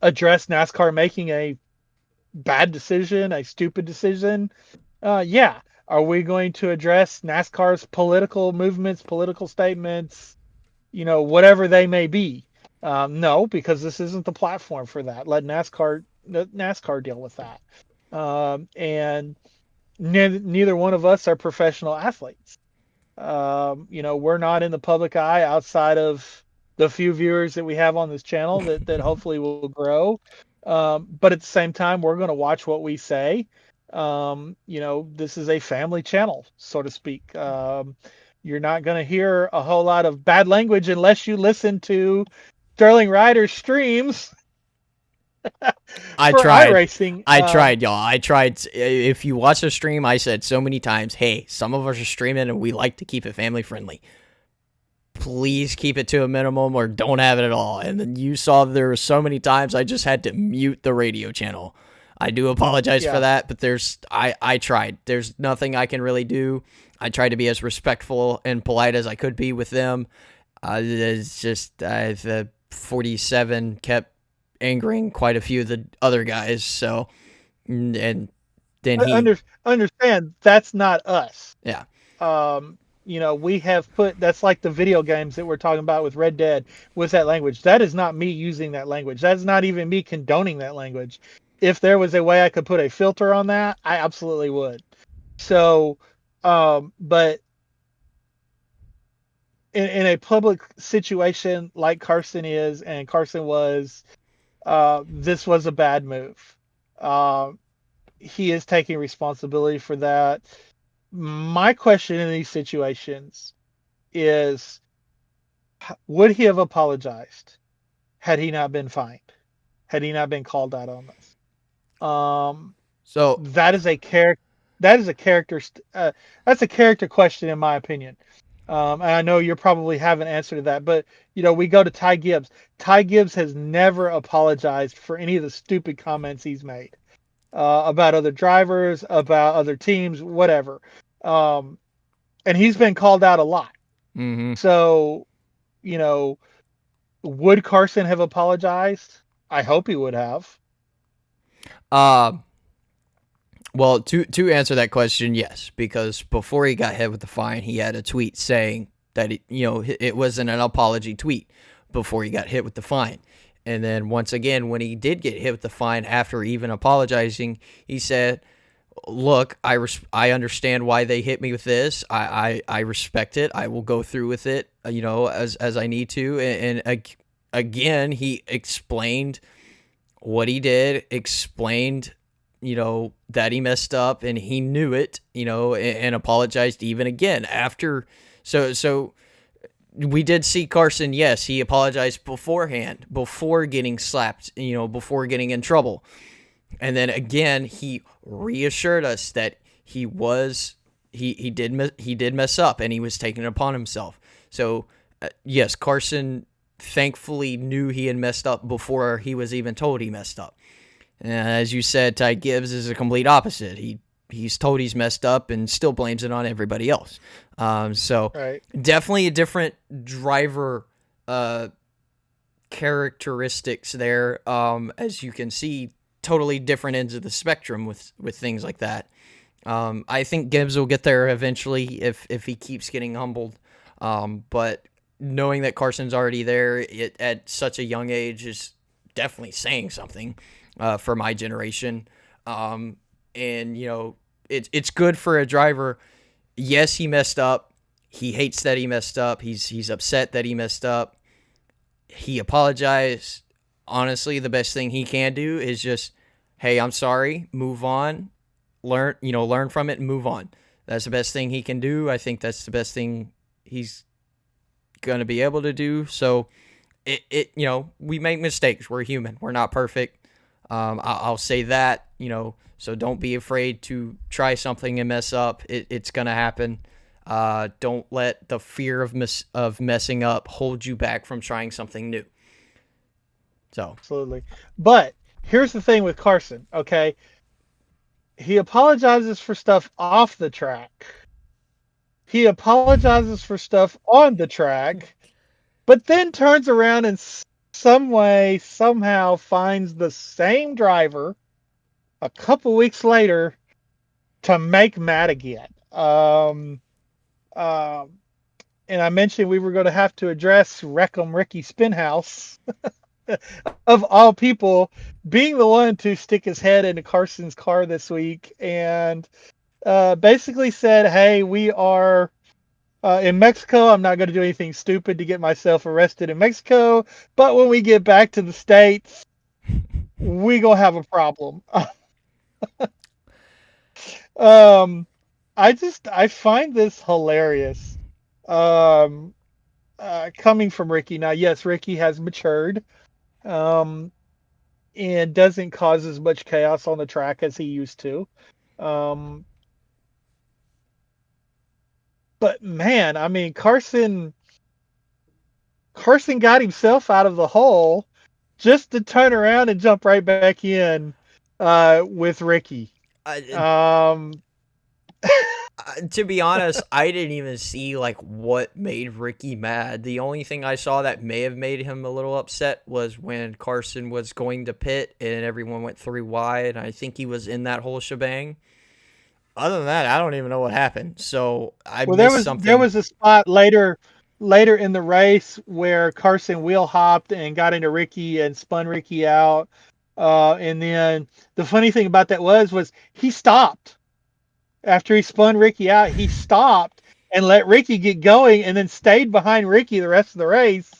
address NASCAR making a bad decision, a stupid decision? Yeah. Are we going to address NASCAR's political movements, political statements, whatever they may be? No, because this isn't the platform for that. Let NASCAR deal with that. And neither one of us are professional athletes. We're not in the public eye outside of the few viewers that we have on this channel that hopefully will grow. But at the same time, we're going to watch what we say. This is a family channel, so to speak. You're not going to hear a whole lot of bad language unless you listen to SterlingRider streams. I for tried. iRacing. I tried, y'all. I tried. If you watch the stream, I said so many times, hey, some of us are streaming and we like to keep it family friendly. Please keep it to a minimum or don't have it at all. And then you saw there were so many times I just had to mute the radio channel. I do apologize for that, but I tried. There's nothing I can really do. I tried to be as respectful and polite as I could be with them. It's just the 47 kept angering quite a few of the other guys. So, and then he understand that's not us. Yeah. We have put, that's like the video games that we're talking about with Red Dead with that language. That is not me using that language. That's not even me condoning that language. If there was a way I could put a filter on that, I absolutely would. So, but in a public situation like Carson is, and Carson was, this was a bad move. He is taking responsibility for that. My question in these situations is, would he have apologized had he not been fined? Had he not been called out on this? So that is a character. That's a character question, in my opinion. And I know you probably have an answer to that, but we go to Ty Gibbs. Ty Gibbs has never apologized for any of the stupid comments he's made about other drivers, about other teams, whatever. And he's been called out a lot. So, would Carson have apologized? I hope he would have. Well, to answer that question, yes, because before he got hit with the fine, he had a tweet saying that it wasn't an apology tweet before he got hit with the fine. And then once again, when he did get hit with the fine after even apologizing, he said, look, I understand why they hit me with this. I respect it. I will go through with it, as I need to. And again, he explained what he did, explained that he messed up and he knew it, and apologized even again after. So we did see Carson. Yes, he apologized beforehand, before getting slapped, before getting in trouble. And then again, he reassured us that he did mess up and he was taking it upon himself. So yes, Carson thankfully knew he had messed up before he was even told he messed up. As you said, Ty Gibbs is a complete opposite. He he's told he's messed up and still blames it on everybody else. So Right. definitely a different driver characteristics there. As you can see, totally different ends of the spectrum with things like that. I think Gibbs will get there eventually if he keeps getting humbled. But knowing that Carson's already there at such a young age is definitely saying something for my generation. And it's good for a driver. Yes, he messed up. He hates that he messed up. He's upset that he messed up. He apologized. Honestly, the best thing he can do is just, hey, I'm sorry, move on, learn from it and move on. That's the best thing he can do. I think that's the best thing he's going to be able to do. So we make mistakes. We're human. We're not perfect. I'll say that, so don't be afraid to try something and mess up. It's going to happen. Don't let the fear of messing up hold you back from trying something new. So Absolutely. But here's the thing with Carson, okay? He apologizes for stuff off the track. He apologizes for stuff on the track, but then turns around and some way, somehow finds the same driver a couple weeks later to make mad again. And I mentioned we were going to have to address Wreck'em Ricky Spinhouse, of all people, being the one to stick his head into Carson's car this week and basically said, hey, we are in Mexico. I'm not going to do anything stupid to get myself arrested in Mexico. But when we get back to the States, we going to have a problem. I find this hilarious. Coming from Ricky. Now, yes, Ricky has matured. And doesn't cause as much chaos on the track as he used to. But man, I mean, Carson got himself out of the hole just to turn around and jump right back in with Ricky. To be honest, I didn't even see what made Ricky mad. The only thing I saw that may have made him a little upset was when Carson was going to pit and everyone went 3 wide. I think he was in that whole shebang. Other than that, I don't even know what happened. So missed something. There was a spot later in the race where Carson wheel hopped and got into Ricky and spun Ricky out. And then the funny thing about that was he stopped. After he spun Ricky out, he stopped and let Ricky get going and then stayed behind Ricky the rest of the race.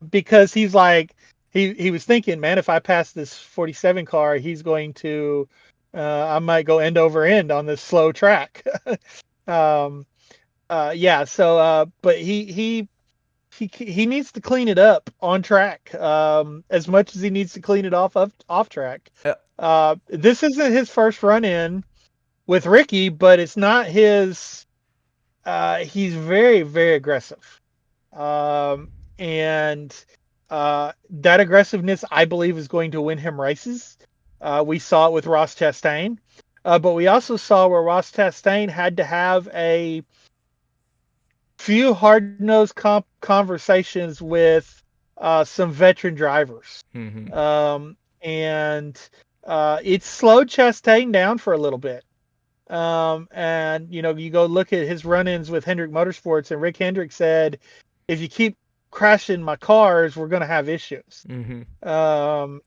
Because he's like, he was thinking, man, if I pass this 47 car, he's going to, I might go end over end on this slow track. But he needs to clean it up on track as much as he needs to clean it off track. This isn't his first run in with Ricky, but it's not his. He's very, very aggressive, and that aggressiveness, I believe, is going to win him races. We saw it with Ross Chastain, but we also saw where Ross Chastain had to have a few hard-nosed conversations with some veteran drivers. Mm-hmm. And it slowed Chastain down for a little bit. And you go look at his run-ins with Hendrick Motorsports, and Rick Hendrick said, if you keep crashing my cars, we're going to have issues. Mm-hmm.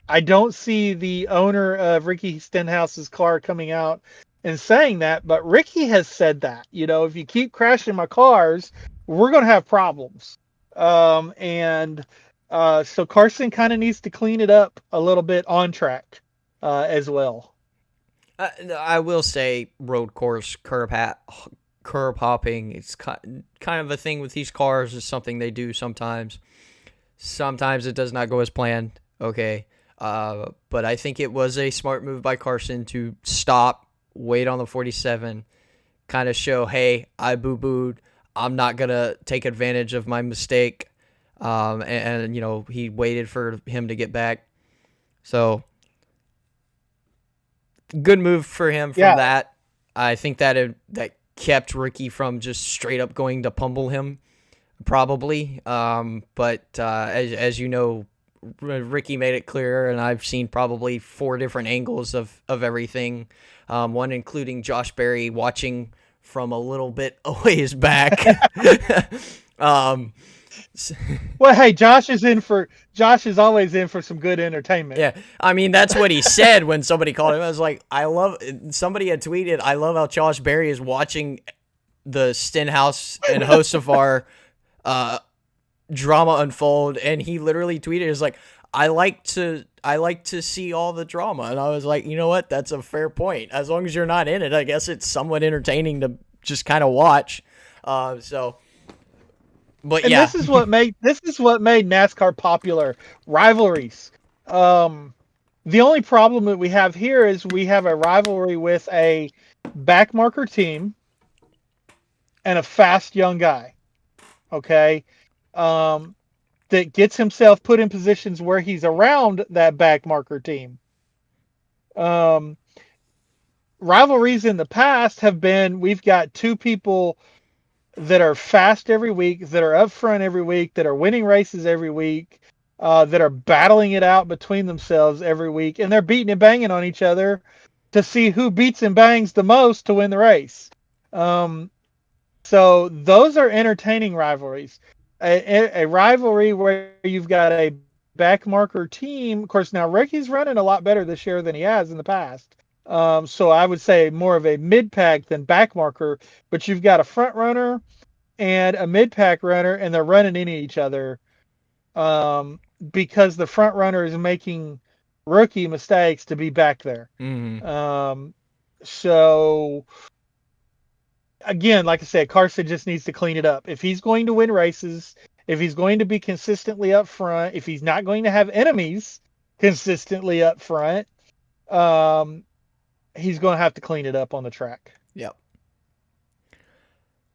I don't see the owner of Ricky Stenhouse's car coming out and saying that, but Ricky has said that, if you keep crashing my cars, we're going to have problems. So Carson kind of needs to clean it up a little bit on track as well. I will say road course curb hopping, it's kind of a thing with these cars. Is something they do sometimes. Sometimes it does not go as planned. Okay. But I think it was a smart move by Carson to stop, wait on the 47, kind of show, hey, I boo-booed. I'm not going to take advantage of my mistake. And he waited for him to get back. So good move for him from Yeah. that. I think that kept Ricky from just straight up going to pummel him, probably. But as you know, Ricky made it clear, and I've seen probably 4 different angles of everything. One including Josh Berry watching from a little bit a ways back. Well, hey, Josh is always in for some good entertainment. Yeah, I mean that's what he said when somebody called him. I was like, somebody had tweeted, I love how Josh Berry is watching the Stenhouse and Hocevar drama unfold, and he literally tweeted, is like, I like to see all the drama. And I was like, you know what? That's a fair point. As long as you're not in it, I guess it's somewhat entertaining to just kind of watch. But and yeah, this is what made NASCAR popular. Rivalries. The only problem that we have here is we have a rivalry with a backmarker team and a fast young guy. Okay. That gets himself put in positions where he's around that backmarker team. Rivalries in the past have been, we've got 2 people that are fast every week, that are up front every week, that are winning races every week, that are battling it out between themselves every week, and they're beating and banging on each other to see who beats and bangs the most to win the race. So those are entertaining rivalries. A rivalry where you've got a backmarker team. Of course, now Ricky's running a lot better this year than he has in the past. So I would say more of a mid-pack than backmarker, but you've got a front runner and a mid-pack runner, and they're running into each other because the front runner is making rookie mistakes to be back there. mm-hmm. So again, like I said, Carson just needs to clean it up. If he's going to win races, if he's going to be consistently up front, if he's not going to have enemies consistently up front, he's going to have to clean it up on the track. Yep.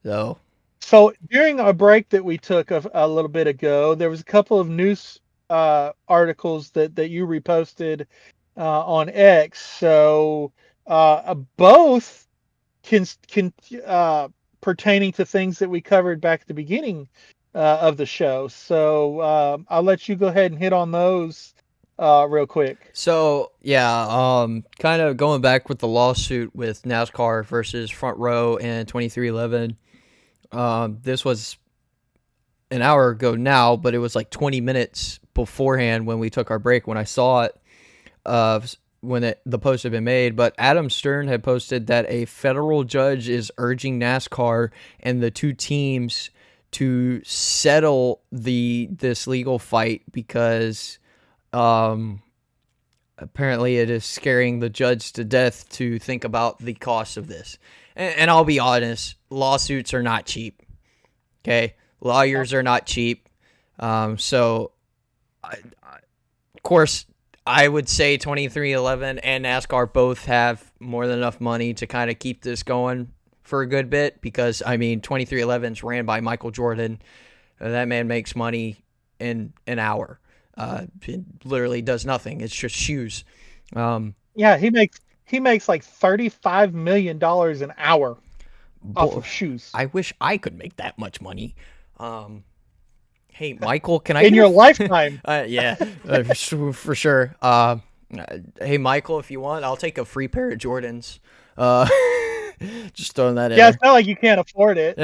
So during a break that we took a little bit ago, there was a couple of news articles that you reposted on X. So both can pertaining to things that we covered back at the beginning of the show. So I'll let you go ahead and hit on those real quick. So yeah, kind of going back with the lawsuit with NASCAR versus Front Row and 2311. This was an hour ago now, but it was like 20 minutes beforehand when we took our break when I saw it. When the post had been made, but Adam Stern had posted that a federal judge is urging NASCAR and the 2 teams to settle this legal fight because apparently it is scaring the judge to death to think about the cost of this. And I'll be honest, lawsuits are not cheap. Okay, lawyers are not cheap. So, of course, I would say 2311 and NASCAR both have more than enough money to kind of keep this going for a good bit because, I mean, 2311 is ran by Michael Jordan. That man makes money in an hour. It literally does nothing. It's just shoes. Yeah, he makes like $35 million an hour off of shoes. I wish I could make that much money. Hey, Michael, can I in your lifetime? Yeah, for sure. Hey, Michael, if you want, I'll take a free pair of Jordans. Just throwing that in. Yeah, it's not like you can't afford it.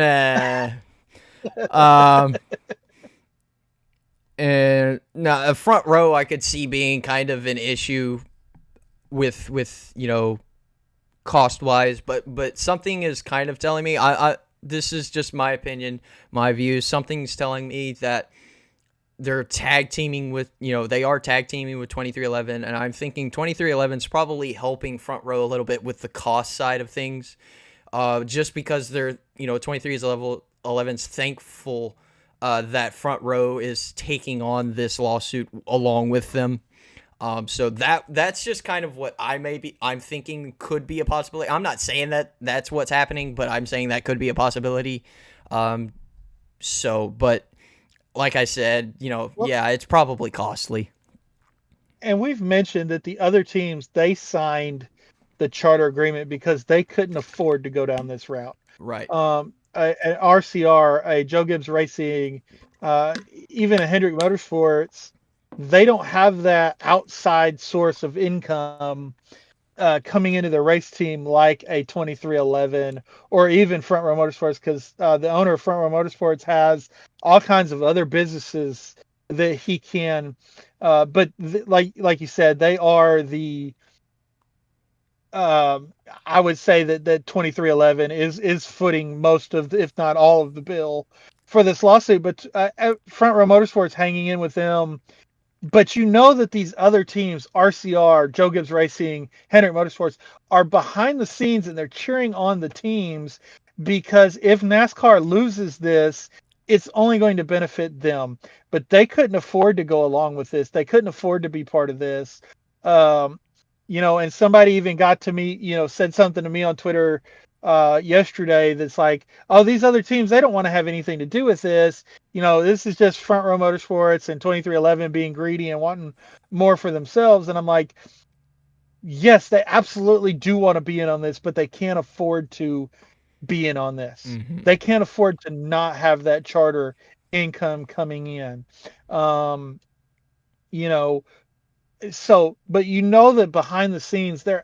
And now a Front Row I could see being kind of an issue with cost wise, but something is kind of telling me this is just my opinion, my view. Something's telling me that they're tag teaming with, they are tag teaming with 2311, and I'm thinking 2311 is probably helping Front Row a little bit with the cost side of things, just because they're, 2311's thankful that Front Row is taking on this lawsuit along with them. So that's just kind of what I'm thinking could be a possibility. I'm not saying that that's what's happening, but I'm saying that could be a possibility. But like I said, yeah, it's probably costly. And we've mentioned that the other teams, they signed the charter agreement because they couldn't afford to go down this route. Right. An RCR, a Joe Gibbs Racing, even a Hendrick Motorsports, they don't have that outside source of income coming into the race team like a 2311 or even Front Row Motorsports, because the owner of Front Row Motorsports has all kinds of other businesses that he can. Like you said, they are the I would say that 2311 is footing most of, if not all of the bill for this lawsuit. But Front Row Motorsports hanging in with them. But you know that these other teams, RCR, Joe Gibbs Racing, Hendrick Motorsports, are behind the scenes and they're cheering on the teams because if NASCAR loses this, it's only going to benefit them. But they couldn't afford to go along with this. They couldn't afford to be part of this. And somebody even got to me, said something to me on Twitter yesterday that's like, oh, these other teams, they don't want to have anything to do with this. This is just Front Row Motorsports and 2311 being greedy and wanting more for themselves. And I'm like, yes, they absolutely do want to be in on this, but they can't afford to be in on this. Mm-hmm. They can't afford to not have that charter income coming in. But that behind the scenes, they're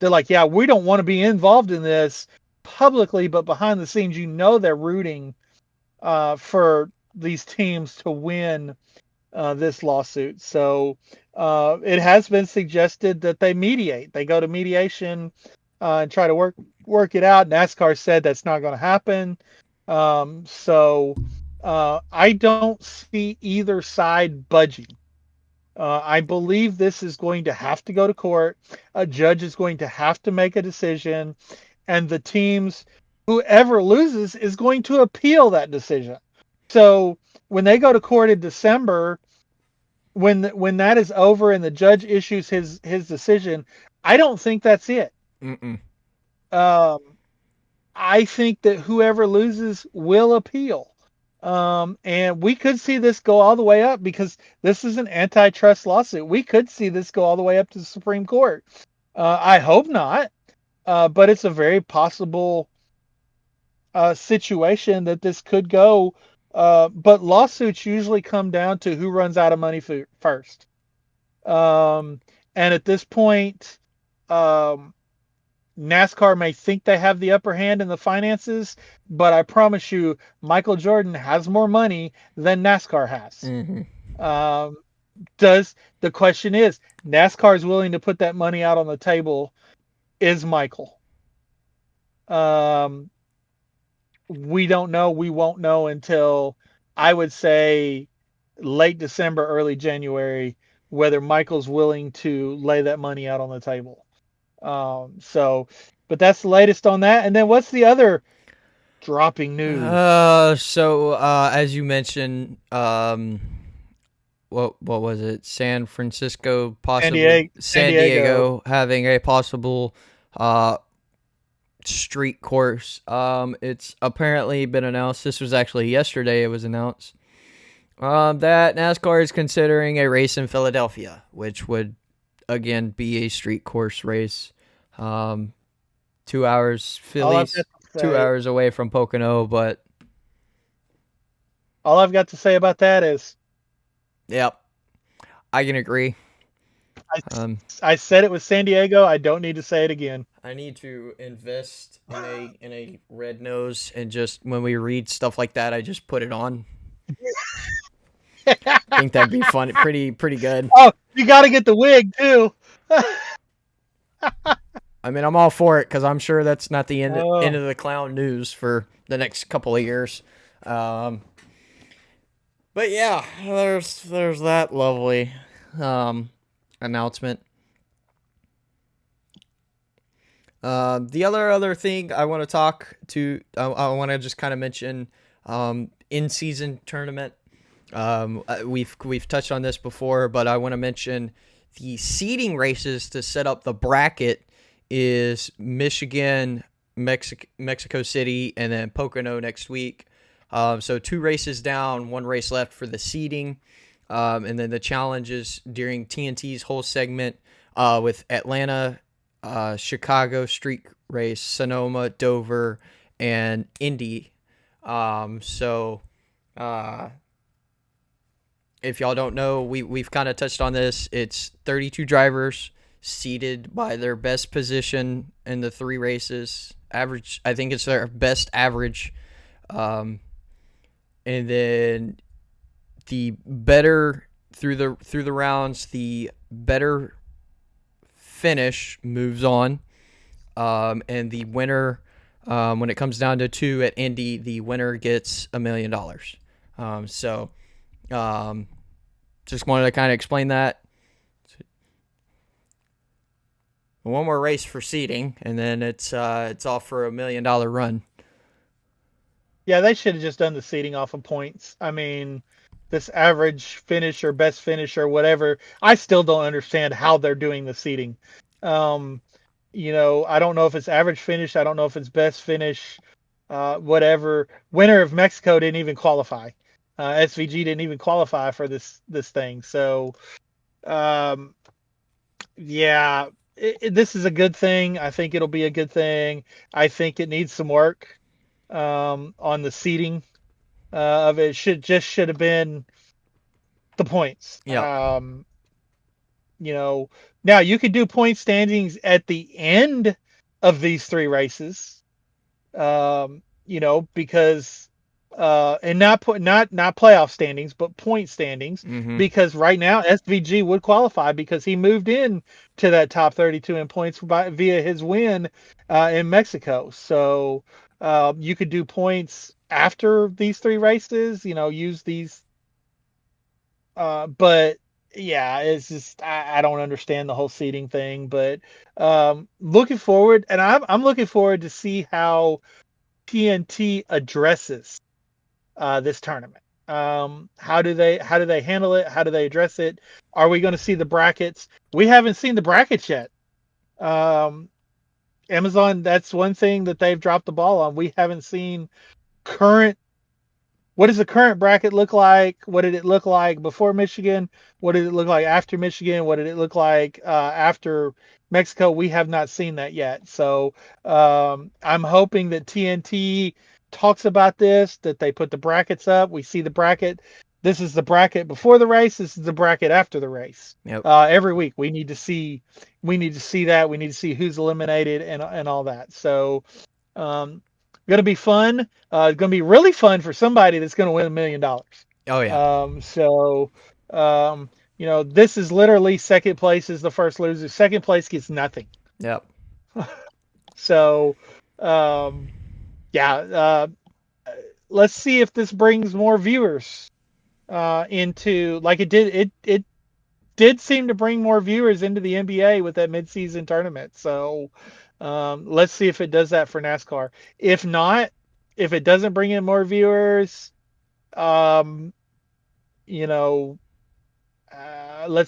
like, yeah, we don't want to be involved in this publicly, but behind the scenes, they're rooting for these teams to win this lawsuit. So it has been suggested that they mediate. They go to mediation and try to work it out. NASCAR said that's not going to happen. I don't see either side budging. I believe this is going to have to go to court. A judge is going to have to make a decision, and the teams, whoever loses, is going to appeal that decision. So when they go to court in December, when that is over and the judge issues his decision, I don't think that's it. Mm-mm. I think that whoever loses will appeal. And we could see this go all the way up because this is an antitrust lawsuit. We could see this go all the way up to the Supreme Court. I hope not, but it's a very possible situation that this could go. But lawsuits usually come down to who runs out of money first. And at this point, NASCAR may think they have the upper hand in the finances, but I promise you, Michael Jordan has more money than NASCAR has. Mm-hmm. The question is, NASCAR is willing to put that money out on the table. Is Michael? We don't know. We won't know until, I would say, late December, early January, whether Michael's willing to lay that money out on the table. But that's the latest on that. And then what's the other dropping news? As you mentioned, what was it? San Francisco, possibly San Diego having a possible street course. It's apparently been announced. This was actually yesterday. It was announced that NASCAR is considering a race in Philadelphia, which would again be a street course race. 2 hours, Philly's 2 hours away from Pocono, but all I've got to say about that is, yep, I can agree. I said it was San Diego. I don't need to say it again. I need to invest in a red nose, and just when we read stuff like that, I just put it on. I think that'd be fun. Pretty good. Oh, you got to get the wig too. I mean, I'm all for it because I'm sure that's not the end of the clown news for the next couple of years. But yeah, there's that lovely announcement. The other thing I want to I want to just kind of mention in-season tournament. We've touched on this before, but I want to mention the seeding races to set up the bracket is Michigan, Mexico City, and then Pocono next week. So 2 races down, 1 race left for the seeding. And then the challenges during TNT's whole segment with Atlanta Chicago street race, Sonoma, Dover, and Indy. So if y'all don't know, we've kind of touched on this. It's 32 drivers seated by their best position in the 3 races. Average, I think it's their best average. And then the better through the rounds, the better finish moves on. And the winner, when it comes down to 2 at Indy, the winner gets $1 million. Just wanted to kind of explain that. One more race for seeding, and then it's off for $1 million run. Yeah, they should have just done the seeding off of points. I mean, this average finish or best finish or whatever, I still don't understand how they're doing the seeding. I don't know if it's average finish. I don't know if it's best finish, whatever. Winner of Mexico didn't even qualify. SVG didn't even qualify for this thing. So, yeah, this is a good thing. I think it'll be a good thing. I think it needs some work on the seeding of it. Should have been the points. Yeah. Now you could do point standings at the end of these 3 races. Because and not playoff standings, but point standings, because right now SVG would qualify because he moved in to that top 32 in points via his win in Mexico. So you could do points after these 3 races, use these. But yeah, it's just I don't understand the whole seating thing. But looking forward, and I'm looking forward to see how TNT addresses this tournament. How do they handle it? How do they address it? Are we going to see the brackets? We haven't seen the brackets yet. Amazon, that's one thing that they've dropped the ball on. We haven't seen what does the current bracket look like? What did it look like before Michigan? What did it look like after Michigan? What did it look like after Mexico? We have not seen that yet. So I'm hoping that TNT talks about this, that they put the brackets up. We see the bracket. This is the bracket before the race. This is the bracket after the race. Yep. Every week we need to see that. We need to see who's eliminated and all that. So going to be fun. It's going to be really fun for somebody that's going to win $1 million. Oh yeah. This is literally second place is the first loser. Second place gets nothing. Yep. So, let's see if this brings more viewers into, like it did. It did seem to bring more viewers into the NBA with that midseason tournament. So let's see if it does that for NASCAR. If not, if it doesn't bring in more viewers, let's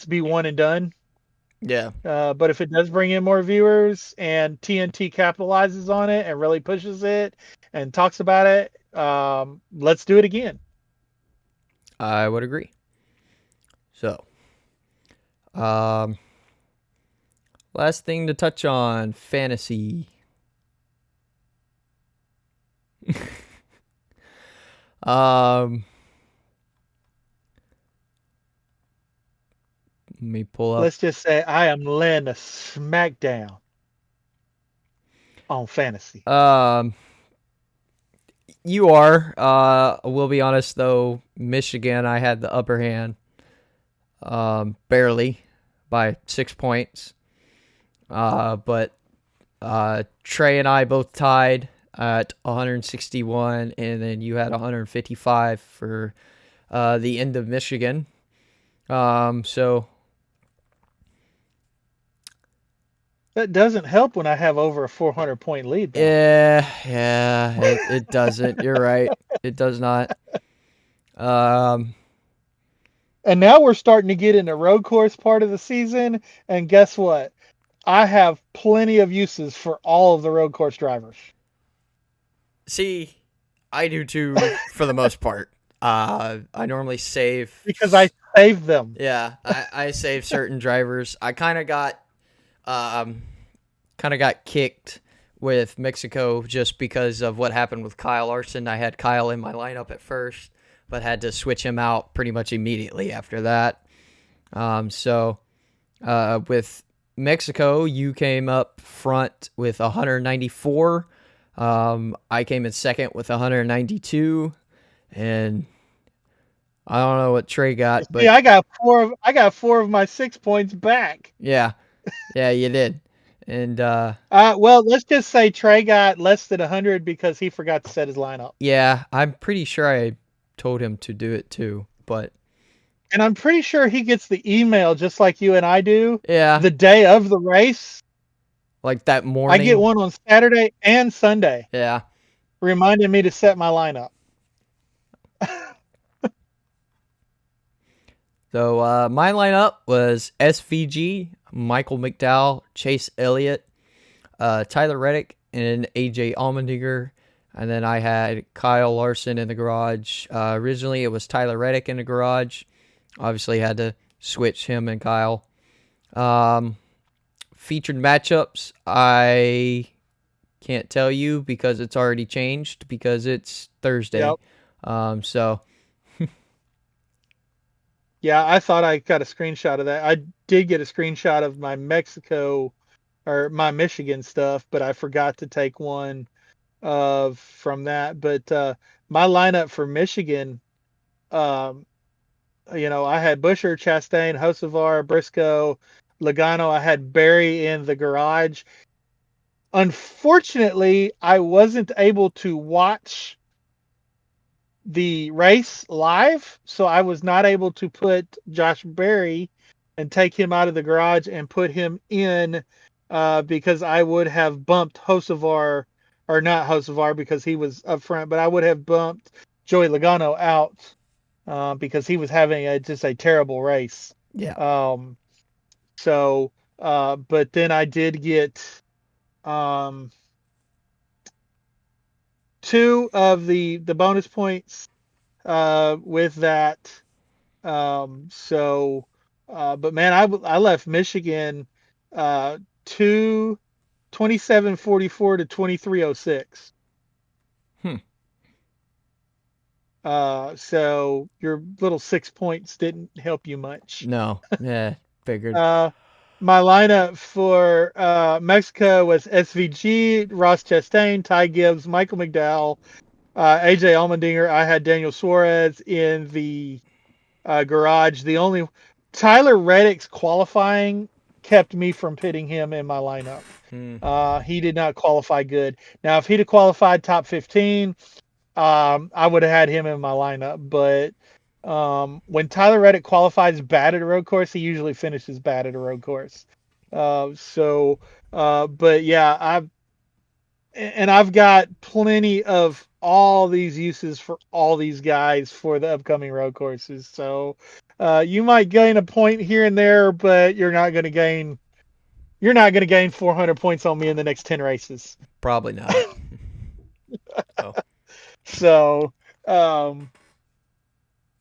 be one and done. Yeah. But if it does bring in more viewers and TNT capitalizes on it and really pushes it and talks about it, let's do it again. I would agree. So, last thing to touch on, fantasy. Let me pull up. Let's just say I am laying a smackdown on fantasy. You are. We'll be honest though, Michigan, I had the upper hand. Barely by 6 points. But Trey and I both tied at 161, and then you had 155 for the end of Michigan. So that doesn't help when I have over a 400-point lead. Though. Yeah, it doesn't. You're right. It does not. And now we're starting to get in the road course part of the season, and guess what? I have plenty of uses for all of the road course drivers. See, I do too for the most part. I normally save because I save them. Yeah, I save certain drivers. I kind of got kind of got kicked with Mexico just because of what happened with Kyle Larson. I had Kyle in my lineup at first, but had to switch him out pretty much immediately after that. With Mexico, you came up front with 194. I came in second with 192, and I don't know what Trey got, but I got 4 of my 6 points back. yeah, you did. And well, let's just say Trey got less than 100 because he forgot to set his lineup. yeah, I'm pretty sure I told him to do it too, and I'm pretty sure he gets the email just like you and I do. Yeah, The day of the race, like that morning. I get one on Saturday and Sunday. Yeah, reminding me to set my lineup. So my lineup was SVG, Michael McDowell, Chase Elliott, Tyler Reddick, and AJ Allmendinger. And then I had Kyle Larson in the garage. Originally, it was Tyler Reddick in the garage. Obviously, had to switch him and Kyle. Featured matchups, I can't tell you because it's already changed because it's Thursday. Yep. So... Yeah, I thought I got a screenshot of that. I did get a screenshot of my my Michigan stuff, but I forgot to take one from that. But my lineup for Michigan, I had Busher, Chastain, Hocevar, Briscoe, Logano. I had Barry in the garage. Unfortunately, I wasn't able to watch the race live, so I was not able to put Josh Berry and take him out of the garage and put him in because I would have bumped Hocevar, or not Hocevar because he was up front, but I would have bumped Joey Logano out because he was having just a terrible race. Yeah. But then I did get 2 of the bonus points with that. But man, I left Michigan 2744 to 2306. So your little 6 points didn't help you much. No, yeah, figured. My lineup for Mexico was SVG, Ross Chastain, Ty Gibbs, Michael McDowell, AJ Allmendinger. I had Daniel Suarez in the garage. The only Tyler Reddick's qualifying kept me from pitting him in my lineup. He did not qualify good. Now, if he'd have qualified top 15, I would have had him in my lineup. But when Tyler Reddick qualifies bad at a road course, he usually finishes bad at a road course. But yeah, I've got plenty of all these uses for all these guys for the upcoming road courses. So you might gain a point here and there, but you're not going to gain 400 points on me in the next 10 races. Probably not. So,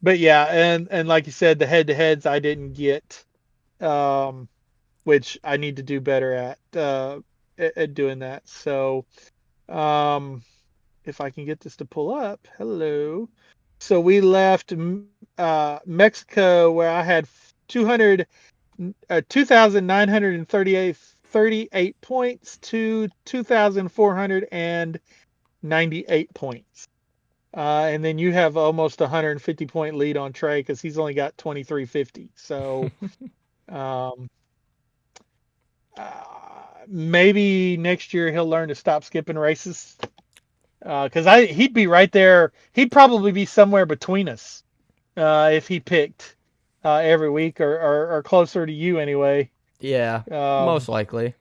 but yeah, and like you said, the head-to-heads I didn't get, which I need to do better at doing that. So, if I can get this to pull up, hello. So we left Mexico where I had 2,938 points to 2,498 points. And then you have almost 150 point lead on Trey because he's only got 2,350. So maybe next year he'll learn to stop skipping races. Because he'd be right there. He'd probably be somewhere between us if he picked every week or closer to you anyway. Yeah, most likely.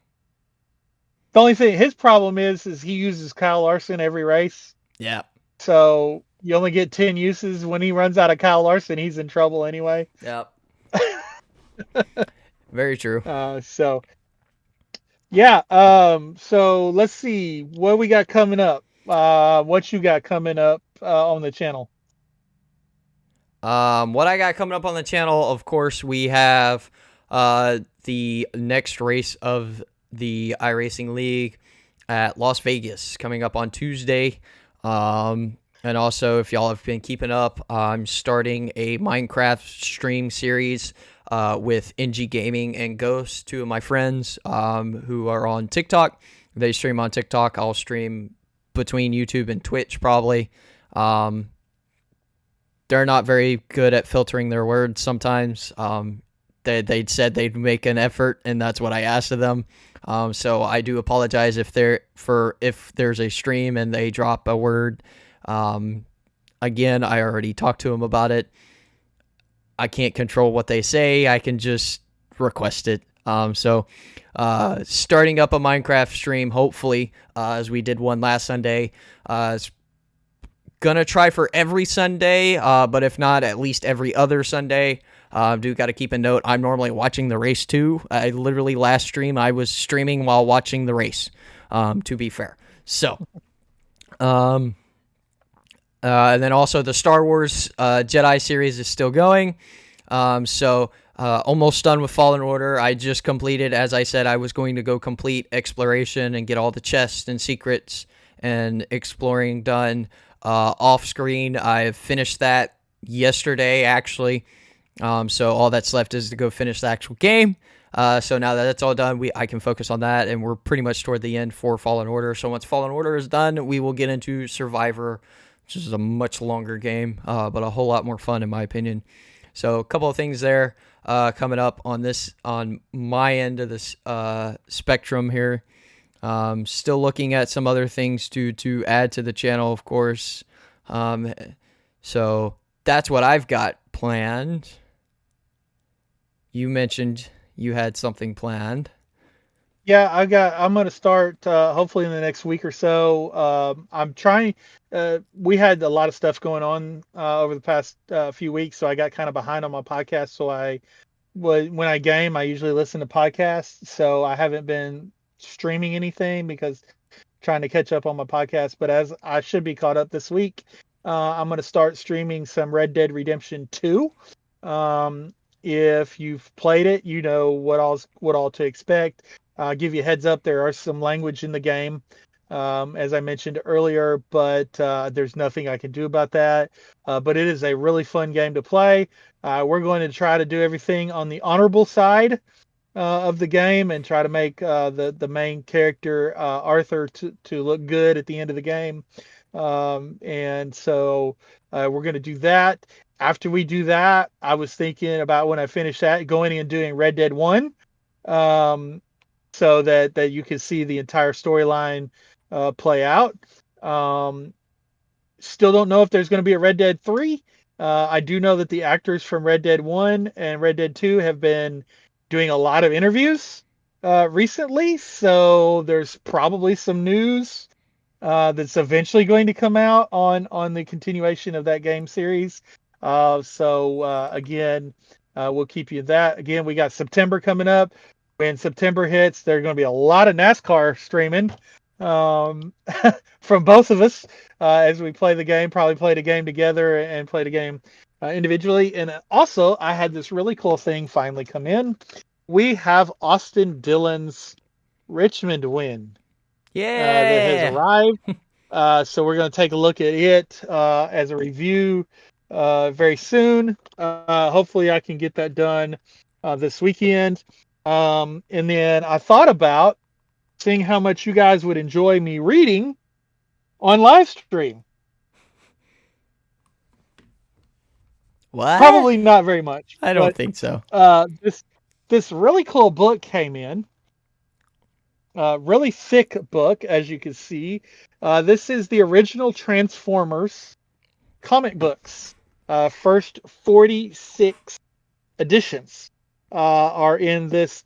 The only thing, his problem is he uses Kyle Larson every race. Yeah. So you only get 10 uses. When he runs out of Kyle Larson, he's in trouble anyway. Yep. Very true. So let's see what we got coming up. What you got coming up on the channel? What I got coming up on the channel, of course, we have the next race of the iRacing League at Las Vegas coming up on Tuesday. And also, if y'all have been keeping up, I'm starting a Minecraft stream series with NG Gaming and Ghost, two of my friends who are on TikTok. They stream on TikTok. I'll stream between YouTube and Twitch probably. They're not very good at filtering their words sometimes. They said they'd make an effort, and that's what I asked of them. So I do apologize if there's a stream and they drop a word. Again, I already talked to them about it. I can't control what they say. I can just request it. So starting up a Minecraft stream, hopefully, as we did one last Sunday. It's gonna try for every Sunday, but if not, at least every other Sunday. Do got to keep a note. I'm normally watching the race too. I literally last stream I was streaming while watching the race. To be fair, so. And then also the Star Wars Jedi series is still going. Almost done with Fallen Order. I just completed, as I said, I was going to go complete exploration and get all the chests and secrets and exploring done off screen. I've finished that yesterday, actually. So all that's left is to go finish the actual game. So now that that's all done, I can focus on that, and we're pretty much toward the end for Fallen Order. So once Fallen Order is done, we will get into Survivor, which is a much longer game, but a whole lot more fun in my opinion. So a couple of things there coming up on my end of this spectrum here. Still looking at some other things to add to the channel, of course. So that's what I've got planned. You mentioned you had something planned. Yeah, I'm going to start hopefully in the next week or so. I'm trying. We had a lot of stuff going on over the past few weeks, so I got kind of behind on my podcast. So when I game, I usually listen to podcasts. So I haven't been streaming anything because I'm trying to catch up on my podcast. But as I should be caught up this week, I'm going to start streaming some Red Dead Redemption 2. If you've played it, you know what all to expect. Give you a heads up, there are some language in the game, as I mentioned earlier, but there's nothing I can do about that. But it is a really fun game to play. We're going to try to do everything on the honorable side of the game and try to make the main character, Arthur, to look good at the end of the game. And so we're going to do that. After we do that, I was thinking about when I finish that, going and doing Red Dead 1. So that you can see the entire storyline play out. Still don't know if there's going to be a Red Dead 3. I do know that the actors from Red Dead 1 and Red Dead 2 have been doing a lot of interviews recently, so there's probably some news that's eventually going to come out on the continuation of that game series. Again, we'll keep you that. Again, we got September coming up. When September hits, there's going to be a lot of NASCAR streaming from both of us as we play the game. Probably played a game together and played a game individually. And also, I had this really cool thing finally come in. We have Austin Dillon's Richmond win. That has arrived. So we're going to take a look at it as a review very soon. Hopefully, I can get that done this weekend. And then I thought about seeing how much you guys would enjoy me reading on live stream. What? Probably not very much. I don't think so. This really cool book came in. Really thick book, as you can see. This is the original Transformers comic books. First 46 editions are in this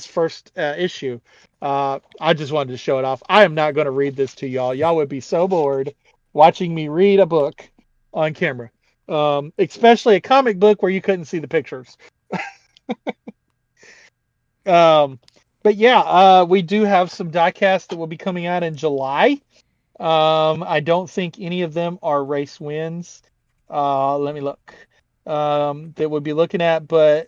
first issue. I just wanted to show it off. I am not going to read this to y'all. Y'all would be so bored watching me read a book on camera, especially a comic book where you couldn't see the pictures. But yeah, we do have some diecasts that will be coming out in July. I don't think any of them are race wins. Let me look. That we'll be looking at, but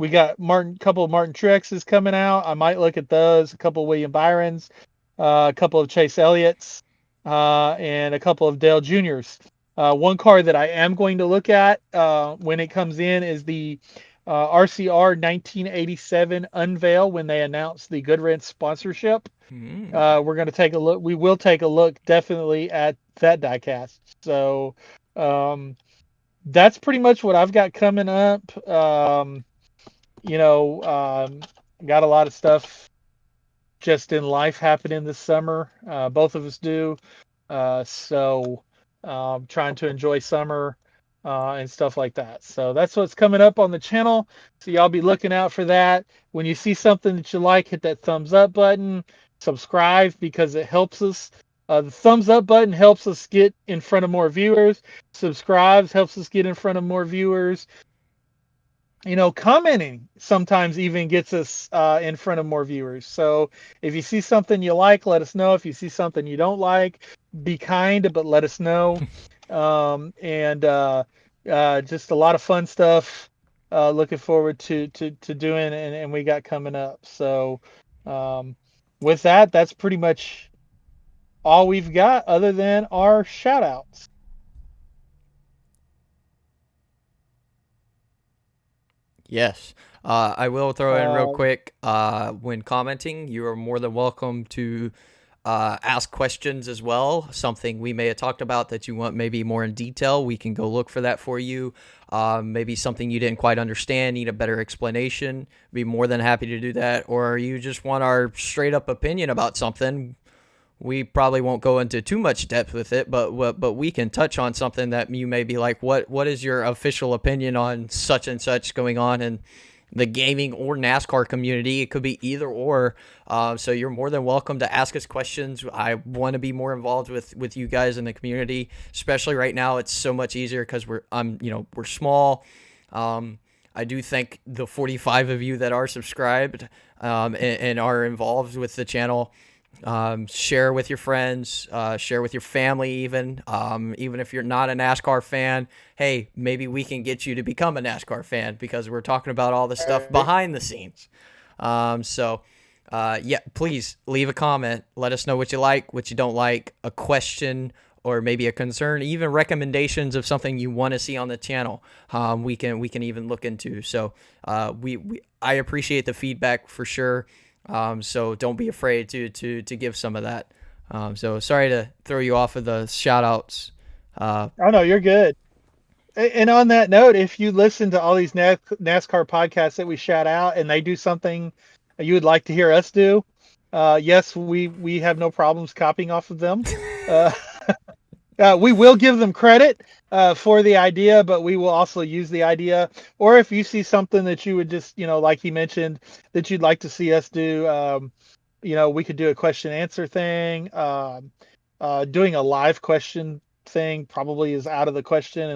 We got couple of Martin Truexes coming out. I might look at those. A couple of William Byrons, a couple of Chase Elliott's, and a couple of Dale Juniors. One car that I am going to look at when it comes in is the RCR 1987 unveil when they announce the Goodwrench sponsorship. We're going to take a look. We will take a look definitely at that diecast. So that's pretty much what I've got coming up. Got a lot of stuff just in life happening this summer. Both of us do. So trying to enjoy summer and stuff like that. So that's what's coming up on the channel. So y'all be looking out for that. When you see something that you like, hit that thumbs up button, subscribe because it helps us. The thumbs up button helps us get in front of more viewers. Subscribes helps us get in front of more viewers. Commenting sometimes even gets us in front of more viewers. So if you see something you like, let us know. If you see something you don't like, be kind, but let us know. And just a lot of fun stuff. Looking forward to doing and we got coming up. So with that, that's pretty much all we've got other than our shout outs. Yes. I will throw in real quick. When commenting, you are more than welcome to ask questions as well. Something we may have talked about that you want maybe more in detail, we can go look for that for you. Maybe something you didn't quite understand, need a better explanation, be more than happy to do that. Or you just want our straight up opinion about something. We probably won't go into too much depth with it, but we can touch on something that you may be like, what is your official opinion on such and such going on in the gaming or NASCAR community? It could be either or. So you're more than welcome to ask us questions. I want to be more involved with you guys in the community, especially right now. It's so much easier because we're small. I do thank the 45 of you that are subscribed and are involved with the channel. Share with your friends, share with your family, even if you're not a NASCAR fan. Hey, maybe we can get you to become a NASCAR fan because we're talking about all the stuff behind the scenes. Please leave a comment. Let us know what you like, what you don't like, a question or maybe a concern, even recommendations of something you want to see on the channel. We can even look into. So I appreciate the feedback for sure. So don't be afraid to give some of that. So sorry to throw you off of the shout outs. Oh no, you're good. And on that note, if you listen to all these NASCAR podcasts that we shout out and they do something you would like to hear us do, yes, we have no problems copying off of them. We will give them credit for the idea, but we will also use the idea. Or if you see something that you would just, like he mentioned, that you'd like to see us do, we could do a question and answer thing. Doing a live question thing probably is out of the question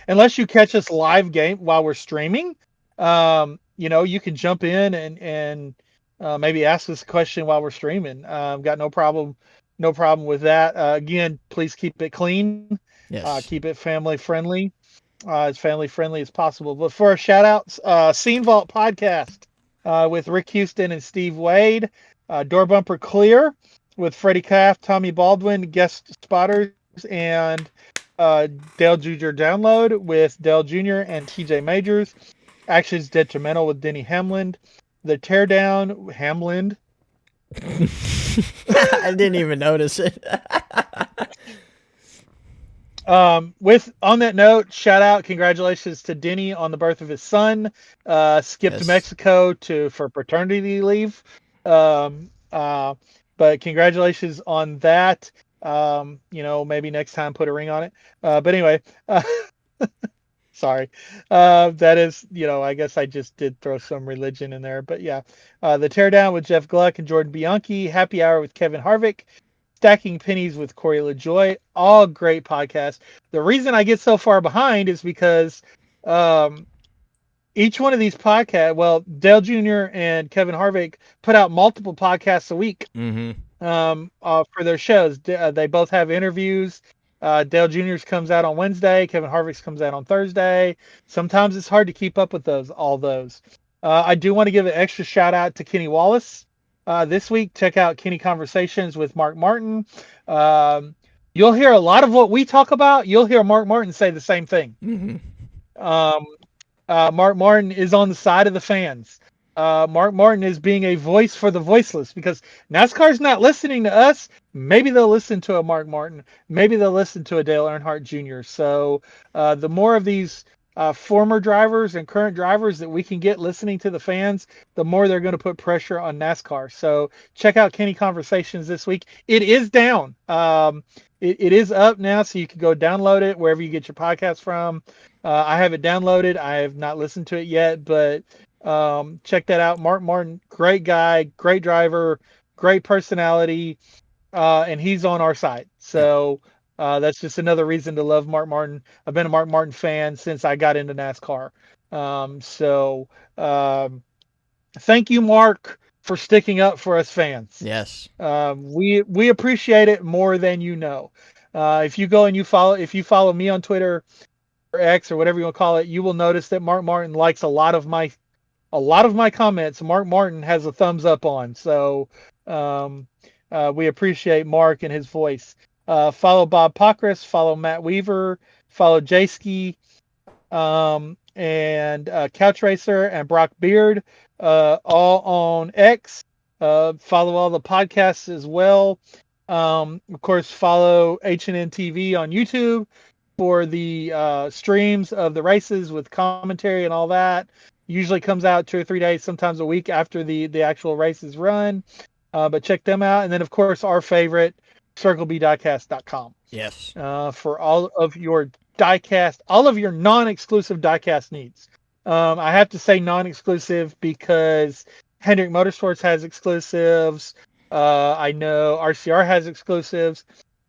unless you catch us live game while we're streaming. You can jump in and maybe ask us a question while we're streaming. Got no problem with that. Again, please keep it clean. Yes. Keep it family friendly, as family friendly as possible. But for our shout outs, Scene Vault podcast with Rick Houston and Steve Wade. Door Bumper Clear with Freddie Kraft, Tommy Baldwin, guest spotters, and Dale Jr. Download with Dale Jr. and TJ Majors. Actions Detrimental with Denny Hamlin. The Teardown Hamlin. I didn't even notice it. With on that note, shout out, congratulations to Denny on the birth of his son. Skipped to Mexico for paternity leave. But congratulations on that. Maybe next time put a ring on it. But anyway, sorry. That is, I guess I just did throw some religion in there. But yeah, the Teardown with Jeff Gluck and Jordan Bianchi, Happy Hour with Kevin Harvick, Stacking Pennies with Corey LaJoie, all great podcasts. The reason I get so far behind is because each one of these podcasts, Dale Jr. and Kevin Harvick put out multiple podcasts a week for their shows. They both have interviews. Dale Jr.'s comes out on Wednesday. Kevin Harvick's comes out on Thursday. Sometimes it's hard to keep up with all those. I do want to give an extra shout out to Kenny Wallace. This week, check out Kenny Conversations with Mark Martin. You'll hear a lot of what we talk about. You'll hear Mark Martin say the same thing. Mm-hmm. Mark Martin is on the side of the fans. Mark Martin is being a voice for the voiceless because NASCAR's not listening to us. Maybe they'll listen to a Mark Martin. Maybe they'll listen to a Dale Earnhardt Jr. So the more of these former drivers and current drivers that we can get listening to the fans, the more they're going to put pressure on NASCAR. So check out Kenny Conversations this week. It is down. It is up now, so you can go download it wherever you get your podcast from. I have it downloaded. I have not listened to it yet, but check that out. Mark Martin, great guy, great driver, great personality, and he's on our side. So that's just another reason to love Mark Martin. I've been a Mark Martin fan since I got into NASCAR. Thank you, Mark, for sticking up for us fans. Yes. We appreciate it more than you know. If you go and if you follow me on Twitter or X or whatever you want to call it, you will notice that Mark Martin likes a lot of my comments. Mark Martin has a thumbs up on. So we appreciate Mark and his voice. Follow Bob Pockrass, follow Matt Weaver, follow Jayski, and Couch Racer and Brock Beard, all on X. Follow all the podcasts as well. Of course, follow H&N TV on YouTube for the streams of the races with commentary and all that. Usually comes out 2 or 3 days, sometimes a week after the actual races run. But check them out. And then, of course, our favorite, CircleBDiecast.com. Yes. For all of your diecast, all of your non-exclusive diecast needs. I have to say non-exclusive because Hendrick Motorsports has exclusives. I know RCR has exclusives.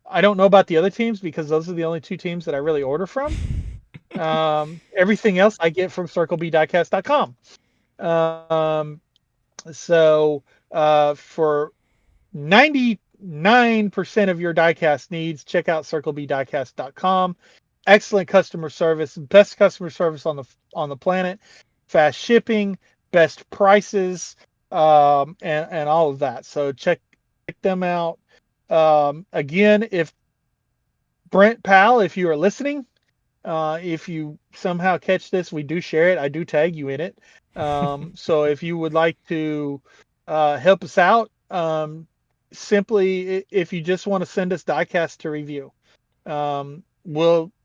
I don't know about the other teams because those are the only 2 teams that I really order from. Everything else I get from CircleBDiecast.com. So for 99% of your diecast needs, check out CircleBDiecast.com. Excellent customer service, best customer service on the planet, fast shipping, best prices, and all of that. So check them out. Again, if Brent Powell, if you are listening, if you somehow catch this, we do share it. I do tag you in it. So if you would like to help us out, simply if you just want to send us diecast to review,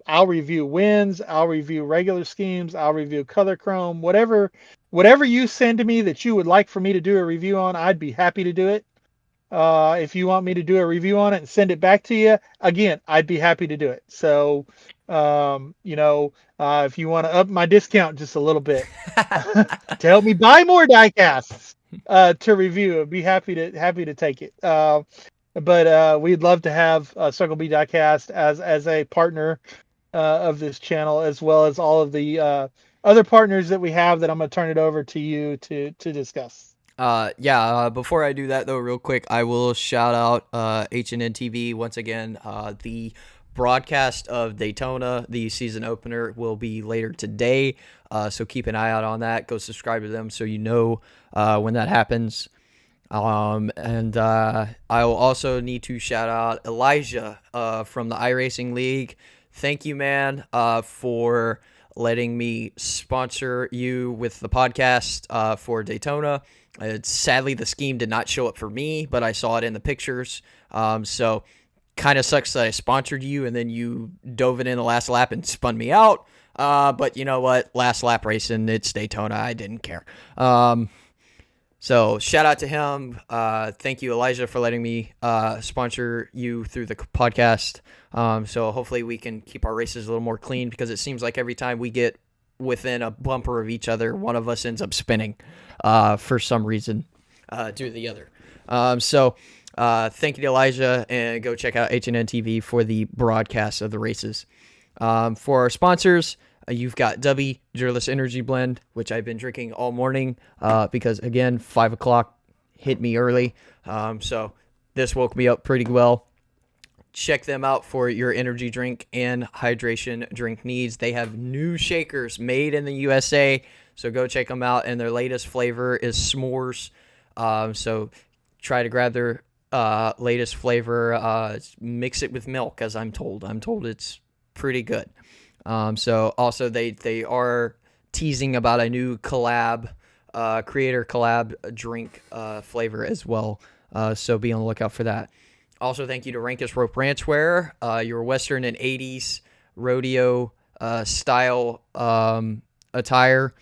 I'll review wins, I'll review regular schemes, I'll review color chrome, whatever you send to me that you would like for me to do a review on, I'd be happy to do it. If you want me to do a review on it and send it back to you, again, I'd be happy to do it. So, if you want to up my discount just a little bit to help me buy more diecasts to review, I'd be happy to take it. But we'd love to have Circle B Diecast as a partner of this channel, as well as all of the other partners that we have that I'm going to turn it over to you to discuss. Before I do that, though, real quick, I will shout out H&N TV once again. The broadcast of Daytona, the season opener, will be later today, so keep an eye out on that. Go subscribe to them so you know when that happens. And I will also need to shout out Elijah from the iRacing League. Thank you, man, for letting me sponsor you with the podcast for Daytona. Sadly, the scheme did not show up for me, but I saw it in the pictures. So kind of sucks that I sponsored you and then you dove it in the last lap and spun me out. But you know what? Last lap racing, it's Daytona. I didn't care. So shout out to him. Thank you, Elijah, for letting me sponsor you through the podcast. So hopefully we can keep our races a little more clean, because it seems like every time we get within a bumper of each other, one of us ends up spinning for some reason due to the other. Thank you to Elijah, and go check out H&N TV for the broadcast of the races. For our sponsors, you've got Dubby Dureless Energy Blend, which I've been drinking all morning because, again, 5 o'clock hit me early. So this woke me up pretty well. Check them out for your energy drink and hydration drink needs. They have new shakers made in the USA, So go check them out. And their latest flavor is s'mores. So try to grab their latest flavor. Mix it with milk, as I'm told. I'm told it's pretty good. So also they are teasing about a new collab, creator collab drink flavor as well. So be on the lookout for that. Also, thank you to Rankest Rope Ranchwear, your Western and 80s rodeo style attire.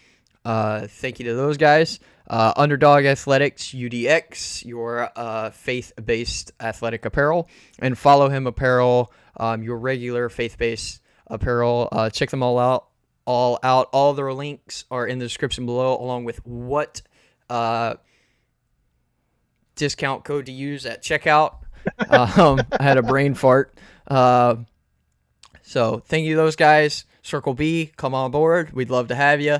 Thank you to those guys. Undrdog Athletix, UDX, your faith-based athletic apparel. And follow Him Apparel, your regular faith-based apparel. Check them all out. All their links are in the description below, along with what discount code to use at checkout. I had a brain fart. So thank you to those guys. Circle B, come on board. We'd love to have you.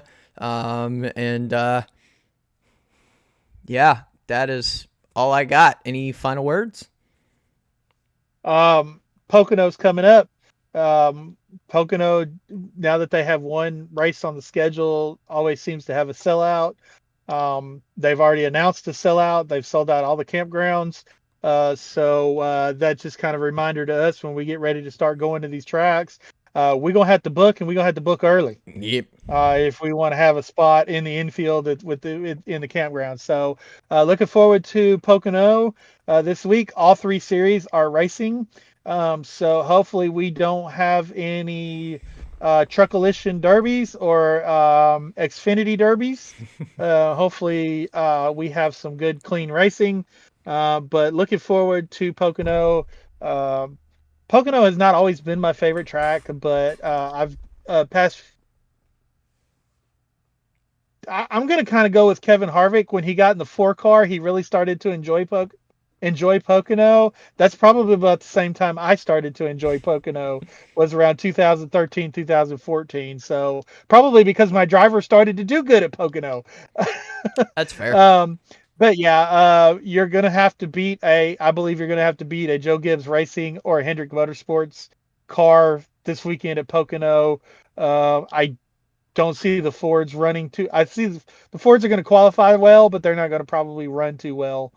Yeah, that is all I got. Any final words? Pocono's coming up. Pocono, now that they have one race on the schedule, always seems to have a sellout. They've already announced a sellout. They've sold out all the campgrounds. So that's just kind of a reminder to us when we get ready to start going to these tracks. We're going to have to book, and we're going to have to book early. Yep. If we want to have a spot in the infield in the campground. So looking forward to Pocono this week. All three series are racing. So hopefully we don't have any Truckalition derbies or Xfinity derbies. Hopefully we have some good, clean racing. But looking forward to Pocono. Pocono has not always been my favorite track, but I've past. I'm going to kind of go with Kevin Harvick. When he got in the 4-car, he really started to enjoy Pocono. That's probably about the same time I started to enjoy Pocono, was around 2013, 2014. So probably because my driver started to do good at Pocono. That's fair. But yeah, you're going to have to I believe you're going to have to beat a Joe Gibbs Racing or a Hendrick Motorsports car this weekend at Pocono. I don't see the Fords running too. I see the Fords are going to qualify well, but they're not going to probably run too well.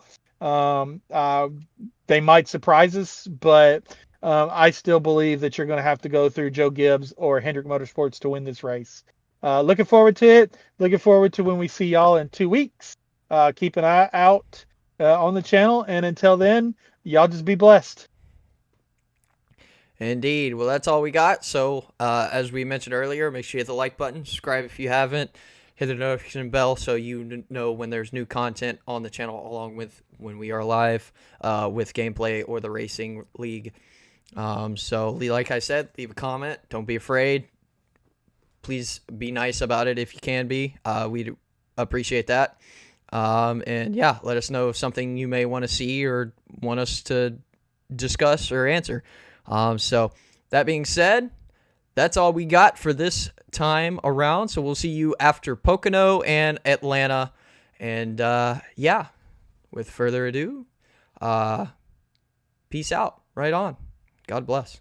They might surprise us, but I still believe that you're going to have to go through Joe Gibbs or Hendrick Motorsports to win this race. Looking forward to it. Looking forward to when we see y'all in 2 weeks. Keep an eye out on the channel, and until then, y'all just be blessed. Indeed. Well, that's all we got. So, as we mentioned earlier, make sure you hit the like button, subscribe if you haven't, hit the notification bell so you know when there's new content on the channel, along with when we are live with gameplay or the racing league. So, like I said, leave a comment. Don't be afraid. Please be nice about it if you can be. We'd appreciate that. And yeah, let us know something you may want to see or want us to discuss or answer. So that being said, that's all we got for this time around. So we'll see you after Pocono and Atlanta. And yeah, with further ado, peace out. Right on. God bless.